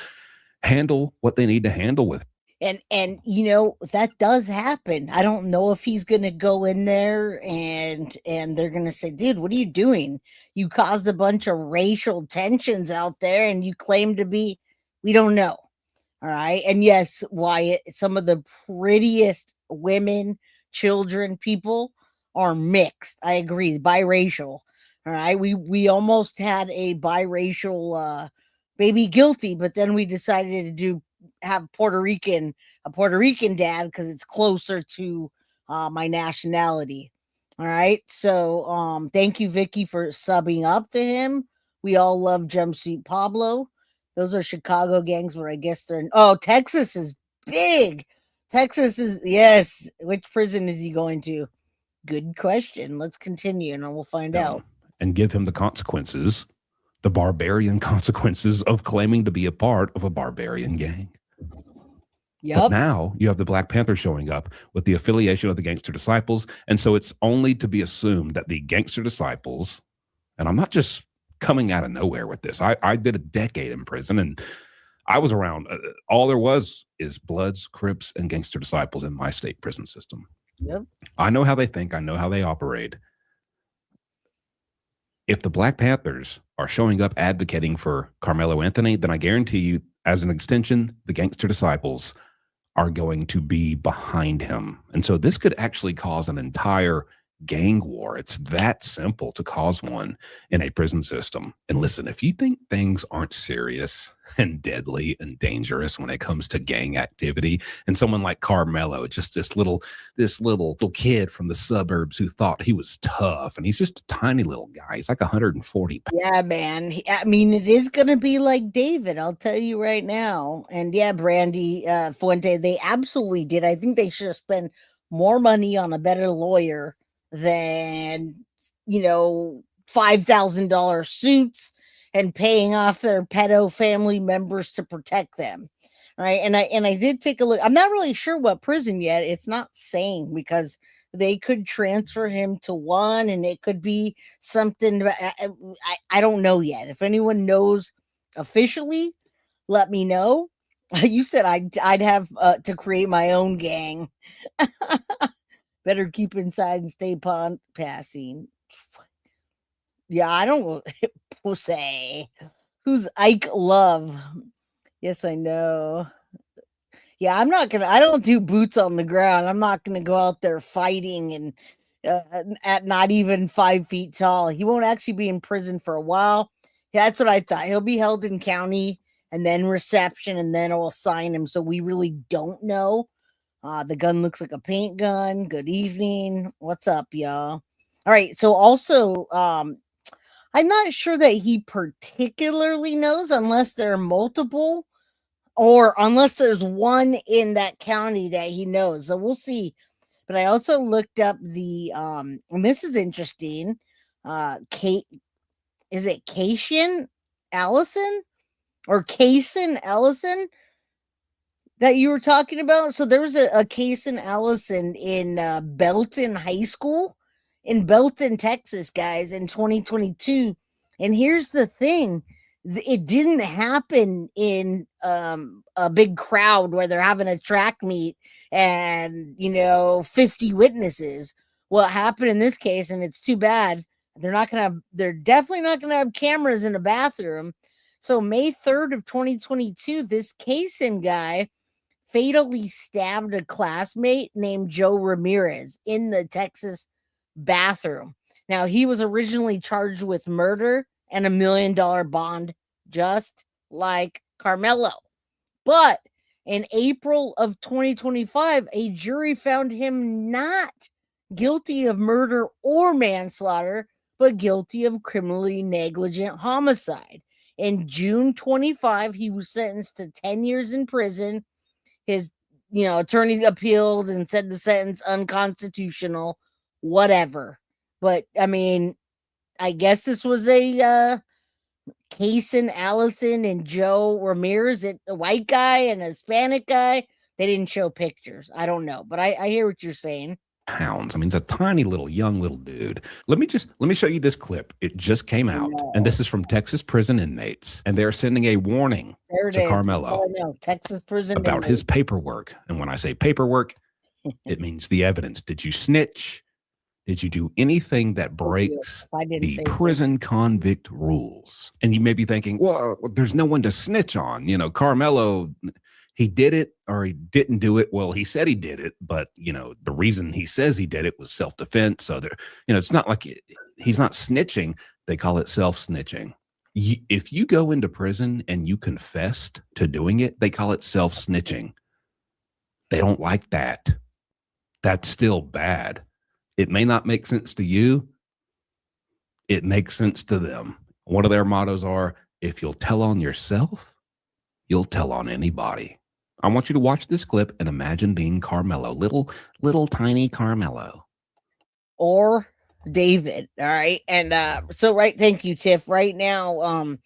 handle what they need to handle with. And you know, that does happen. I don't know if he's going to go in there and they're going to say, dude, what are you doing? You caused a bunch of racial tensions out there and you claim to be, we don't know. All right. And yes, Wyatt, some of the prettiest women, children, people are mixed. I agree. Biracial. All right. We almost had a biracial baby guilty, but then we decided to have a Puerto Rican dad because it's closer to my nationality. All right. So thank you, Vicky, for subbing up to him. We all love Jumpsuit Pablo. Those are Chicago gangs where I guess they're in. Oh, Texas is big. Texas is, yes. Which prison is he going to? Good question. Let's continue and we'll find out. And give him the consequences, the barbarian consequences of claiming to be a part of a barbarian gang. Yep. But now you have the Black Panthers showing up with the affiliation of the Gangster Disciples. And so it's only to be assumed that the Gangster Disciples, and I'm not just coming out of nowhere with this. I did a decade in prison and I was around. All there was is Bloods, Crips, and Gangster Disciples in my state prison system. Yep. I know how they think. I know how they operate. If the Black Panthers are showing up advocating for Karmelo Anthony, then I guarantee you, as an extension, the Gangster Disciples are going to be behind him. And so this could actually cause an entire gang war. It's that simple to cause one in a prison system. And listen, if you think things aren't serious and deadly and dangerous when it comes to gang activity, and someone like Karmelo, just this little kid from the suburbs who thought he was tough, and he's just a tiny little guy. He's like 140 pounds. Yeah, man. I mean, it is going to be like David, I'll tell you right now. And yeah, Brandy Fuente, they absolutely did. I think they should have spent more money on a better lawyer than, you know, $5,000 suits and paying off their pedo family members to protect them. Right. And I did take a look. I'm not really sure what prison yet. It's not saying because they could transfer him to one and it could be something. I don't know yet. If anyone knows officially, let me know. You said I'd have to create my own gang. Better keep inside and stay passing. Yeah, I don't pussy. Who's Ike Love? Yes, I know. Yeah, I don't do boots on the ground. I'm not gonna go out there fighting and at not even 5 feet tall. He won't actually be in prison for a while. Yeah, that's what I thought. He'll be held in county and then reception, and then I'll sign him. So we really don't know. The gun looks like a paint gun. Good evening. What's up, y'all? All right. So also, I'm not sure that he particularly knows unless there are multiple or unless there's one in that county that he knows. So we'll see. But I also looked up the, and this is interesting. Kate, is it Cation Allison or Cason Ellison that you were talking about? So there was a Cason Allison in Belton High School in Belton, Texas, guys, in 2022. And here's the thing. It didn't happen in a big crowd where they're having a track meet and, 50 witnesses. What happened in this case, and it's too bad, they're definitely not going to have cameras in a bathroom. So May 3rd of 2022, this Cason guy fatally stabbed a classmate named Joe Ramirez in the Texas bathroom. Now, he was originally charged with murder and $1 million bond, just like Karmelo. But in April of 2025, a jury found him not guilty of murder or manslaughter, but guilty of criminally negligent homicide. In June 25, he was sentenced to 10 years in prison. His, attorney appealed and said the sentence unconstitutional, whatever. But I mean, I guess this was a case in Allison and Joe Ramirez, a white guy and a Hispanic guy. They didn't show pictures. I don't know, but I hear what you're saying. Pounds. I mean, it's a tiny young little dude. Let me show you this clip. It just came out, and this is from Texas prison inmates, and they're sending a warning to Karmelo. Oh, no, Texas prison about inmates. his paperwork. And when I say paperwork, it means the evidence. Did you snitch? Did you do anything that breaks the prison convict rules? And you may be thinking, well, there's no one to snitch on. Karmelo, he did it or he didn't do it. Well, he said he did it, but the reason he says he did it was self-defense. So there, it's not like he's not snitching. They call it self-snitching. If you go into prison and you confessed to doing it, they call it self-snitching. They don't like that. That's still bad. It may not make sense to you. It makes sense to them. One of their mottos are, if you'll tell on yourself, you'll tell on anybody. I want you to watch this clip and imagine being Karmelo, little tiny Karmelo. Or David. All right. And thank you, Tiff. Right now,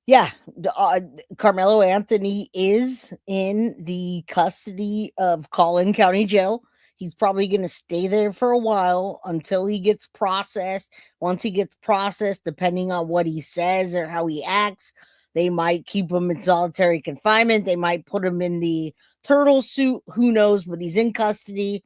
Karmelo Anthony is in the custody of Collin County Jail. He's probably going to stay there for a while until he gets processed. Once he gets processed, depending on what he says or how he acts, they might keep him in solitary confinement. They might put him in the turtle suit. Who knows? But he's in custody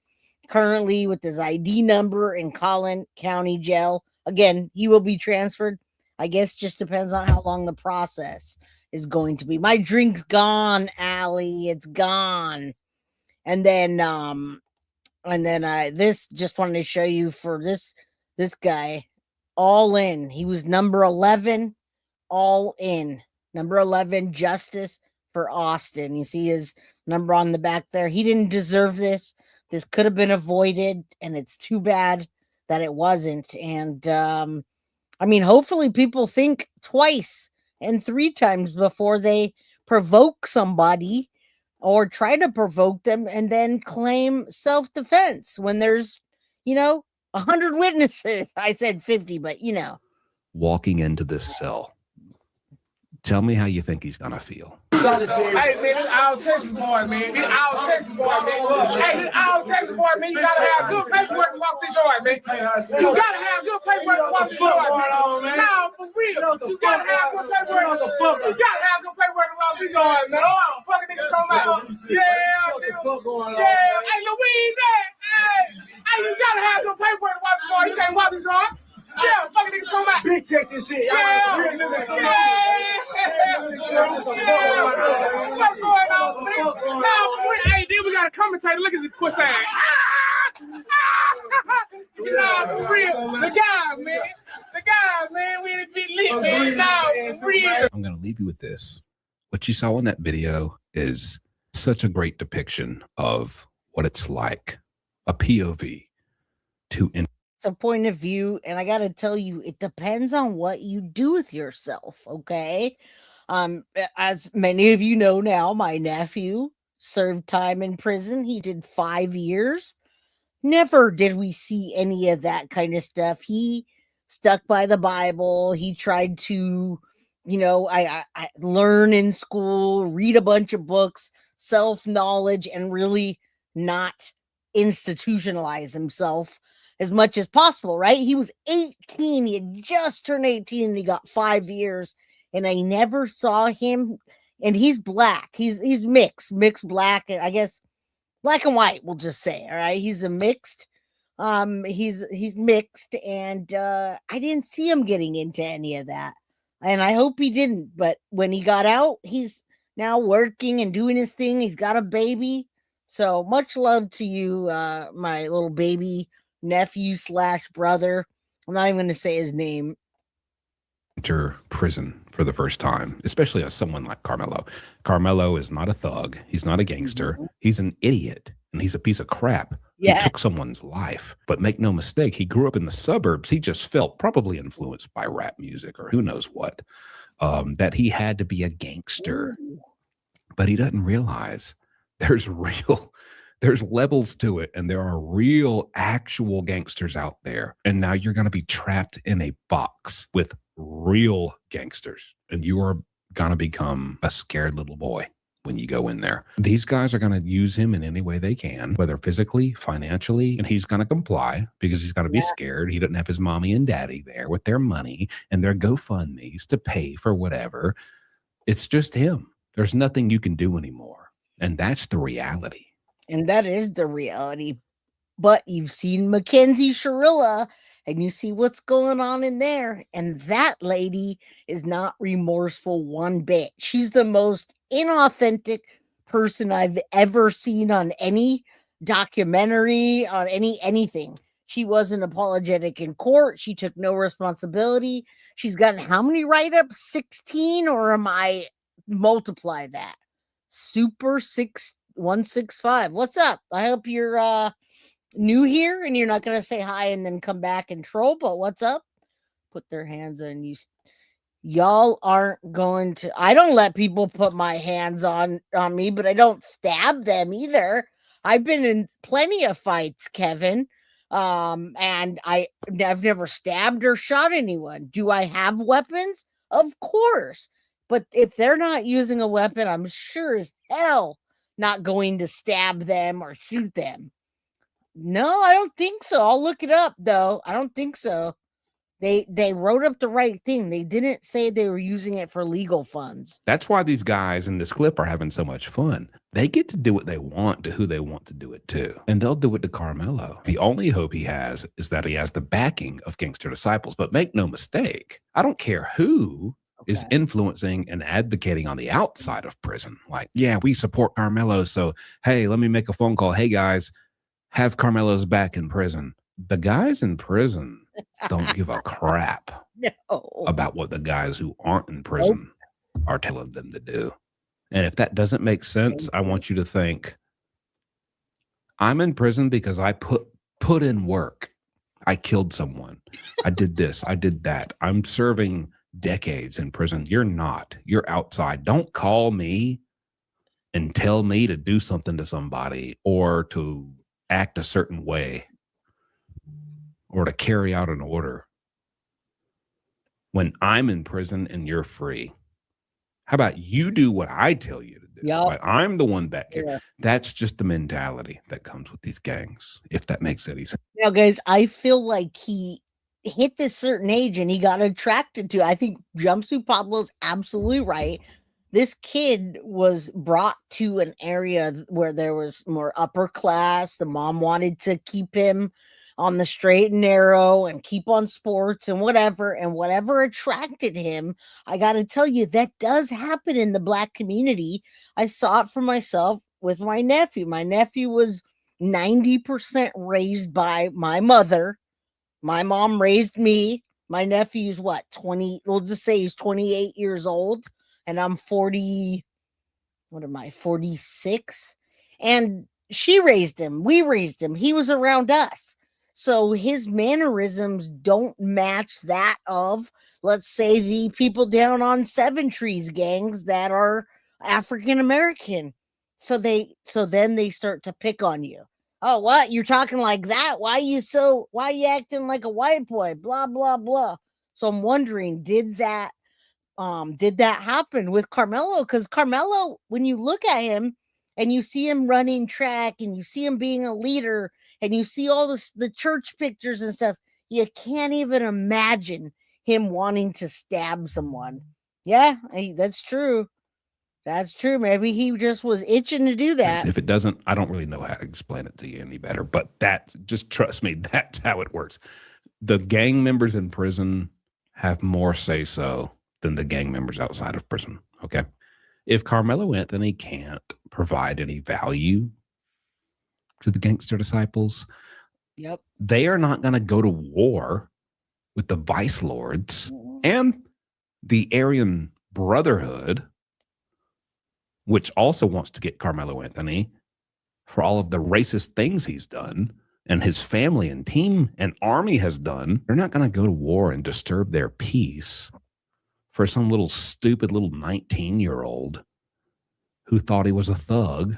currently with his ID number in Collin County Jail. Again, he will be transferred. I guess just depends on how long the process is going to be. My drink's gone, Allie. It's gone. And then this just wanted to show you for this guy, all in. He was number 11, all in. Number 11, justice for Austin. You see his number on the back there. He didn't deserve this. This could have been avoided, and it's too bad that it wasn't. And hopefully people think twice and 3 times before they provoke somebody or try to provoke them and then claim self-defense when there's, 100 witnesses. I said 50, but Walking into this cell. Tell me how you think he's going to feel. Hey, man, this all Texas boy, man. This all Texas boy, man. Hey, this all Texas boy, man. You gotta have good paperwork to walk this yard, man. You gotta have good paperwork to walk this yard, man. Nah, for real. You gotta have good paperwork. You gotta have good paperwork to walk this yard, man. Fucking nigga talking about. Yeah, nigga. Yeah. Hey, Louise, hey, you gotta have good paperwork to walk this yard. You can't walk this yard. Yeah, fucking nigga talking about. Big Texas shit. Yeah. Real niggas. What's going on, nigga? Now, hey, then we got a commentator. Look at this pussy ass. For real. The guy, man. We ain't be lit, man. Nah, for real. I'm going to leave you with this. What you saw in that video is such a great depiction of what it's like, a POV to it's a point of view, and I gotta tell you, it depends on what you do with yourself. Okay, as many of you know now, my nephew served time in prison. He did 5 years. Never did we see any of that kind of stuff. He stuck by the Bible. He tried to, I learn in school, read a bunch of books, self-knowledge, and really not institutionalize himself as much as possible, right? He was 18. He had just turned 18 and he got 5 years. And I never saw him. And he's black. He's mixed black. I guess black and white, we'll just say. All right. He's a mixed. He's mixed. And I didn't see him getting into any of that. And I hope he didn't. But when he got out, he's now working and doing his thing. He's got a baby. So much love to you, my little baby nephew / brother. I'm not even going to say his name. Enter prison for the first time, especially as someone like Karmelo. Karmelo is not a thug. He's not a gangster. He's an idiot, and he's a piece of crap. Yeah. He took someone's life. But make no mistake, he grew up in the suburbs. He just felt probably influenced by rap music or who knows what, that he had to be a gangster. But he doesn't realize there's levels to it, and there are real actual gangsters out there. And now you're going to be trapped in a box with real gangsters, and you are going to become a scared little boy when you go in there. These guys are going to use him in any way they can, whether physically, financially, and he's going to comply because he's going to be scared. He doesn't have his mommy and daddy there with their money and their GoFundMes to pay for whatever. It's just him. There's nothing you can do anymore. And that's the reality. And that is the reality. But you've seen Mackenzie Shirilla, and you see what's going on in there. And that lady is not remorseful one bit. She's the most inauthentic person I've ever seen on any documentary, on anything. She wasn't apologetic in court. She took no responsibility. She's gotten how many write-ups? 16, or am I multiply that? Super 6165. What's up? I hope you're new here and you're not going to say hi and then come back and troll, but what's up? Put their hands on you. Y'all aren't going to, I don't let people put my hands on me, but I don't stab them either. I've been in plenty of fights, Kevin. And I've never stabbed or shot anyone. Do I have weapons? Of course. But if they're not using a weapon, I'm sure as hell not going to stab them or shoot them. No, I don't think so. I'll look it up, though. I don't think so. They wrote up the right thing. They didn't say they were using it for legal funds. That's why these guys in this clip are having so much fun. They get to do what they want to who they want to do it to. And they'll do it to Karmelo. The only hope he has is that he has the backing of gangster disciples. But make no mistake, I don't care who is influencing and advocating on the outside of prison. Like, yeah, we support Karmelo. So, hey, let me make a phone call. Hey, guys, have Karmelo's back in prison. The guys in prison don't give a crap about what the guys who aren't in prison are telling them to do. And if that doesn't make sense, I want you to think, I'm in prison because I put in work. I killed someone. I did this. I did that. I'm serving decades in prison. You're not. You're outside. Don't call me and tell me to do something to somebody or to act a certain way or to carry out an order when I'm in prison and you're free. How about you do what I tell you to do? Like, I'm the one back here. That's just the mentality that comes with these gangs, if that makes any sense. Now, guys, I feel like he hit this certain age and he got attracted to. I think Jumpsuit Pablo's absolutely right. This kid was brought to an area where there was more upper class. The mom wanted to keep him on the straight and narrow and keep on sports and whatever attracted him. I got to tell you, that does happen in the Black community. I saw it for myself with my nephew. My nephew was 90% raised by my mother. My mom raised me. My nephew's 20, we'll just say he's 28 years old. And I'm 40, 46? And she raised him. We raised him. He was around us. So his mannerisms don't match that of, let's say, the people down on Seven Trees gangs that are African-American. So then they start to pick on you. Oh, what? You're talking like that? Why you acting like a white boy? Blah, blah, blah. So I'm wondering, did that happen with Karmelo? Because Karmelo, when you look at him and you see him running track and you see him being a leader and you see all the church pictures and stuff, you can't even imagine him wanting to stab someone. Yeah, that's true. That's true. Maybe he just was itching to do that. If it doesn't, I don't really know how to explain it to you any better, but just trust me, that's how it works. The gang members in prison have more say so than the gang members outside of prison. Okay. If Karmelo Anthony can't provide any value to the gangster disciples, they are not going to go to war with the Vice Lords and the Aryan Brotherhood, which also wants to get Karmelo Anthony for all of the racist things he's done and his family and team and army has done. They're not going to go to war and disturb their peace for some little stupid little 19-year-old who thought he was a thug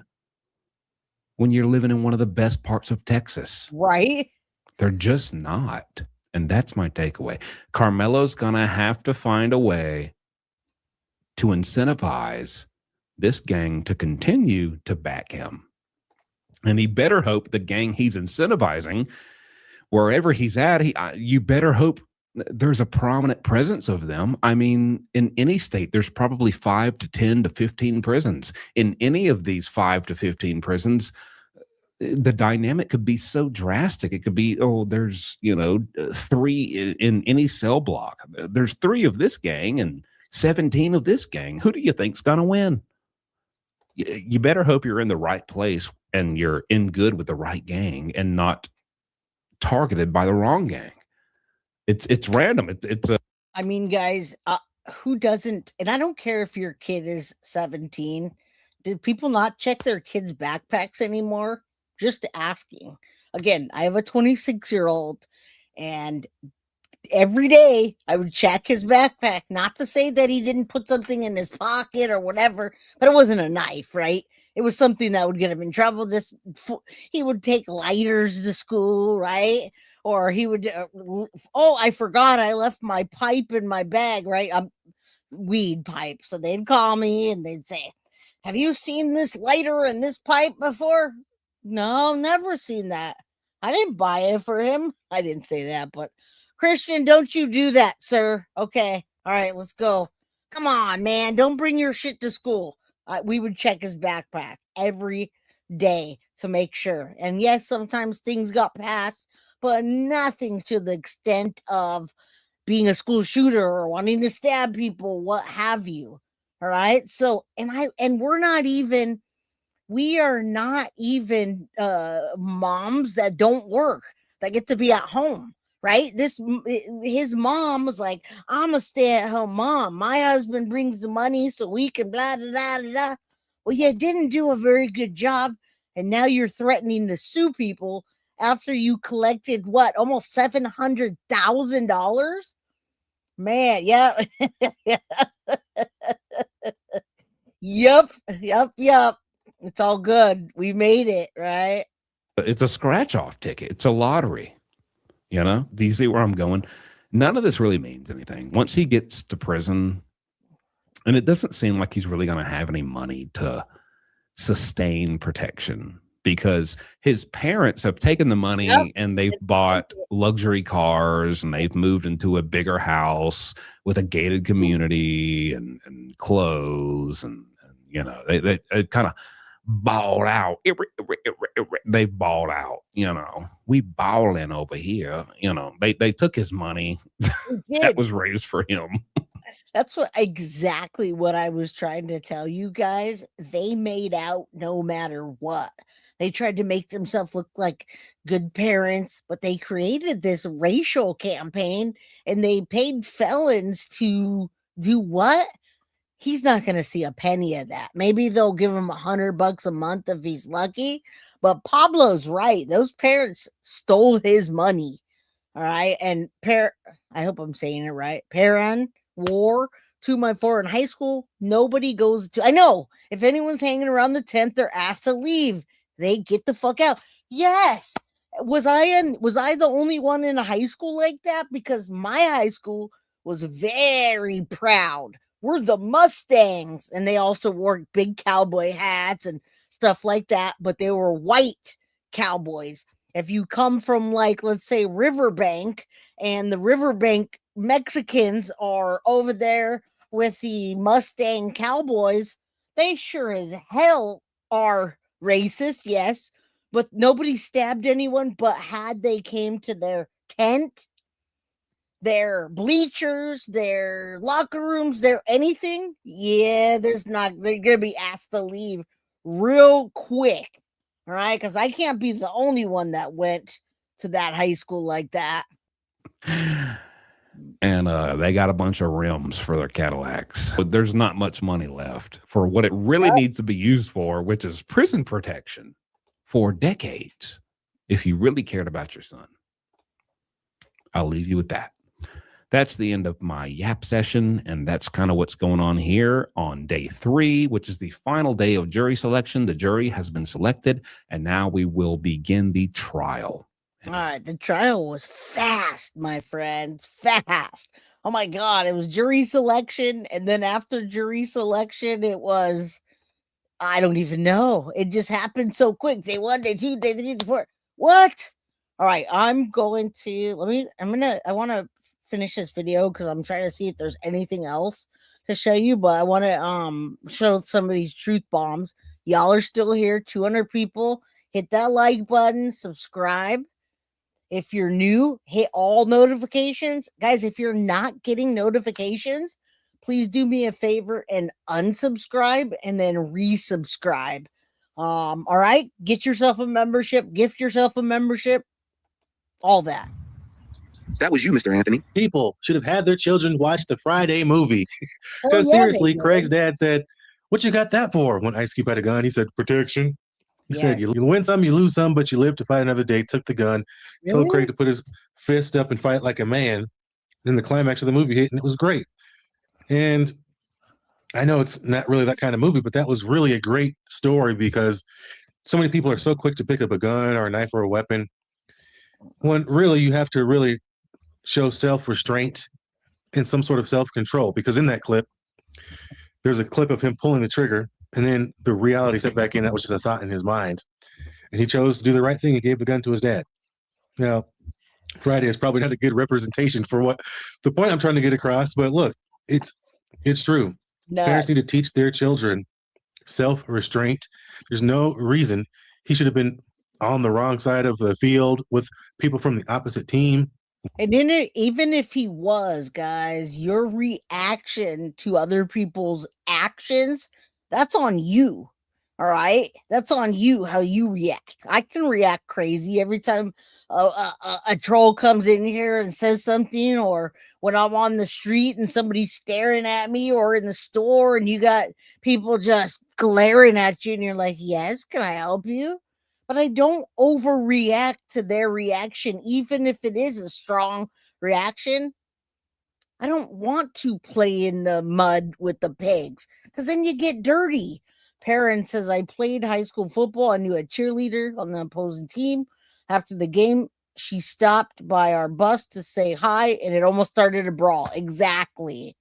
when you're living in one of the best parts of Texas. Right? They're just not. And that's my takeaway. Karmelo's going to have to find a way to incentivize this gang to continue to back him. And he better hope the gang he's incentivizing, wherever he's at, you better hope there's a prominent presence of them. I mean, in any state, there's probably 5 to 10 to 15 prisons. In any of these 5 to 15 prisons, the dynamic could be so drastic. It could be, there's, 3 in any cell block. There's 3 of this gang and 17 of this gang. Who do you think's going to win? You better hope you're in the right place and you're in good with the right gang and not targeted by the wrong gang. It's random. I mean, guys, who doesn't? And I don't care if your kid is 17. Do people not check their kids' backpacks anymore? Just asking. Again, I have a 26-year-old, and every day I would check his backpack. Not to say that he didn't put something in his pocket or whatever, but it wasn't a knife, right? It was something that would get him in trouble. He would take lighters to school, right? Or he would, I forgot I left my pipe in my bag, right? Weed pipe. So they'd call me and they'd say, have you seen this lighter and this pipe before? No, never seen that. I didn't buy it for him. I didn't say that, but Christian, don't you do that, sir. Okay. All right, let's go. Come on, man. Don't bring your shit to school. We would check his backpack every day to make sure. And yes, sometimes things got passed, but nothing to the extent of being a school shooter or wanting to stab people, what have you. All right. So, we are not even moms that don't work, that get to be at home. Right? His mom was like, I'm a stay-at-home mom. My husband brings the money so we can blah, blah, blah, blah. Well, you didn't do a very good job. And now you're threatening to sue people after you collected almost $700,000? Man, yeah. Yep. It's all good. We made it, right? It's a scratch-off ticket. It's a lottery. Do you see where I'm going? None of this really means anything. Once he gets to prison, and it doesn't seem like he's really going to have any money to sustain protection because his parents have taken the money and they've bought luxury cars and they've moved into a bigger house with a gated community and clothes and they kind of balled out. They balled out. We balling over here. They took his money that was raised for him. That's exactly what I was trying to tell you guys. They made out no matter what. They tried to make themselves look like good parents, but they created this racial campaign and they paid felons to do what? He's not going to see a penny of that. Maybe they'll give him $100 a month if he's lucky. But Pablo's right. Those parents stole his money. All right. And I hope I'm saying it right. Perrin War 2x4 in high school. Nobody goes to. I know if anyone's hanging around the tent, they're asked to leave. They get the fuck out. Yes. Was I the only one in a high school like that? Because my high school was very proud. We're the Mustangs. And they also wore big cowboy hats and stuff like that. But they were white cowboys. If you come from, let's say, Riverbank, and the Riverbank Mexicans are over there with the Mustang cowboys, they sure as hell are racist, yes. But nobody stabbed anyone. But had they came to their tent, their bleachers, their locker rooms, their anything, they're gonna be asked to leave real quick. All right, because I can't be the only one that went to that high school like that. And they got a bunch of rims for their Cadillacs. But there's not much money left for what it really needs to be used for, which is prison protection for decades, if you really cared about your son. I'll leave you with that. That's the end of my yap session, and that's kind of what's going on here on day 3, which is the final day of jury selection. The jury has been selected, and now we will begin the trial. All right, the trial was fast, my friends, fast. Oh my God, it was jury selection, and then after jury selection, it was, I don't even know. It just happened so quick. Day 1, day 2, day 3, day 4. What? All right, I want to finish this video because I'm trying to see if there's anything else to show you, but I want to show some of these truth bombs. Y'all are still here, 200 people. Hit that like button, subscribe. If you're new, hit all notifications. Guys, if you're not getting notifications, please do me a favor and unsubscribe and then resubscribe. All right, get yourself a membership, gift yourself a membership, all that. That was you, Mr. Anthony. People should have had their children watch the Friday movie. Because seriously, Craig's dad said, "What you got that for?" When Ice Cube had a gun, he said, "Protection." He said, you win some, you lose some, but you live to fight another day. Took the gun, told Craig to put his fist up and fight like a man. Then the climax of the movie hit, and it was great. And I know it's not really that kind of movie, but that was really a great story because so many people are so quick to pick up a gun or a knife or a weapon, when really you have to really show self-restraint and some sort of self-control. Because in that clip, there's a clip of him pulling the trigger, and then the reality set back in. That was just a thought in his mind. And he chose to do the right thing. He gave the gun to his dad. Now, Friday is probably not a good representation for what the point I'm trying to get across, but look, it's true. No. Parents need to teach their children self-restraint. There's no reason he should have been on the wrong side of the field with people from the opposite team. And then even if he was, guys, your reaction to other people's actions, that's on you. All right, that's on you, how you react. I can react crazy every time a troll comes in here and says something, or when I'm on the street and somebody's staring at me, or in the store and you got people just glaring at you and you're like, yes, can I help you? But I don't overreact to their reaction, even if it is a strong reaction. I don't want to play in the mud with the pigs because then you get dirty. Parent says, I played high school football. I knew a cheerleader on the opposing team. After the game, she stopped by our bus to say hi, and it almost started a brawl. Exactly.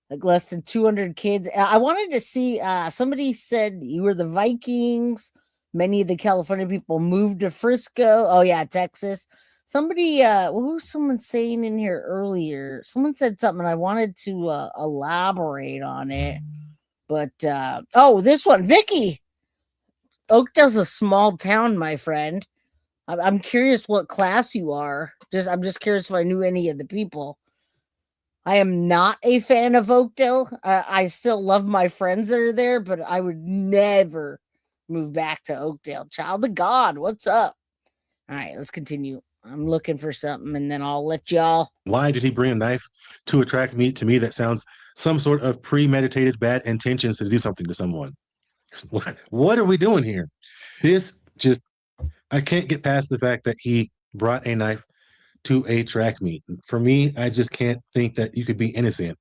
Like less than 200 kids. I wanted to see, somebody said you were the Vikings. Many of the California people moved to Frisco. Oh, yeah, Texas. Somebody, what was someone saying in here earlier? Someone said something, and I wanted to elaborate on it. But, oh, this one, Vicky. Oakdale's a small town, my friend. I'm curious what class you are. I'm just curious if I knew any of the people. I am not a fan of Oakdale. I still love my friends that are there, but I would never move back to Oakdale. Child of God, what's up? All right, let's continue. I'm looking for something, and then I'll let y'all. Why did he bring a knife to a track meet? To me, that sounds some sort of premeditated bad intentions to do something to someone. What are we doing here? I can't get past the fact that he brought a knife to a track meet. For me, I just can't think that you could be innocent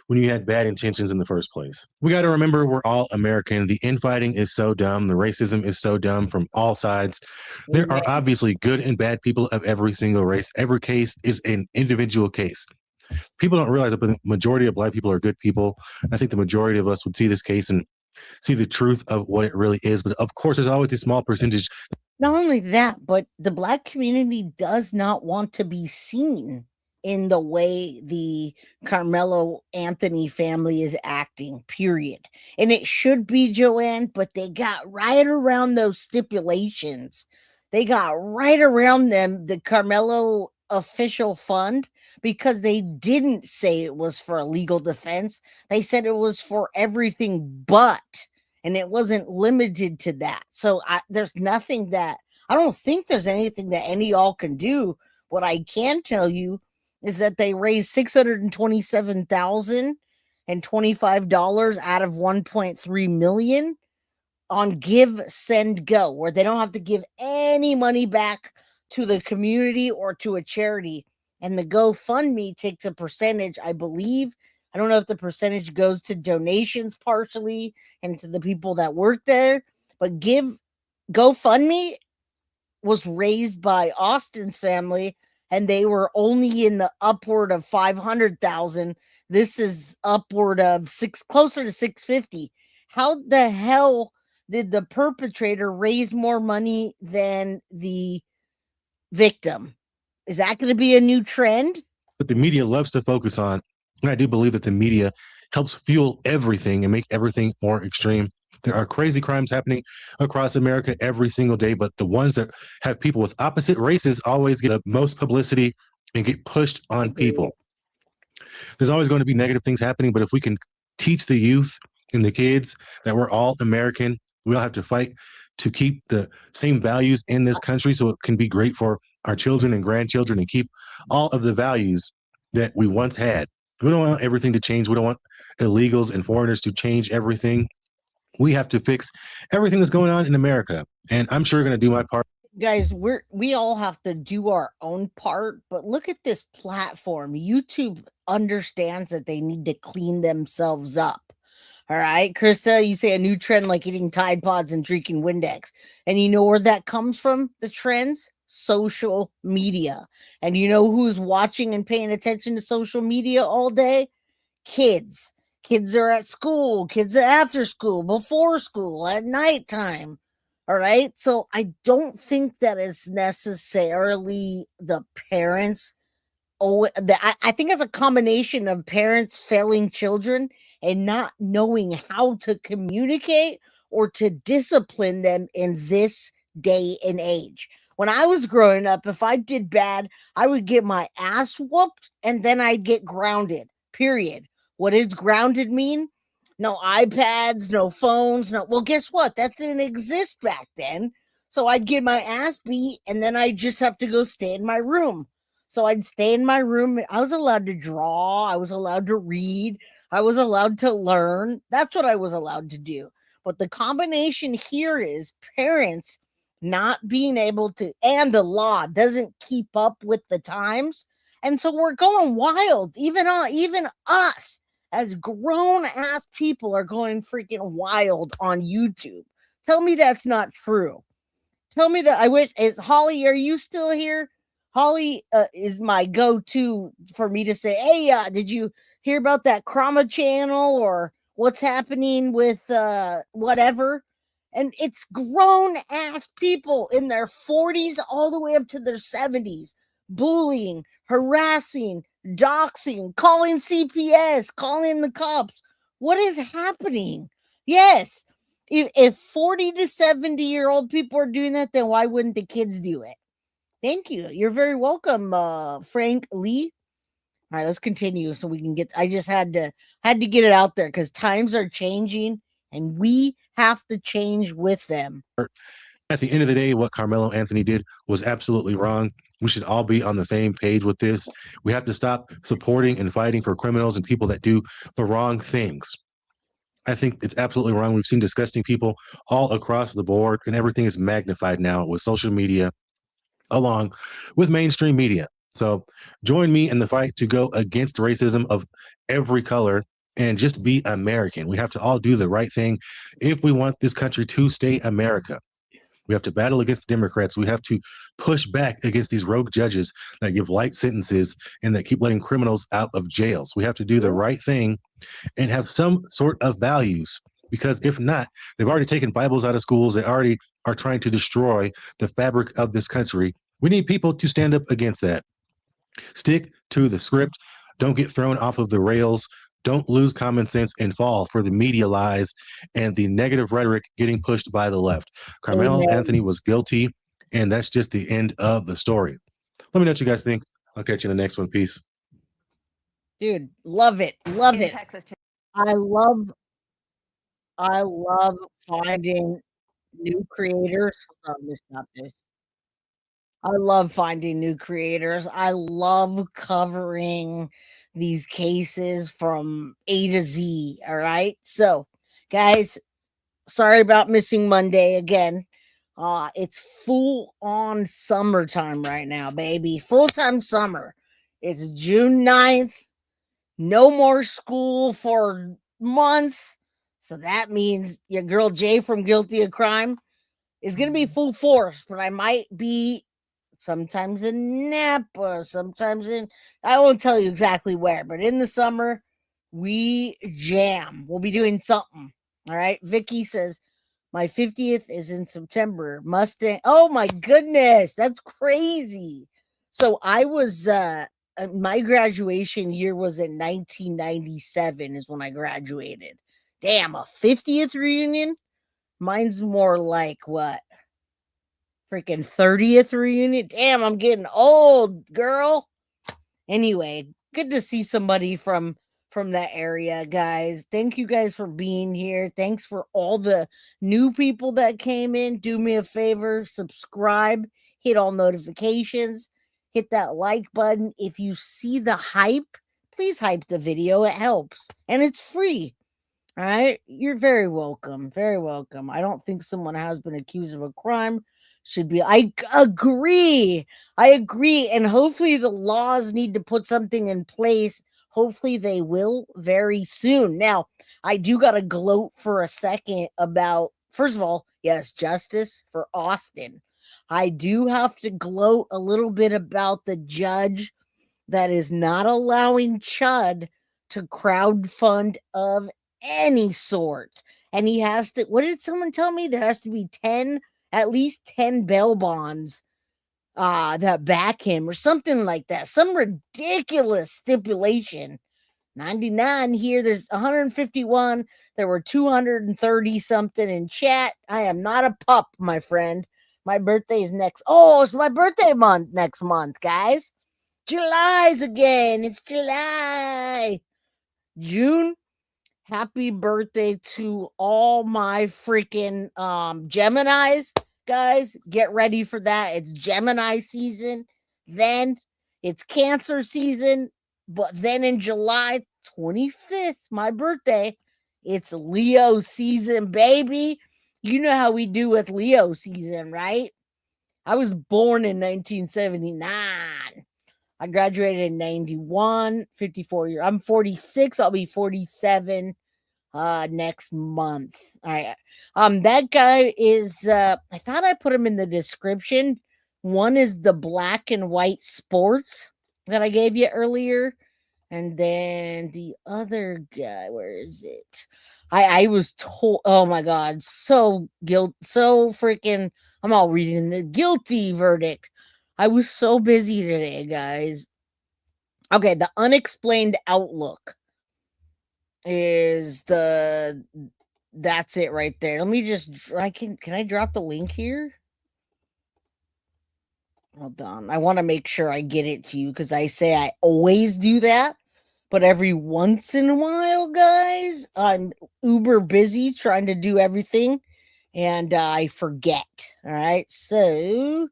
when you had bad intentions in the first place. We got to remember we're all American. The infighting is so dumb. The racism is so dumb from all sides. There are obviously good and bad people of every single race. Every case is an individual case. People don't realize that the majority of Black people are good people. I think the majority of us would see this case and see the truth of what it really is. But of course, there's always a small percentage. Not only that, but the Black community does not want to be seen in the way the Karmelo Anthony family is acting, period. And it should be, Joanne, but they got right around those stipulations. They got right around them, the Karmelo official fund, because they didn't say it was for a legal defense. They said it was for everything but, and it wasn't limited to that. So there's nothing that, I don't think there's anything that any y'all can do. What I can tell you is that they raised $627,025 out of 1.3 million on Give, Send, Go, where they don't have to give any money back to the community or to a charity. And the GoFundMe takes a percentage, I believe. I don't know if the percentage goes to donations partially and to the people that work there, but GoFundMe was raised by Austin's family, and they were only in the upward of 500,000. This is upward of closer to 650. How the hell did the perpetrator raise more money than the victim? Is that going to be a new trend? But the media loves to focus on, and I do believe that the media helps fuel everything and make everything more extreme. There are crazy crimes happening across America every single day, but the ones that have people with opposite races always get the most publicity and get pushed on people. There's always going to be negative things happening, but if we can teach the youth and the kids that we're all American, we all have to fight to keep the same values in this country so it can be great for our children and grandchildren and keep all of the values that we once had. We don't want everything to change. We don't want illegals and foreigners to change everything. We have to fix everything that's going on in America. And I'm sure going to do my part. Guys, we all have to do our own part, but look at this platform. YouTube understands that they need to clean themselves up. All right, Krista, you say a new trend like eating Tide Pods and drinking Windex. And you know where that comes from, the trends? Social media. And you know who's watching and paying attention to social media all day? Kids. Kids are at school, kids are after school, before school, at nighttime. All right. So I don't think that it's necessarily the parents. I think it's a combination of parents failing children and not knowing how to communicate or to discipline them in this day and age. When I was growing up, if I did bad, I would get my ass whooped and then I'd get grounded, period. What does grounded mean? No iPads, no phones, no. Well, guess what? That didn't exist back then. So I'd get my ass beat and then I'd just have to go stay in my room. So I'd stay in my room. I was allowed to draw. I was allowed to read. I was allowed to learn. That's what I was allowed to do. But the combination here is parents not being able to, and the law doesn't keep up with the times. And so we're going wild. Even us as grown ass people are going freaking wild on YouTube. Tell me that's not true. Tell me that. I wish. Is Holly, are you still here? Holly is my go-to for me to say, hey, did you hear about that Krama channel or what's happening with whatever? And it's grown ass people in their 40s all the way up to their 70s, bullying, harassing, doxing, calling CPS, calling the cops. What is happening? Yes. If 40 to 70-year-old people are doing that, then why wouldn't the kids do it? Thank you. You're very welcome, Frank Lee. All right, let's continue so we can get. I just had to get it out there because times are changing and we have to change with them. At the end of the day, what Karmelo Anthony did was absolutely wrong. We should all be on the same page with this. We have to stop supporting and fighting for criminals and people that do the wrong things. I think it's absolutely wrong. We've seen disgusting people all across the board, and everything is magnified now with social media along with mainstream media. So join me in the fight to go against racism of every color and just be American. We have to all do the right thing if we want this country to stay America. We have to battle against Democrats. We have to push back against these rogue judges that give light sentences and that keep letting criminals out of jails. We have to do the right thing and have some sort of values, because if not, they've already taken Bibles out of schools. They already are trying to destroy the fabric of this country. We need people to stand up against that. Stick to the script. Don't get thrown off of the rails. Don't lose common sense and fall for the media lies and the negative rhetoric getting pushed by the left. Karmelo Anthony was guilty, and that's just the end of the story. Let me know what you guys think. I'll catch you in the next one. Peace. Dude, love it. Love it. I love finding new creators. Hold on, let me stop this. I love finding new creators. I love covering these cases from A to Z. All right. So, guys, sorry about missing Monday again. It's full on summertime right now, baby. Full-time summer. It's June 9th. No more school for months. So that means your girl Jay from Guilty of Crime is going to be full force, but I might be sometimes in Napa, sometimes I won't tell you exactly where, but in the summer, we jam. We'll be doing something. All right. Vicky says, my 50th is in September. Mustang. Oh my goodness. That's crazy. So I was, my graduation year was in 1997 is when I graduated. Damn, a 50th reunion? Mine's more like what? Freaking 30th reunion? Damn, I'm getting old, girl. Anyway, good to see somebody from that area, guys. Thank you guys for being here. Thanks for all the new people that came in. Do me a favor, subscribe, hit all notifications, hit that like button. If you see the hype, please hype the video. It helps. And it's free. All right. You're very welcome. Very welcome. I don't think someone has been accused of a crime should be. I agree. And hopefully the laws need to put something in place. Hopefully they will very soon. Now, I do got to gloat for a second about, first of all, yes, justice for Austin. I do have to gloat a little bit about the judge that is not allowing Chud to crowdfund of any sort. And he has to, what did someone tell me? There has to be at least 10 bail bonds that back him or something like that. Some ridiculous stipulation. 99 here. There's 151. There were 230 something in chat. I am not a pup, my friend. My birthday is next. Oh, it's my birthday month next month, guys. July's again. It's July. June. Happy birthday to all my freaking Geminis, guys. Get ready for that. It's Gemini season. Then it's Cancer season. But then in July 25th, my birthday, it's Leo season, baby. You know how we do with Leo season, right? I was born in 1979. I graduated in 91, 54 years. I'm 46. I'll be 47 next month. All right. That guy is I thought I put him in the description. One is the black and white sports that I gave you earlier. And then the other guy, where is it? I was told, oh my God, so freaking, I'm all reading the guilty verdict. I was so busy today, guys. Okay, the unexplained outlook is that's it right there. Let me just, can I drop the link here? Hold on. I want to make sure I get it to you because I say I always do that. But every once in a while, guys, I'm uber busy trying to do everything and I forget. All right. So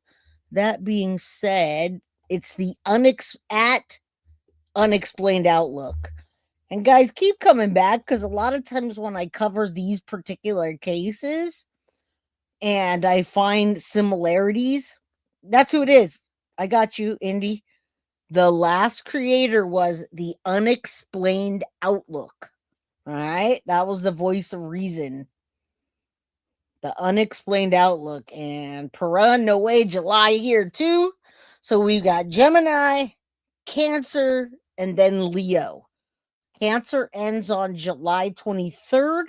that being said, it's the unexplained outlook. And guys, keep coming back because a lot of times when I cover these particular cases and I find similarities, that's who it is. I got you, Indy. The last creator was the unexplained outlook. All right. That was the voice of reason. The unexplained outlook. And Perun, no way, July here too. So we've got Gemini, Cancer, and then Leo. Cancer ends on July 23rd.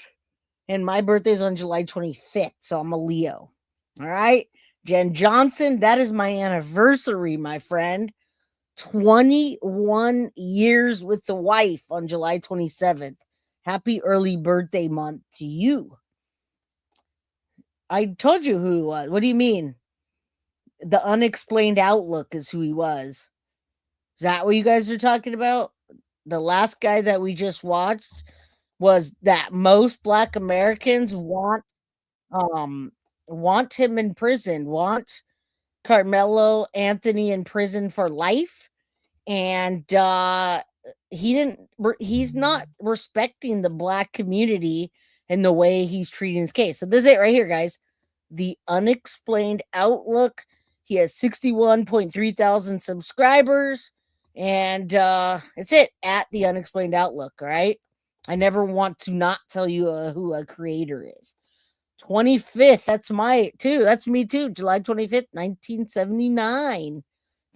And my birthday is on July 25th. So I'm a Leo. All right. Jen Johnson, that is my anniversary, my friend. 21 years with the wife on July 27th. Happy early birthday month to you. I told you who he was. What do you mean? The unexplained outlook is who he was. Is that what you guys are talking about? The last guy that we just watched was that most Black Americans want him in prison, want Karmelo Anthony in prison for life, and he's not respecting the Black community and the way he's treating his case. So this is it right here, guys. The Unexplained Outlook. He has 61.3 thousand subscribers, and it's it at The Unexplained Outlook. All right, I never want to not tell you who a creator is. 25th, that's me too. July 25th, 1979.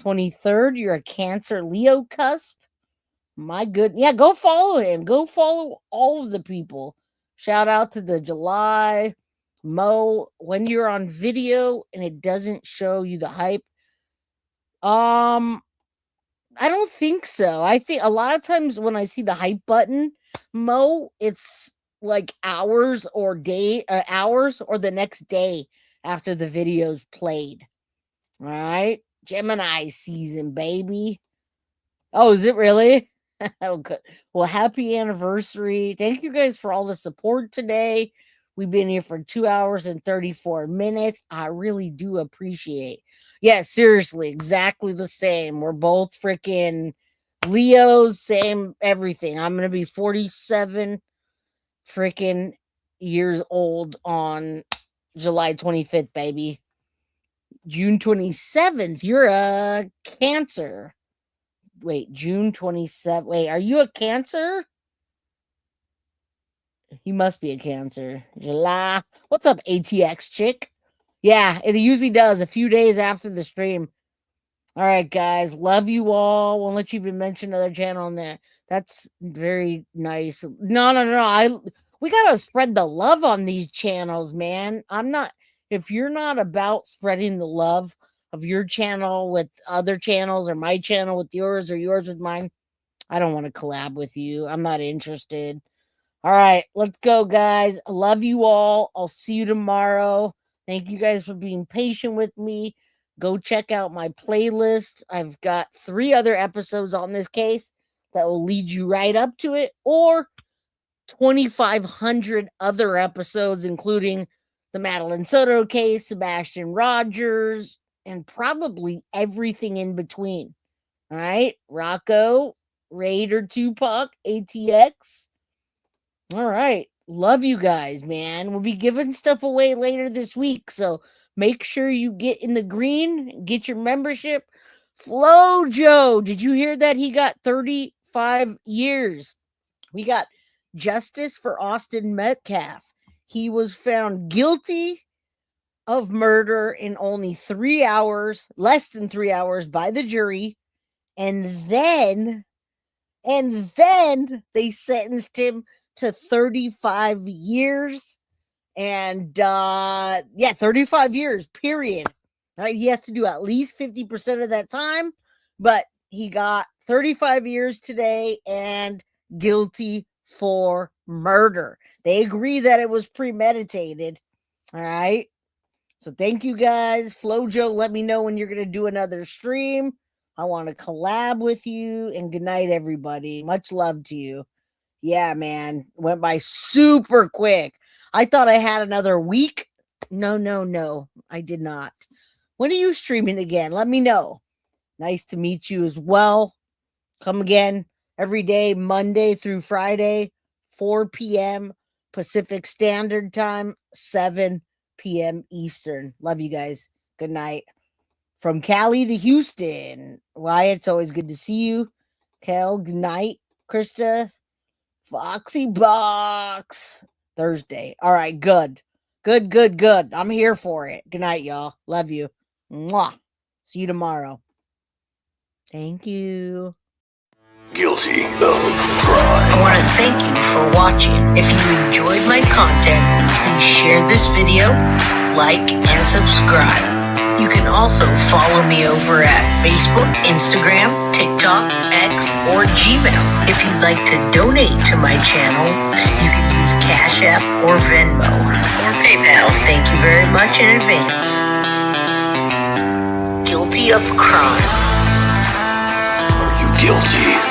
23rd, you're a Cancer Leo cusp. My good, yeah, go follow him. Go follow all of the people. Shout out to the July. Mo, when you're on video and it doesn't show you the hype, I don't think so. I think a lot of times when I see the hype button, Mo, it's like hours or the next day after the video's played. All right, Gemini season, baby. Oh, is it really? Okay. Well, happy anniversary. Thank you guys for all the support today. We've been here for 2 hours and 34 minutes. I really do appreciate. Yeah, seriously, exactly the same. We're both freaking Leos, same everything. I'm going to be 47 freaking years old on July 25th, baby. June 27th, you're a Cancer. Wait, June 27th. Wait, are you a Cancer? He must be a Cancer. July. What's up, ATX chick? Yeah, it usually does a few days after the stream. All right, guys. Love you all. Won't let you even mention another channel on there. That's very nice. No. We gotta spread the love on these channels, man. If you're not about spreading the love of your channel with other channels, or my channel with yours, or yours with mine, I don't want to collab with you. I'm not interested. All right, let's go, guys. I love you all. I'll see you tomorrow. Thank you guys for being patient with me. Go check out my playlist. I've got 3 other episodes on this case that will lead you right up to it, or 2,500 other episodes, including the Madeline Soto case, Sebastian Rogers, and probably everything in between. All right, Rocco, Raider, Tupac, ATX. All right. Love you guys, man. We'll be giving stuff away later this week. So make sure you get in the green, get your membership. Flojo, did you hear that? He got 35 years. We got justice for Austin Metcalf. He was found guilty of murder in only 3 hours, less than 3 hours by the jury. And then they sentenced him to 35 years. And 35 years, period. Right? He has to do at least 50% of that time, but he got 35 years today and guilty for murder. They agree that it was premeditated. All right. So thank you guys. Flojo, let me know when you're going to do another stream. I want to collab with you, and good night, everybody. Much love to you. Yeah, man. Went by super quick. I thought I had another week. No. I did not. When are you streaming again? Let me know. Nice to meet you as well. Come again every day, Monday through Friday, 4 p.m. Pacific Standard Time, 7 p.m. Eastern. Love you guys. Good night. From Cali to Houston. Wyatt, it's always good to see you. Kel, good night. Krista, Foxy Box. Thursday. All right, good. Good. I'm here for it. Good night, y'all. Love you. Mwah. See you tomorrow. Thank you. Guilty of crime. I want to thank you for watching. If you enjoyed my content, please share this video, like, and subscribe. You can also follow me over at Facebook, Instagram, TikTok, X, or Gmail. If you'd like to donate to my channel, you can use Cash App or Venmo or PayPal. Thank you very much in advance. Guilty of crime. Are you guilty?